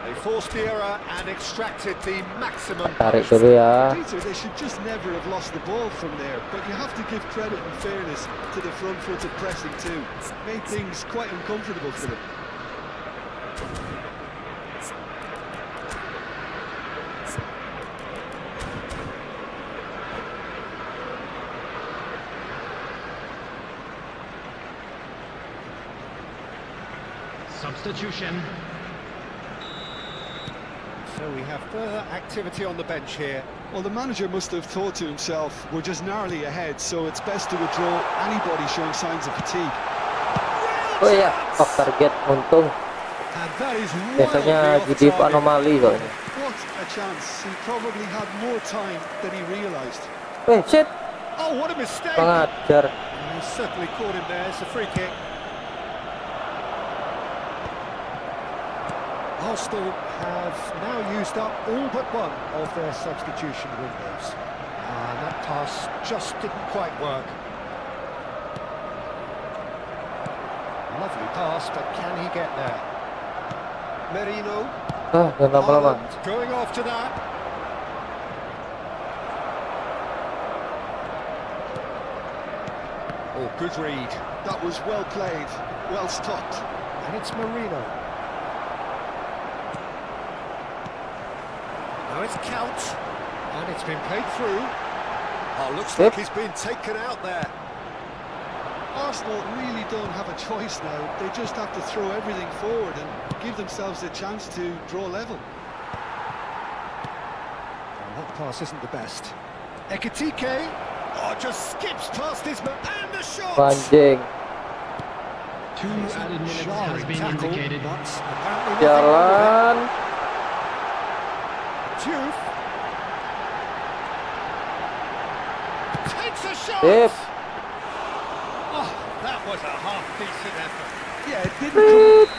They forced the error and extracted the maximum. Tarik dulu ya. Peter, they should just never have lost the ball from there, but you have to give credit and fairness to the front-footed pressing too. Made things quite uncomfortable for them. Substitution. So we have further activity on the bench here. Well, the manager must have thought to himself, we're just narrowly ahead, so it's best to withdraw anybody showing signs of fatigue. Oh iya, off target untung. And that is Biasanya wildly jadi off target. anomali soalnya. What a chance. He probably had more time than he realised. Shit. Oh, what a mistake! Pengajar. He certainly caught him there. It's a free kick. Arsenal have now used up all but one of their substitution windows. And that pass just didn't quite work. Lovely pass, but can he get there? Merino. Jangan lama-lama. Haaland going after that. Oh, good read. That was well played, well stopped. And it's Marino. Now it's Count. And it's been played through. Oh, looks like he's been taken out there. Arsenal really don't have a choice now. They just have to throw everything forward and give themselves a chance to draw level. And that pass isn't the best. Ekitike. Oh, just skips past his man. And the shot! Anjing. 2 added minutes has Jarring been tackle, indicated. but apparently nothing Jalan. wrong with it. Juve. Takes a shot! Sip. Oh, that was a half-decent effort. Yeah, it didn't come...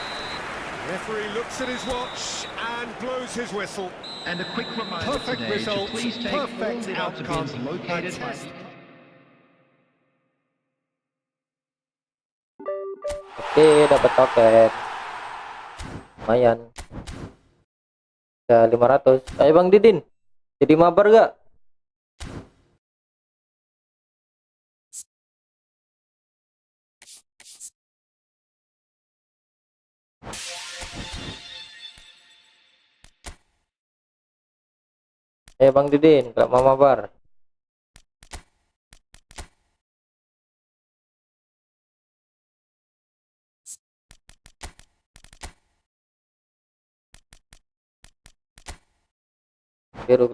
Referee looks at his watch and blows his whistle. And a quick reminder Perfect today result, to please take all perfect the outcome. bins located by Fantastic. Oke, dapat toket. Lumayan. Ya 500. Ayo Bang Didin. Jadi mabar gak? Ayo Bang Didin, gak mau mabar. Keliru.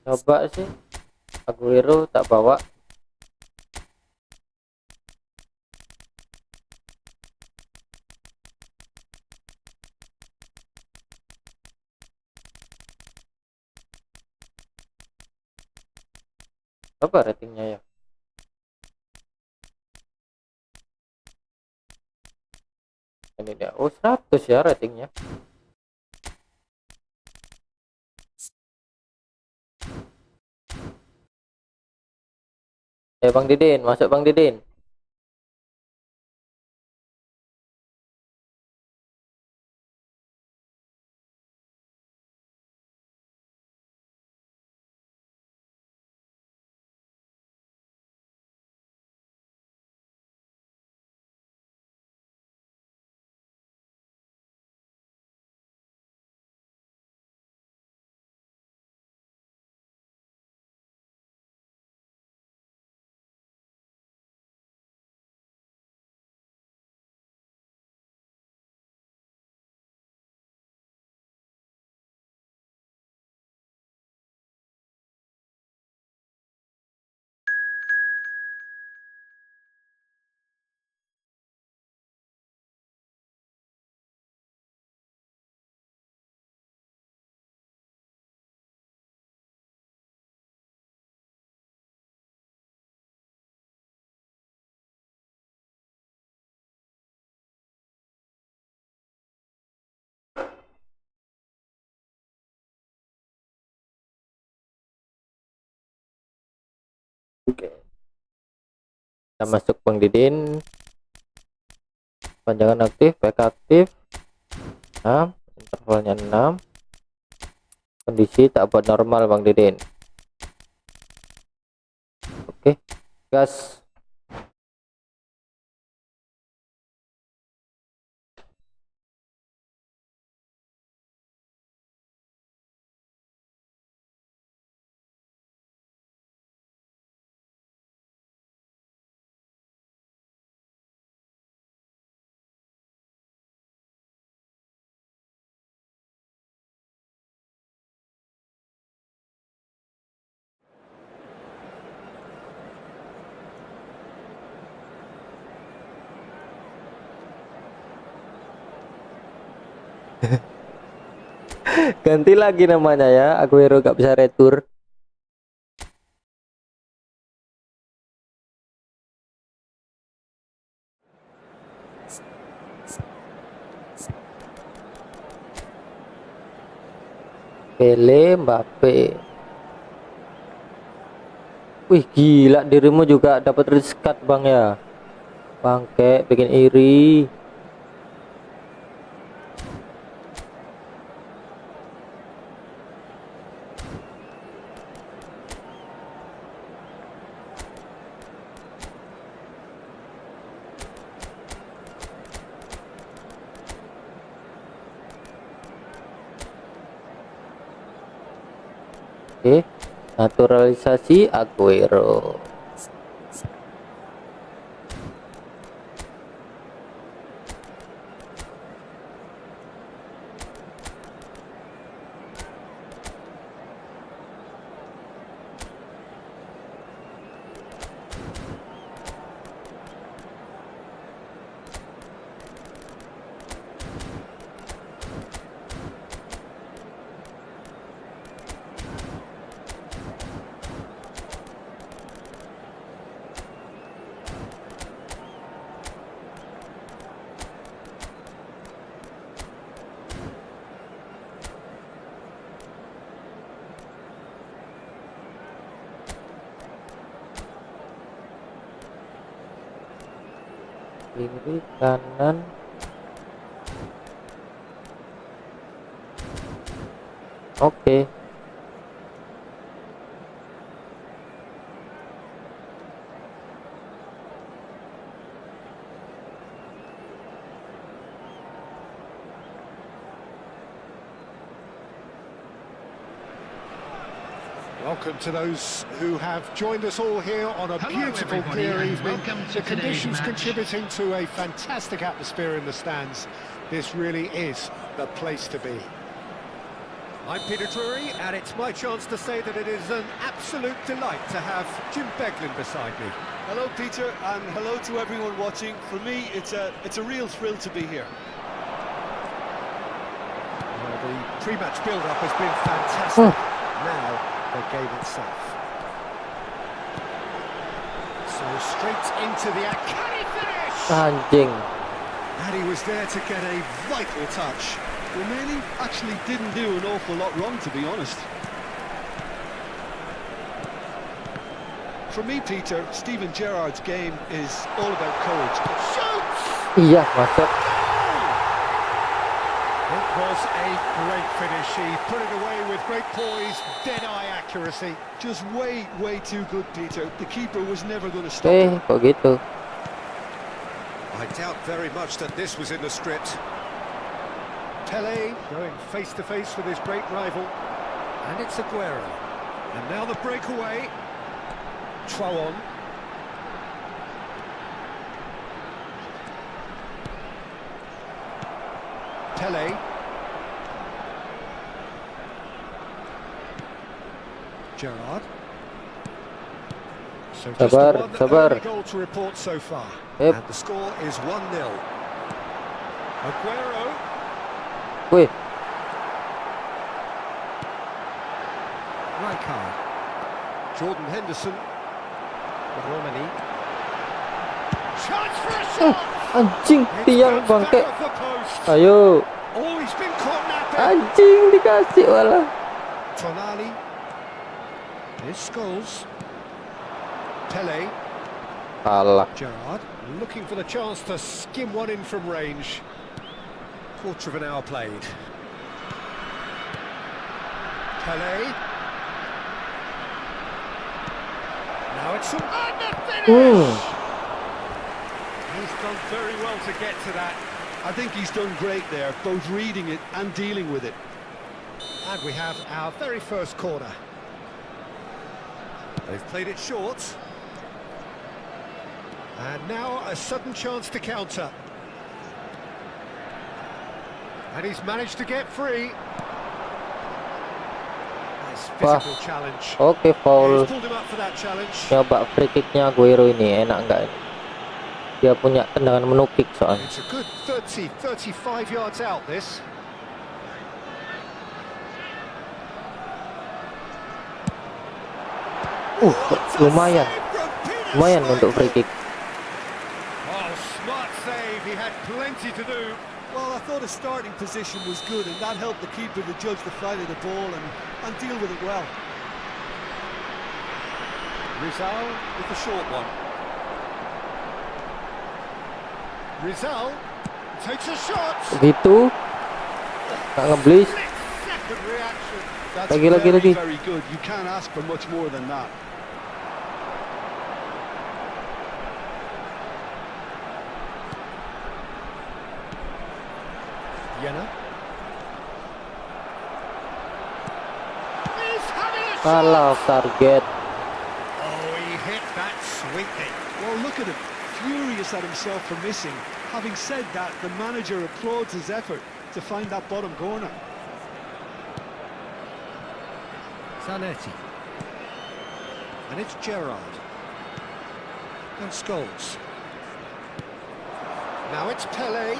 Coba sih Aguero tak bawa. Apa ratingnya ya? Ini dia. Oh 100 ya ratingnya. Bang Didin, masuk Bang Didin. Oke. Kita masuk Bang Didin. Panjangan aktif, back aktif 6, intervalnya 6. Kondisi tak buat normal Bang Didin. Oke, gas. Ganti lagi namanya ya, Aguero gak bisa retur. Pele, Mbappe. Wih gila, dirimu juga dapat riskat Bang ya. Bangke bikin iri. Oke, naturalisasi Aguero. Kiri kanan. Oke. Welcome to those who have joined us all here on a Hello, beautiful everybody, clear and evening. welcome to The today's conditions match. contributing to a fantastic atmosphere in the stands. This really is the place to be. I'm Peter Drury, and it's my chance to say that it is an absolute delight to have Jim Beglin beside me. Hello, Peter, and hello to everyone watching. For me, it's a real thrill to be here. Well, the pre-match build-up has been fantastic. Now, the game itself. So straight into the act. Can he finish? Anjing. And he was there to get a vital touch. Romani actually didn't do an awful lot wrong, to be honest. For me, Peter, Steven Gerrard's game is all about courage. Shoots! Iya, masuk. It was a great finish. He put it away with great poise, dead-eye accuracy. Just way too good, Peter. The keeper was never going to stop him. Kok gitu? I doubt very much that this was in the script. Pele going face-to-face with his great rival. And it's Aguero. And now the breakaway. Troon. Pele. Gerrard. So just Sabar, one sabar. early goal to report so far. Yep. And the score is 1-0. Aguero. Wih, Rijkaard. Jordan Henderson. Romani. Chance for a shot! anjing It's tiang bounced bangke. back off the post. Ayo, Oh, he's been caught napping. anjing dikasih malah. Tonali. Here's Scholes. Pele. Kalah. Gerrard looking for the chance to skim one in from range. Quarter of an hour played. Pele. Now it's and the finish! He's done very well to get to that. I think he's done great there, both reading it and dealing with it. And we have our very first corner. They've played it short. And now a sudden chance to counter. And he's managed to get free. Nice physical challenge. Oke, He's foul. pulled him up for that challenge. Coba free kicknya Aguero ini enak nggak ini? Dia punya tendangan menukik soalnya. It's a good 35 yards out, this. Lumayan. Lumayan untuk free kick. Oh, smart save. He had plenty to do. Well, I thought his starting position was good, and that helped the keeper to judge the flight of the ball and deal with it well. Rizal with the short one. Rizal takes a shot. Gitu. Nggak ngeblis. Second reaction. That's Lagi. very good. You can't ask for much more than that. Jena. He's having a shot. Kalah target. Oh, he hit that sweetly. Well, look at him, furious at himself for missing. Having said that, the manager applauds his effort to find that bottom corner. Zanetti. And it's Gerrard. And Scholes. Now it's Pele.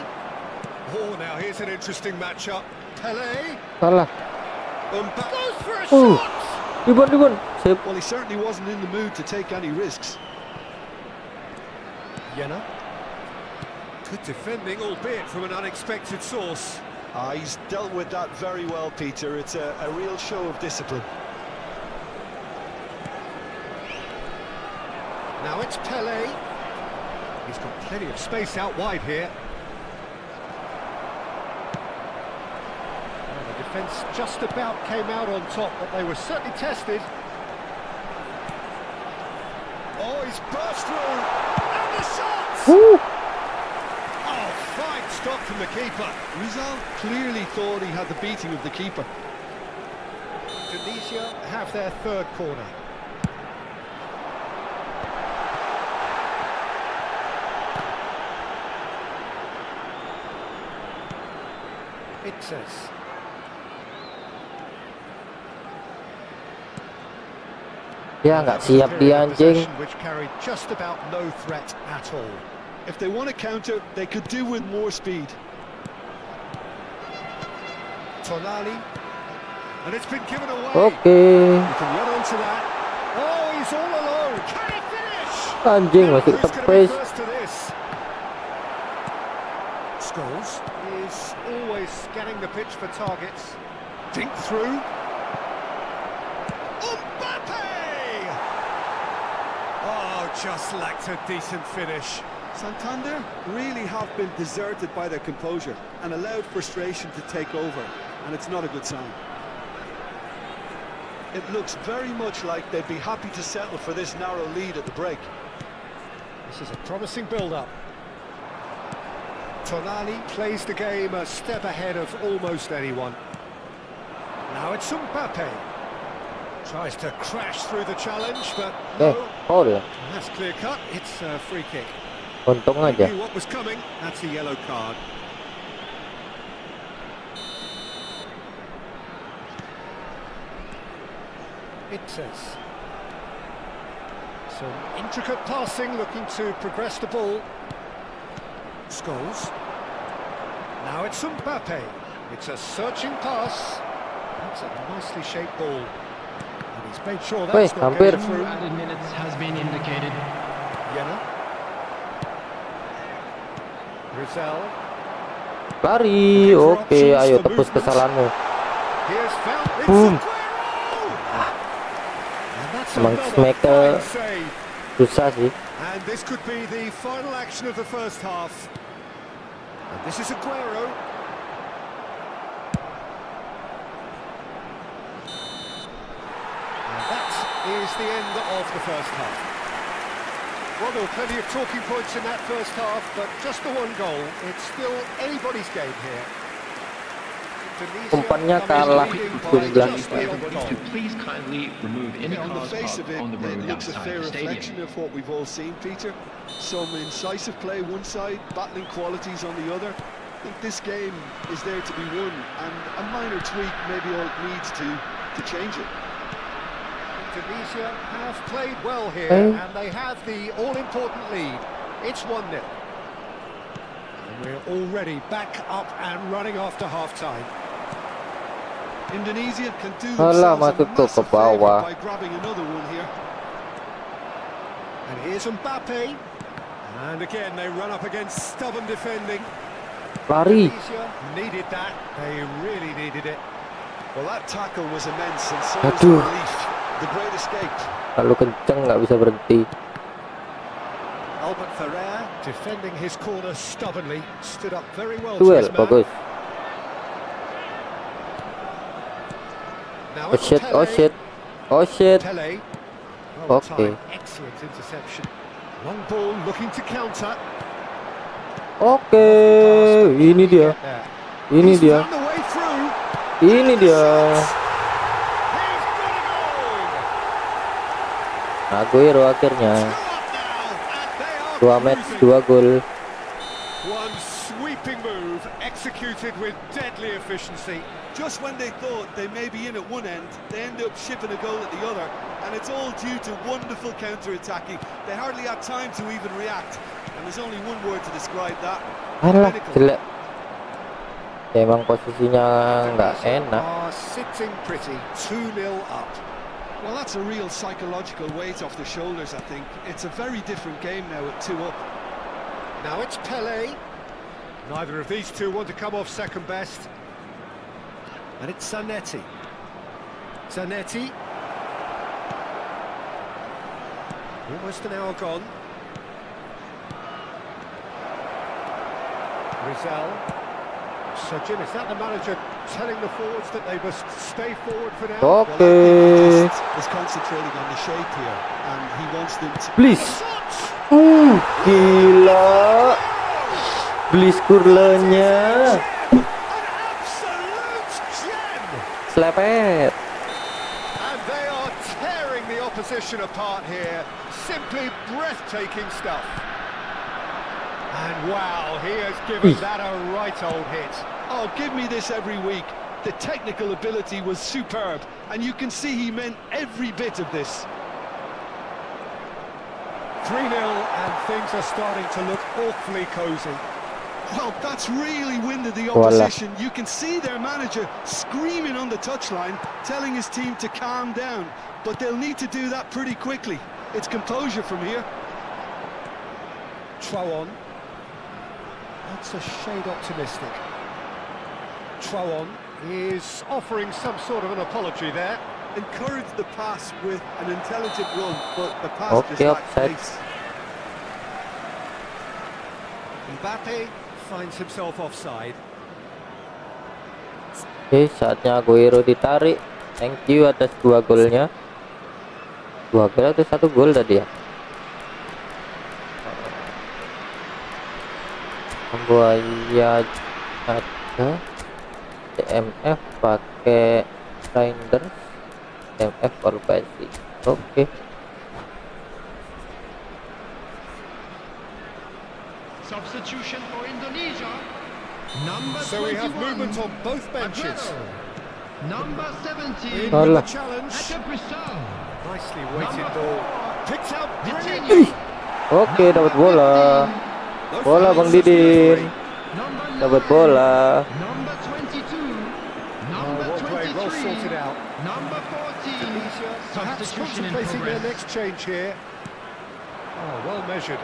Oh, now here's an interesting matchup. Pele. Kalah. Goes for a shot. Ribon. Sip. Well, he certainly wasn't in the mood to take any risks. Jena. Good defending, albeit from an unexpected source. He's dealt with that very well, Peter. It's a real show of discipline. Now it's Pele. He's got plenty of space out wide here. Well, the defence just about came out on top, but they were certainly tested. Oh, he's burst through. And the shot! Woo. Oh, fine stop from the keeper. Rizal clearly thought he had the beating of the keeper. Tunisia have their third corner. It says. Ya nggak siap dia anjing. Which carried just about no threat at all. If they want to counter, they could do with more speed. Tonali. And it's been given away. Oke. You can run onto that. Oh, he's all alone. Can he finish? Anjing masih Who's gonna be tepes. first to this? Scholes is always scanning the pitch for targets. Dink through. Mbappe! just lacked a decent finish. Santander really have been deserted by their composure and allowed frustration to take over, and it's not a good sign. It looks very much like they'd be happy to settle for this narrow lead at the break. This is a promising build-up. Tonali plays the game a step ahead of almost anyone. Now it's Mbappe. Tries to crash through the challenge, but no. Foul. That's clear cut. It's a free kick. Untung He aja. knew what was coming. That's a yellow card. It says. Some intricate passing, looking to progress the ball. Scholes. Now it's Mbappe. It's a searching pass. That's a nicely shaped ball. And he's made sure that's not hampir. getting through. Added minutes has been indicated. Yena. Rizal. Lari. Oke, ayo tebus kesalahanmu. Here's found. It's Boom. Aguero! And that's Emang another smacker fine save. susah sih. And this could be the final action of the first half. And this is Aguero. And that is the end of the first half. Well, there were plenty of talking points in that first half, but just the one goal. It's still anybody's game here. Umpannya kalah Everybody to please kindly remove any On the cause face of it, on the road it looks a outside fair the stadium. reflection of what we've all seen, Peter. Some incisive play one side, battling qualities on the other. I think this game is there to be won, and a minor tweak maybe all it needs to change it. Tunisia have played well here, and they have the all-important lead. It's 1-0. And we're already back up and running after half-time. Indonesia can do Alah, themselves a masuk tuh ke massive favour bawah. by grabbing another one here. And here's Mbappe. And again, they run up against stubborn defending. Lari. Tunisia needed that. They really needed it. Well, that tackle was immense, and so was the Aduh. relief. The great escape. Terlalu kenceng, nggak bisa berhenti. Albert Ferrer defending his corner stubbornly. Stood up very well to Duel, his man. bagus. Now Oh it's shit, oh Pele. shit, oh shit. Pele. Well Okay. timed. Excellent interception. Long ball looking to counter. Oke, ini dia, ini He's dia, found the way through. ini dia. He's got it all. Aguero akhirnya. Two up now, and they are 2 match, cruising. 2 gol. One sweeping move executed with deadly efficiency. Just when they thought they may be in at one end, they end up shipping a goal at the other, and it's all due to wonderful counter-attacking. They hardly had time to even react, and there's only one word to describe that. Alah, Clinical. jelek. Ya, emang posisinya nggak enak. Are sitting pretty, 2-0 up. Well, that's a real psychological weight off the shoulders, I think. It's a very different game now at 2 up. Now it's Pele. Neither of these two want to come off second best. And it's Zanetti. Zanetti. Almost an hour gone. Rizal. So Jim, is that the manager telling the forwards that they must stay forward for now? Well, I Oke, think he just is concentrating on the shape here, and he wants them to... please. Gila. Please kurlenya. An absolute gem! Slepet. And they are tearing the opposition apart here. Simply breathtaking stuff. And wow, he has given that a right old hit. Oh, give me this every week. The technical ability was superb, and you can see he meant every bit of this. 3-0, and things are starting to look awfully cosy. Well, that's really winded the Voila. opposition. You can see their manager screaming on the touchline, telling his team to calm down. But they'll need to do that pretty quickly. It's composure from here. Trouon. That's a shade optimistic. Trouon is offering some sort of an apology there. Encourage the pass with an intelligent run, but the pass just Okay, lacked offside. pace. Mbappe finds himself offside. Oke, saatnya Aguero ditarik. Thank you atas 2 golnya. 2 gol atau 1 gol tadi ya? Buaya ada TMF pakai Grinders, TMF Valvasi. Oke. Substitution for Indonesia. Number So we have 21. movement on both benches. Aguero. Number In 17. with Alah. the challenge. Atebrisau. Nicely weighted ball. Picked out brilliantly. Vitinha. Oke, dapat bola. No Bola Bang fouls as the Didin. referee. Number 9. Dapat bola. Number 22. Oh, Number well played, well 23. sorted out. Number 14. Tunisia perhaps Substitution in contemplating their progress. next change here. Oh, well measured.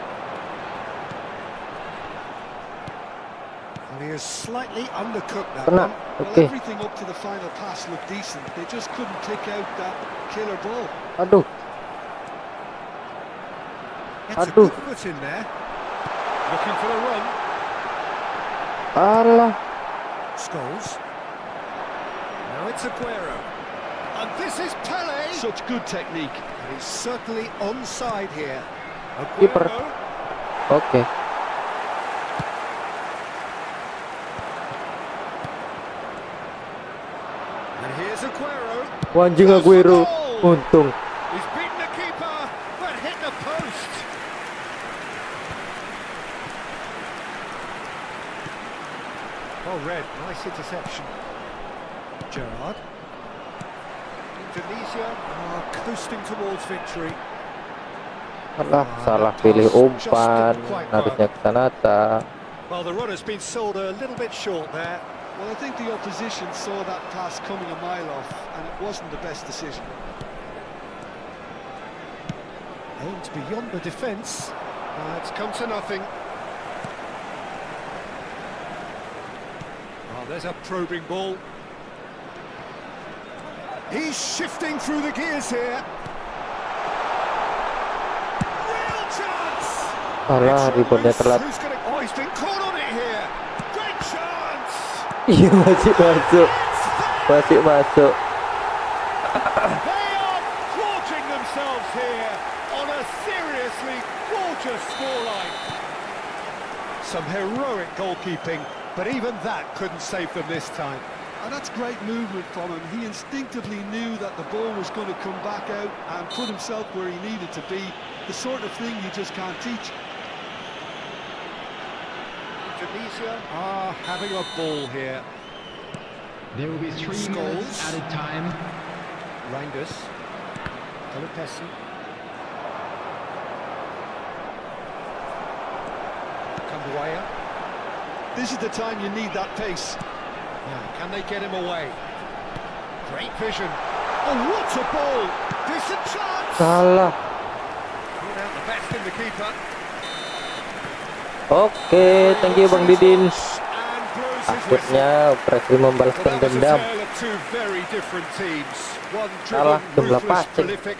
And he has slightly undercooked that Kena. one. Well, Oke. everything up to the final pass looked decent. They just couldn't pick out that killer ball. Aduh. Gets a Aduh. good foot in there. Looking for the run. Alah. Scholes. Now it's Aguero. And this is Pele. Such good technique. And he's certainly onside here. Keeper. Aguero. Oke. And here's Aguero. Anjing Aguero. Untung. He's beaten the keeper, but hit the post. Well read, nice interception. Gerrard. Indonesia are coasting towards victory. Alah, salah pilih umpan. Harusnya ke Sanata. Well, the run has been sold a little bit short there. Well, I think the opposition saw that pass coming a mile off, and it wasn't the best decision. Aimed beyond the defence. It's come to nothing. Oh, there's a probing ball. He's shifting through the gears here. Real chance! Alah, reboundnya telat. Who's gonna... Oh, he's been caught on it here. Great chance! Iya, masih masuk. Masih masuk. They are gorging themselves here on a seriously gorgeous scoreline. Some heroic goalkeeping, but even that couldn't save them this time. And that's great movement from him. He instinctively knew that the ball was going to come back out and put himself where he needed to be. The sort of thing you just can't teach. Indonesia are having a ball here. There will be 3 minutes Scholes. added time. Reinders. Kalupesi. Kambuaya. This is the time you need that pace. Now, can they get him away? Great vision. Oh, what a ball! Decent chance! Salah. Pulled out the best in the keeper. Oke, thank you Bang Didin. And blows his whistle. Akhirnya berhasil membalaskan Well, that was a dendam. tale of two very different teams. One Salah, driven, jumlah ruthless, passing. prolific.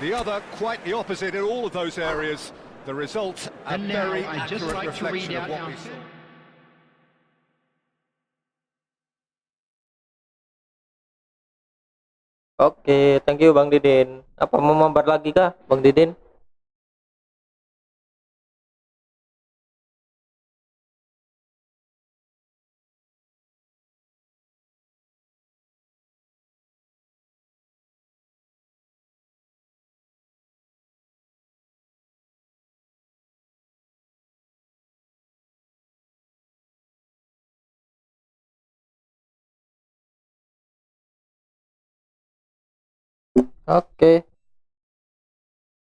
The other quite the opposite in all of those areas. The result, a And now very I'd just accurate like to read reflection of out what our we saw. Oke, thank you Bang Didin. Apa mau mabar lagi kah Bang Didin? Oke.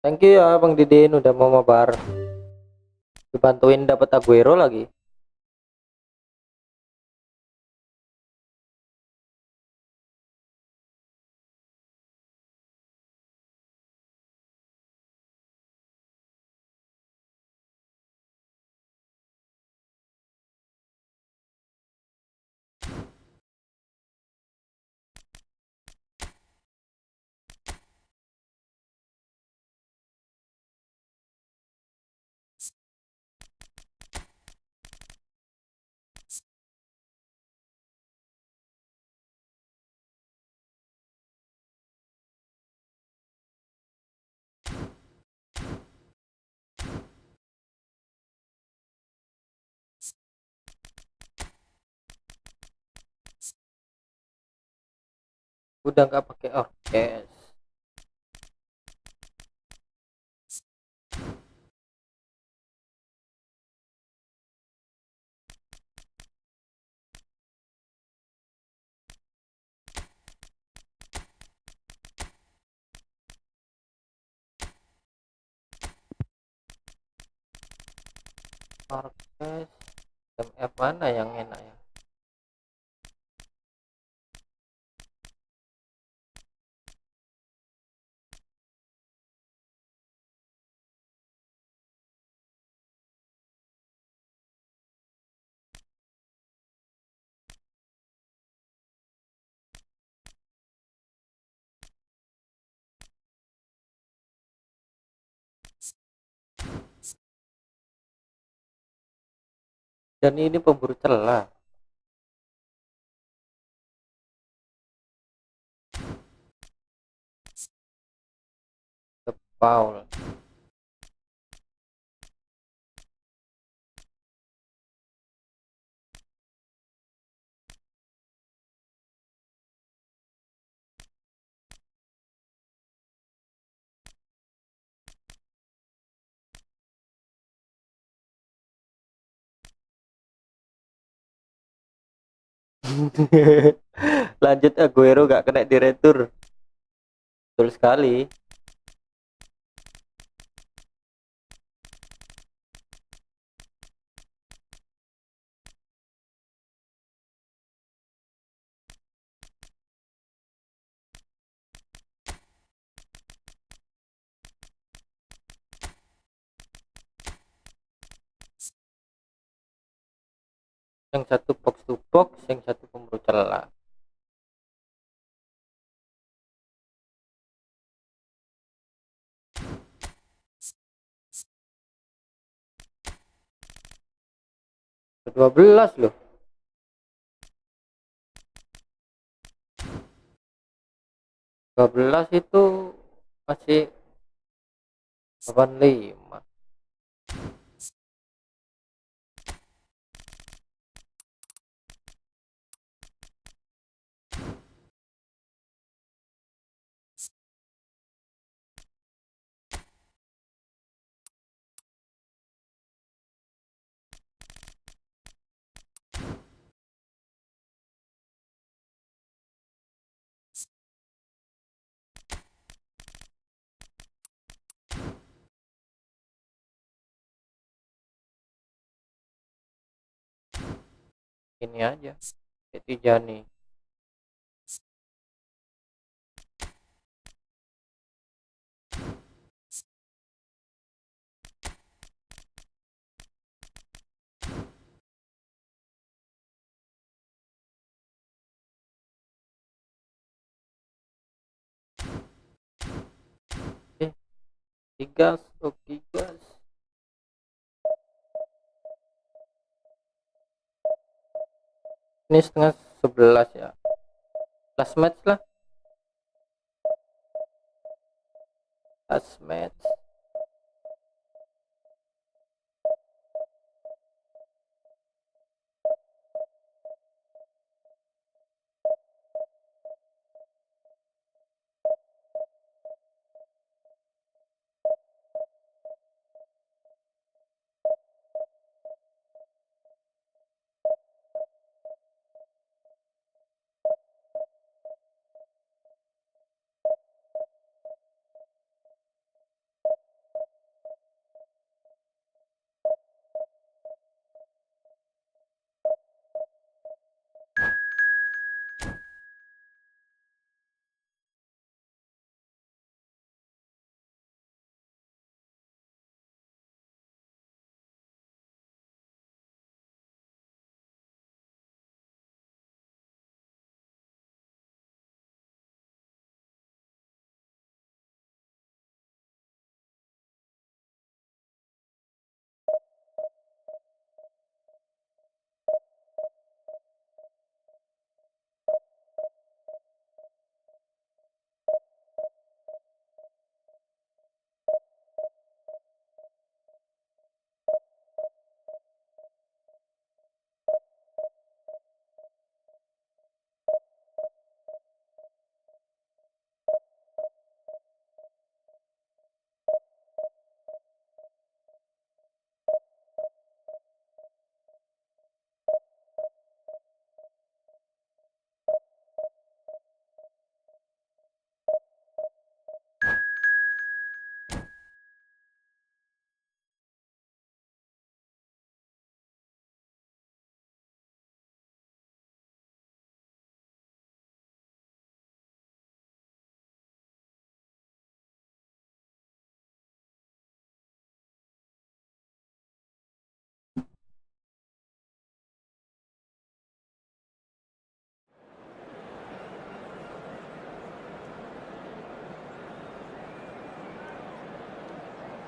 Thank you ya Bang Didin udah mau mabar. Dibantuin dapat Aguero lagi. udah nggak pakai orkes. Orkes MF mana yang enak ya? Dan ini pemburu celah. Paul. Lanjut Aguero gak kena di retur. Betul sekali. Yang satu box to box, yang satu pemburu celah. Ke-12 loh. Ke-12 itu masih 85. Ini aja Tijani. Gas, oke gas. Ini setengah 11 ya. Last match lah. Last match.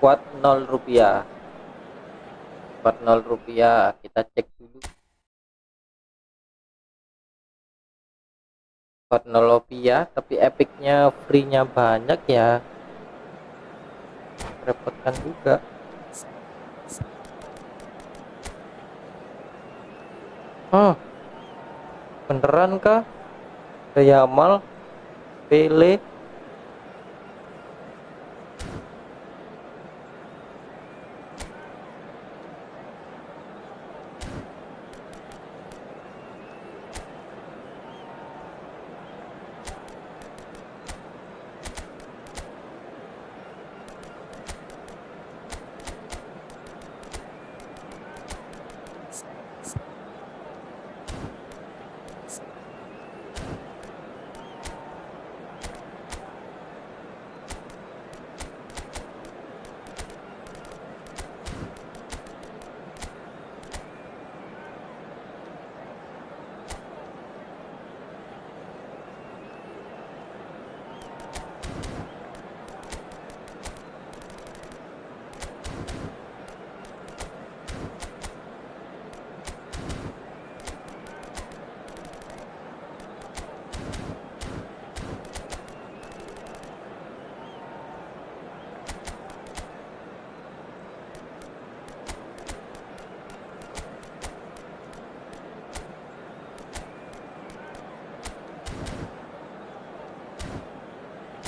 kuat 0 rupiah. Kuat 0 rupiah, kita cek dulu. Kuat 0 rupiah, tapi epicnya free-nya banyak ya. Repotkan juga. Beneran kah? Yamal, Pele.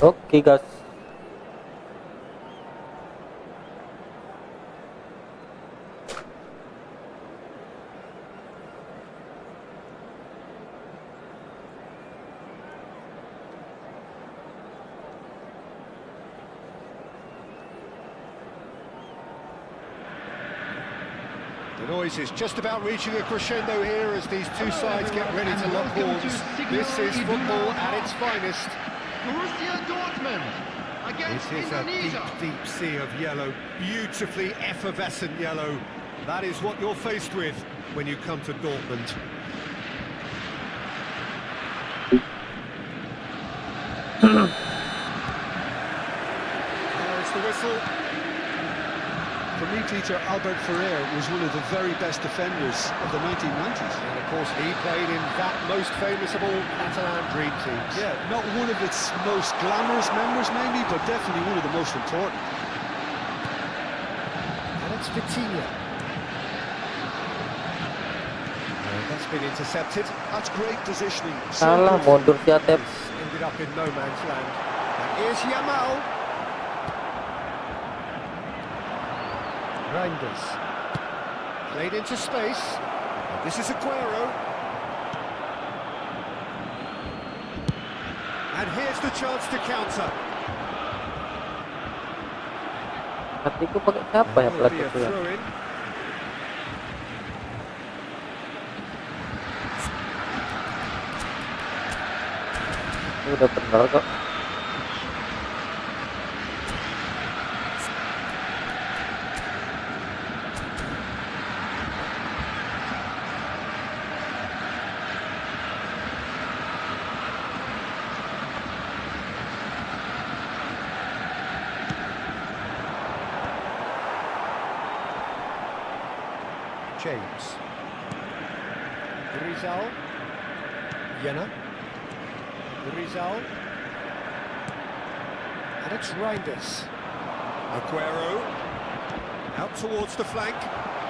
Oke guys. The noise is just about reaching a crescendo here as these two sides get ready to lock horns. This is football at its finest. Borussia Dortmund It against is a Indonesia. deep sea of yellow, beautifully effervescent yellow. That is what you're faced with when you come to Dortmund. There's the whistle. For me, Peter, Albert Ferrer was one of the very best defenders of the 1990s. And of course, he played in that most famous of all Catalan dream teams. Yeah, not one of its most glamorous members, maybe, but definitely one of the most important. And it's Vitinha. That's been intercepted. That's great positioning. Salah, mundur si Atep. Ended up in no man's land. And here's Yamal. Reinders. Played into space. And this is Aguero. And here's the chance to counter. Hatiku pakai siapa ya Will pelatih be a itu ya? throw-in. Ini udah bener kok. James. Rizal. Jena. Rizal. And it's Reinders. Aguero. Out towards the flank.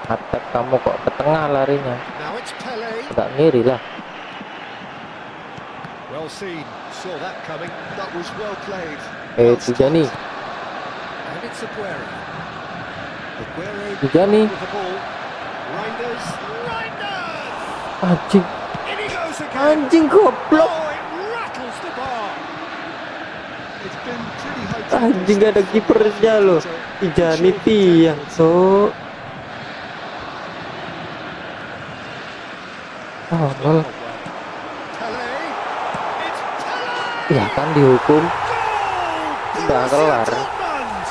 Atep, kamu kok ke tengah larinya? Now it's Pele. Agak ngiri lah. Well seen. Saw that coming. That was well played. Tijani. And it's Aguero. Aguero Tijani. with the ball. Reinders. Reinders! Anjing. In he goes again. Anjing goblok. Oh, it rattles the bar. It's been pretty high. Anjing gak ada kipernya loh. Tijani tiang, so. Oh, lol. Pele. It's Pele. Ya kan dihukum. Goal! Udah kelar. Dortmund.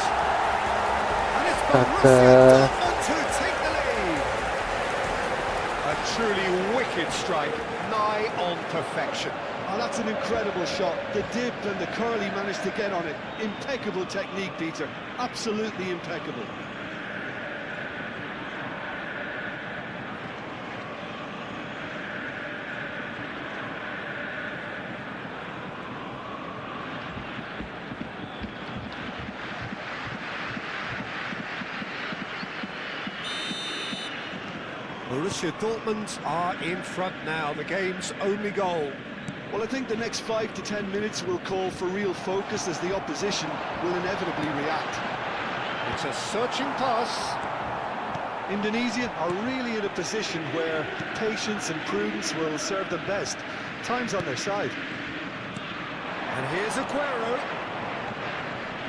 And it's Kagak. Borussia Dortmund to take the lead. A truly wicked strike, nigh on perfection. Oh, that's an incredible shot. The dip and the curl he managed to get on it. Impeccable technique, Peter. Absolutely impeccable. Borussia Dortmund are in front now, the game's only goal. Well, I think the next 5 to 10 minutes will call for real focus as the opposition will inevitably react. It's a searching pass. Indonesia are really in a position where patience and prudence will serve them best. Time's on their side. And here's Aguero.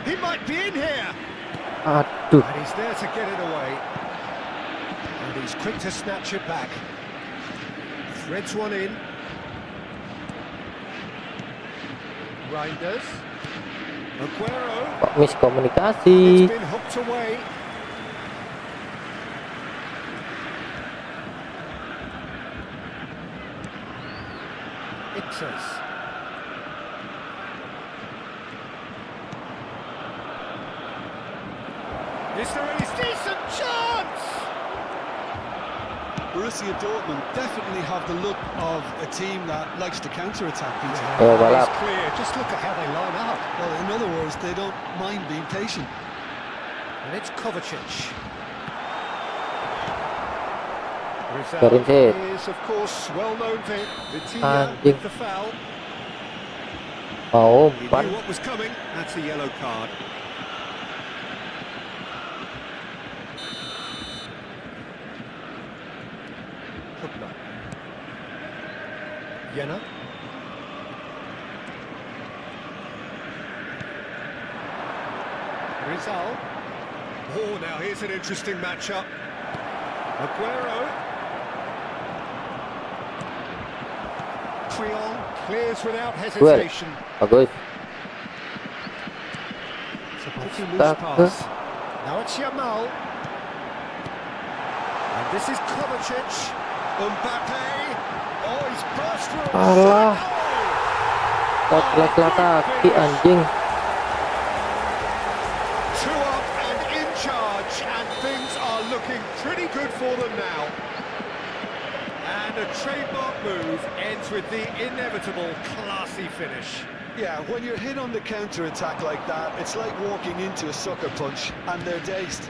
He might be in here. Aduh. And he's there to get it away. And he's quick to snatch it back. Threads one in. Reinders. Aguero. Kok miskomunikasi? It's been hooked away. Ipsos. Is there any decent chance? Borussia Dortmund definitely have the look of a team that likes to counter-attack, Peter. Oh, voilà. It's clear. Just look at how they line up. Well, in other words, they don't mind being patient. And it's Kovacic. Garin sih. Is of course well known for Vitinha Anjing. with the foul. Mau He umpan. knew what was coming. That's a yellow card. Hubner. Jena. Rizal. Oh, now here's an interesting matchup. Aguero. Trion clears without hesitation. Bagus. It's a pretty loose pass. Now it's Yamal. And this is Kovacic. Mbappe. Oh, he's burst through. Alah. Kok kaki anjing. Two up and in charge, and things are looking pretty good for them now. And a trademark move ends with the inevitable classy finish. Yeah, when you're hit on the counter-attack like that, it's like walking into a sucker punch, and they're dazed.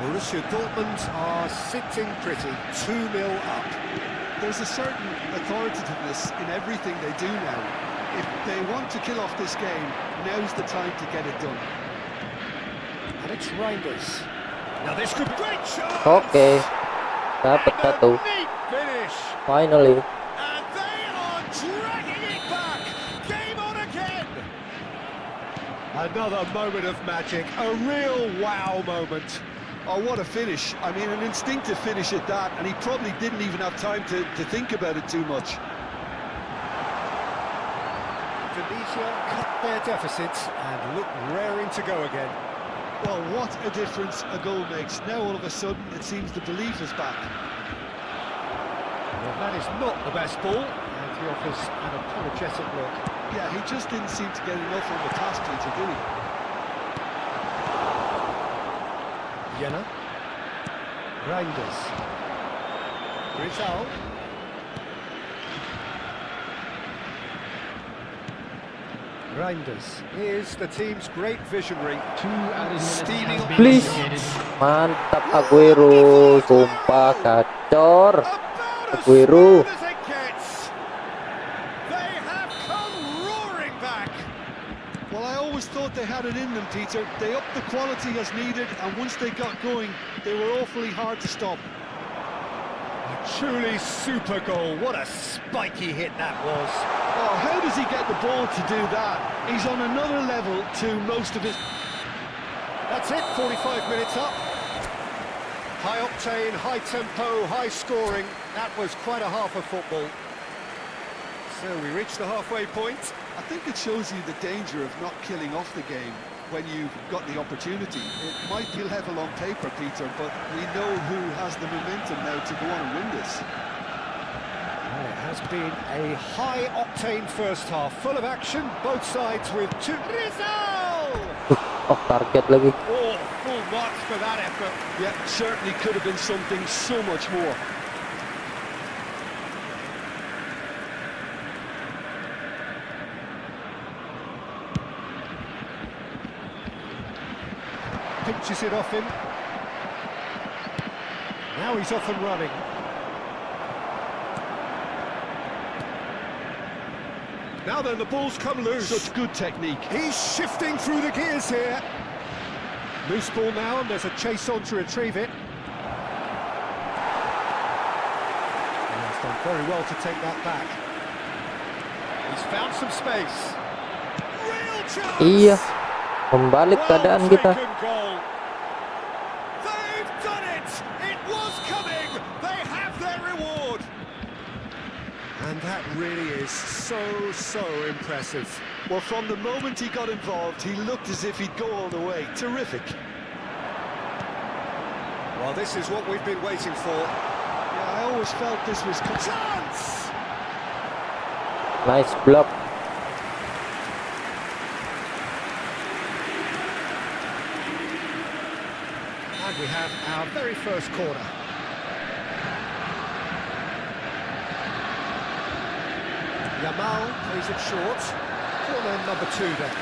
Borussia Dortmund are sitting pretty, 2-0 up. There's a certain authoritativeness in everything they do now. If they want to kill off this game, now's the time to get it done. And it's Reinders. Now this could be great chance. Oke. Dapat satu. Neat finish. Finally. And they are dragging it back. Game on again. Another moment of magic. A real wow moment. Oh, what a finish. I mean, an instinctive finish at that, and he probably didn't even have time to think about it too much. Indonesia cut their deficits and look raring to go again. Well, what a difference a goal makes. Now, all of a sudden, it seems the belief is back. Well, that is not the best ball, and he offers an apologetic look. Yeah, he just didn't seem to get enough on the pass, Peter, did he? Jena. Reinders. Rizal. Reinders is the team's great visionary. Steaming on. Please. Mantap Aguero. Sumpah gacor. About Aguero. as smooth as it gets. They have come roaring back. Well, I always thought they had it in them, Peter. They upped the quality as needed, and once they got going, they were awfully hard to stop. A truly super goal. What a spiky hit that was. Oh, how does he get the ball to do that? He's on another level to most of his... That's it, 45 minutes up. High octane, high tempo, high scoring. That was quite a half of football. So we reached the halfway point. I think it shows you the danger of not killing off the game when you've got the opportunity. It might be level on paper, Peter, but we know who has the momentum now to go on and win this. Well, it has been a high-octane first half, full of action, both sides with two... Rizal! Off target lagi. Oh, full marks for that effort. Yeah, certainly could have been something so much more. Pinches it off him. Now he's off and running. Now then, the ball's come loose. Such good technique. He's shifting through the gears here. Loose ball now, and there's a chase on to retrieve it. And he's done very well to take that back. He's found some space. Real chance! Iya, membalik keadaan kita. Taken goal. They've done it! It was coming! They have their reward! And that really is so impressive. Well, from the moment he got involved, he looked as if he'd go all the way. Terrific. Well, this is what we've been waiting for. Yeah, I always felt this was... Chance! Nice block. And we have our very first corner. Yamal plays it short. Corner number 2 then.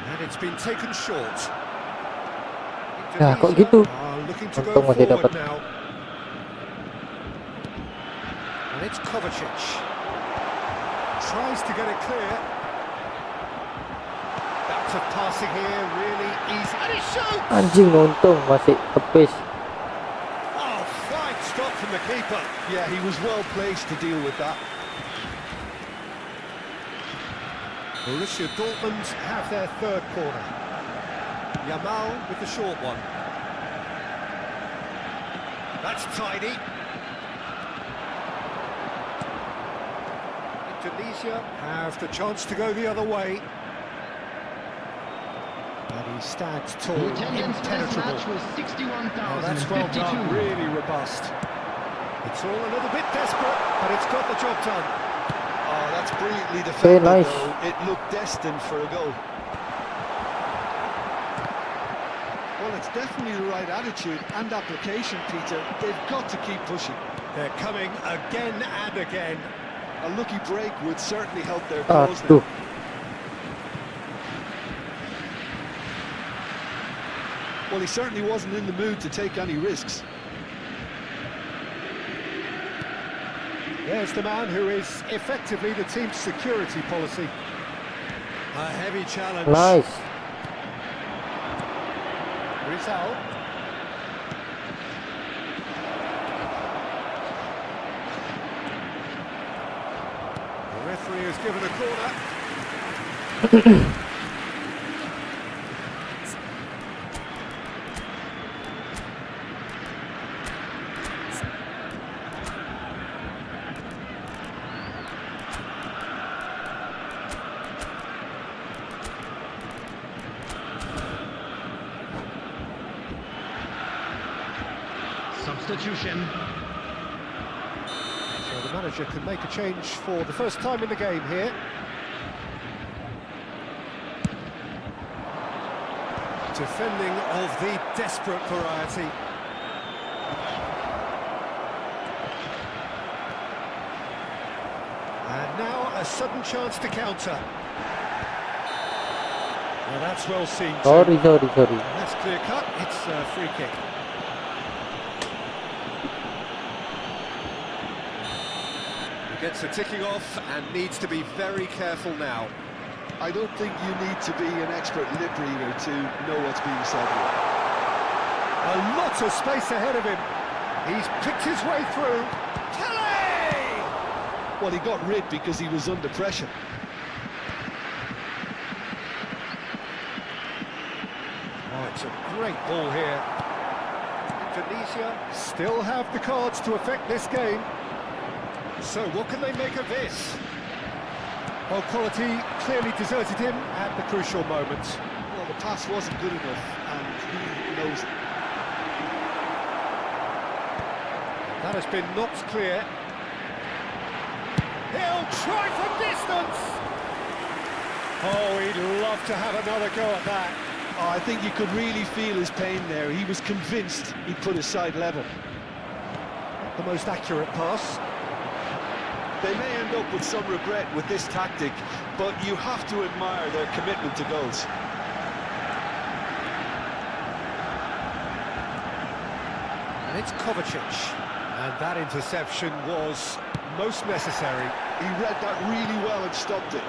And it's been taken short. Ya, kok gitu? Looking to go Untung masih forward dapat. now. And it's Kovacic. Tries to get it clear. That's a passing here, really easy. And he shoots! Anjing, untung masih tepis. Oh, fine stop from the keeper. Yeah, he was well placed to deal with that. Borussia Dortmund have their third corner. Yamal with the short one. That's tidy. Indonesia have the chance to go the other way. And he stands tall, The attendance for this impenetrable. match was Oh, that's well done, 61,052. really robust. It's all a little bit desperate, but it's got the job done. Oh, that's brilliantly Very defended, nice. though. It looked destined for a goal. Well, it's definitely the right attitude and application, Peter. They've got to keep pushing. They're coming again and again. A lucky break would certainly help their cause Aduh. now. Well, he certainly wasn't in the mood to take any risks. There's the man who is effectively the team's security policy. A heavy challenge. Nice. Rizal. The referee has given a corner. Substitution. So the manager can make a change for the first time in the game here. Defending of the desperate variety. And now a sudden chance to counter. Well, that's well seen too. Sorry. That's clear cut. It's a free kick. He gets the ticking off and needs to be very careful now. I don't think you need to be an expert lip reader to know what's being said here. A lot of space ahead of him. He's picked his way through. Tele! Well, he got rid because he was under pressure. Oh, it's a great ball here. Indonesia still have the cards to affect this game. So what can they make of this? Well, quality clearly deserted him at the crucial moment. Well, the pass wasn't good enough, and he knows it. That has been knocked clear. He'll try from distance. Oh, he'd love to have another go at that. Oh, I think you could really feel his pain there. He was convinced he'd put his side level. Not the most accurate pass. They may end up with some regret with this tactic, but you have to admire their commitment to goals. And it's Kovacic. And that interception was most necessary. He read that really well and stopped it.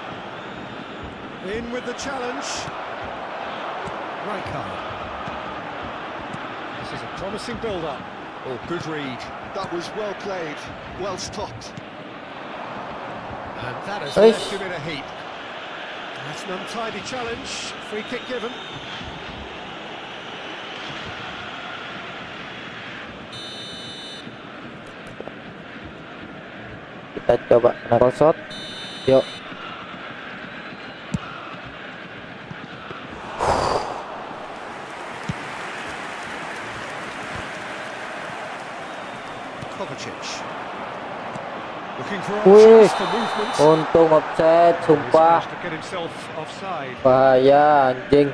In with the challenge. Rijkaard. This is a promising build-up. Oh, good read. That was well played, well stopped. And that has left him in a heap. That's an untidy challenge. Free kick given. Kita coba naruh shot. Yuk. Kovacic. Looking for Wih, options for movement. untung offside, He's sumpah. managed to get himself offside. Bahaya anjing.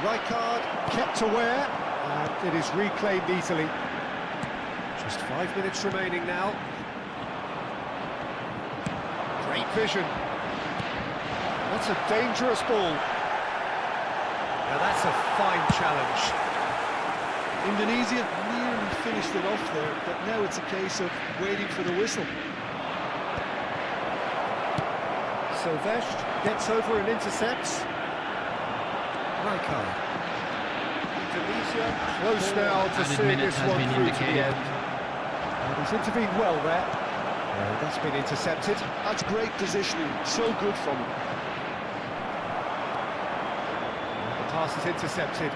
Rijkaard kept aware, and it is reclaimed easily. Just 5 minutes remaining now. Great vision. That's a dangerous ball. Now that's a fine challenge. Indonesia nearly finished it off there, but now it's a case of waiting for the whistle. Silvestre gets over and intercepts. Rijkaard. Indonesia close now to seeing this one through to the end. And he's intervened well there. And that's been intercepted. That's great positioning, so good from him. The pass is intercepted.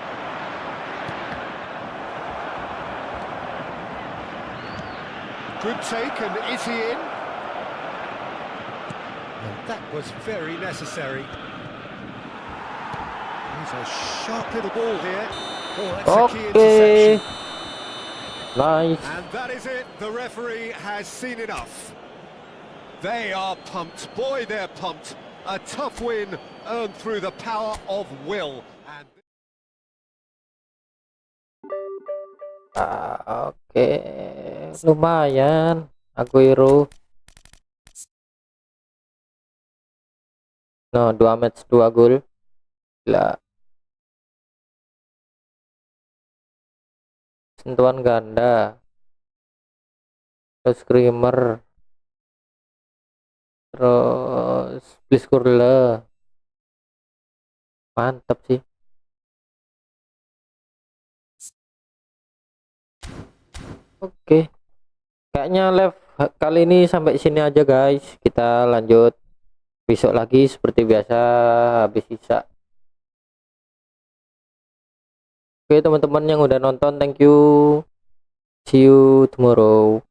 Good take, and is he in? And that was very necessary. He's a sharp little ball here. Oh, that's a key Okay. interception. Nice. And that is it. The referee has seen enough. They are pumped. Boy, they're pumped. A tough win earned through the power of will. And Oke, lumayan. Aguero. No, 2 match 2 gol. Gila. Sentuhan ganda. Terus screamer. Terus Bliskurle. Mantap sih. Oke. Kayaknya live kali ini sampai sini aja guys. Kita lanjut besok lagi seperti biasa habis sisa. Oke teman-teman yang udah nonton, thank you. See you tomorrow.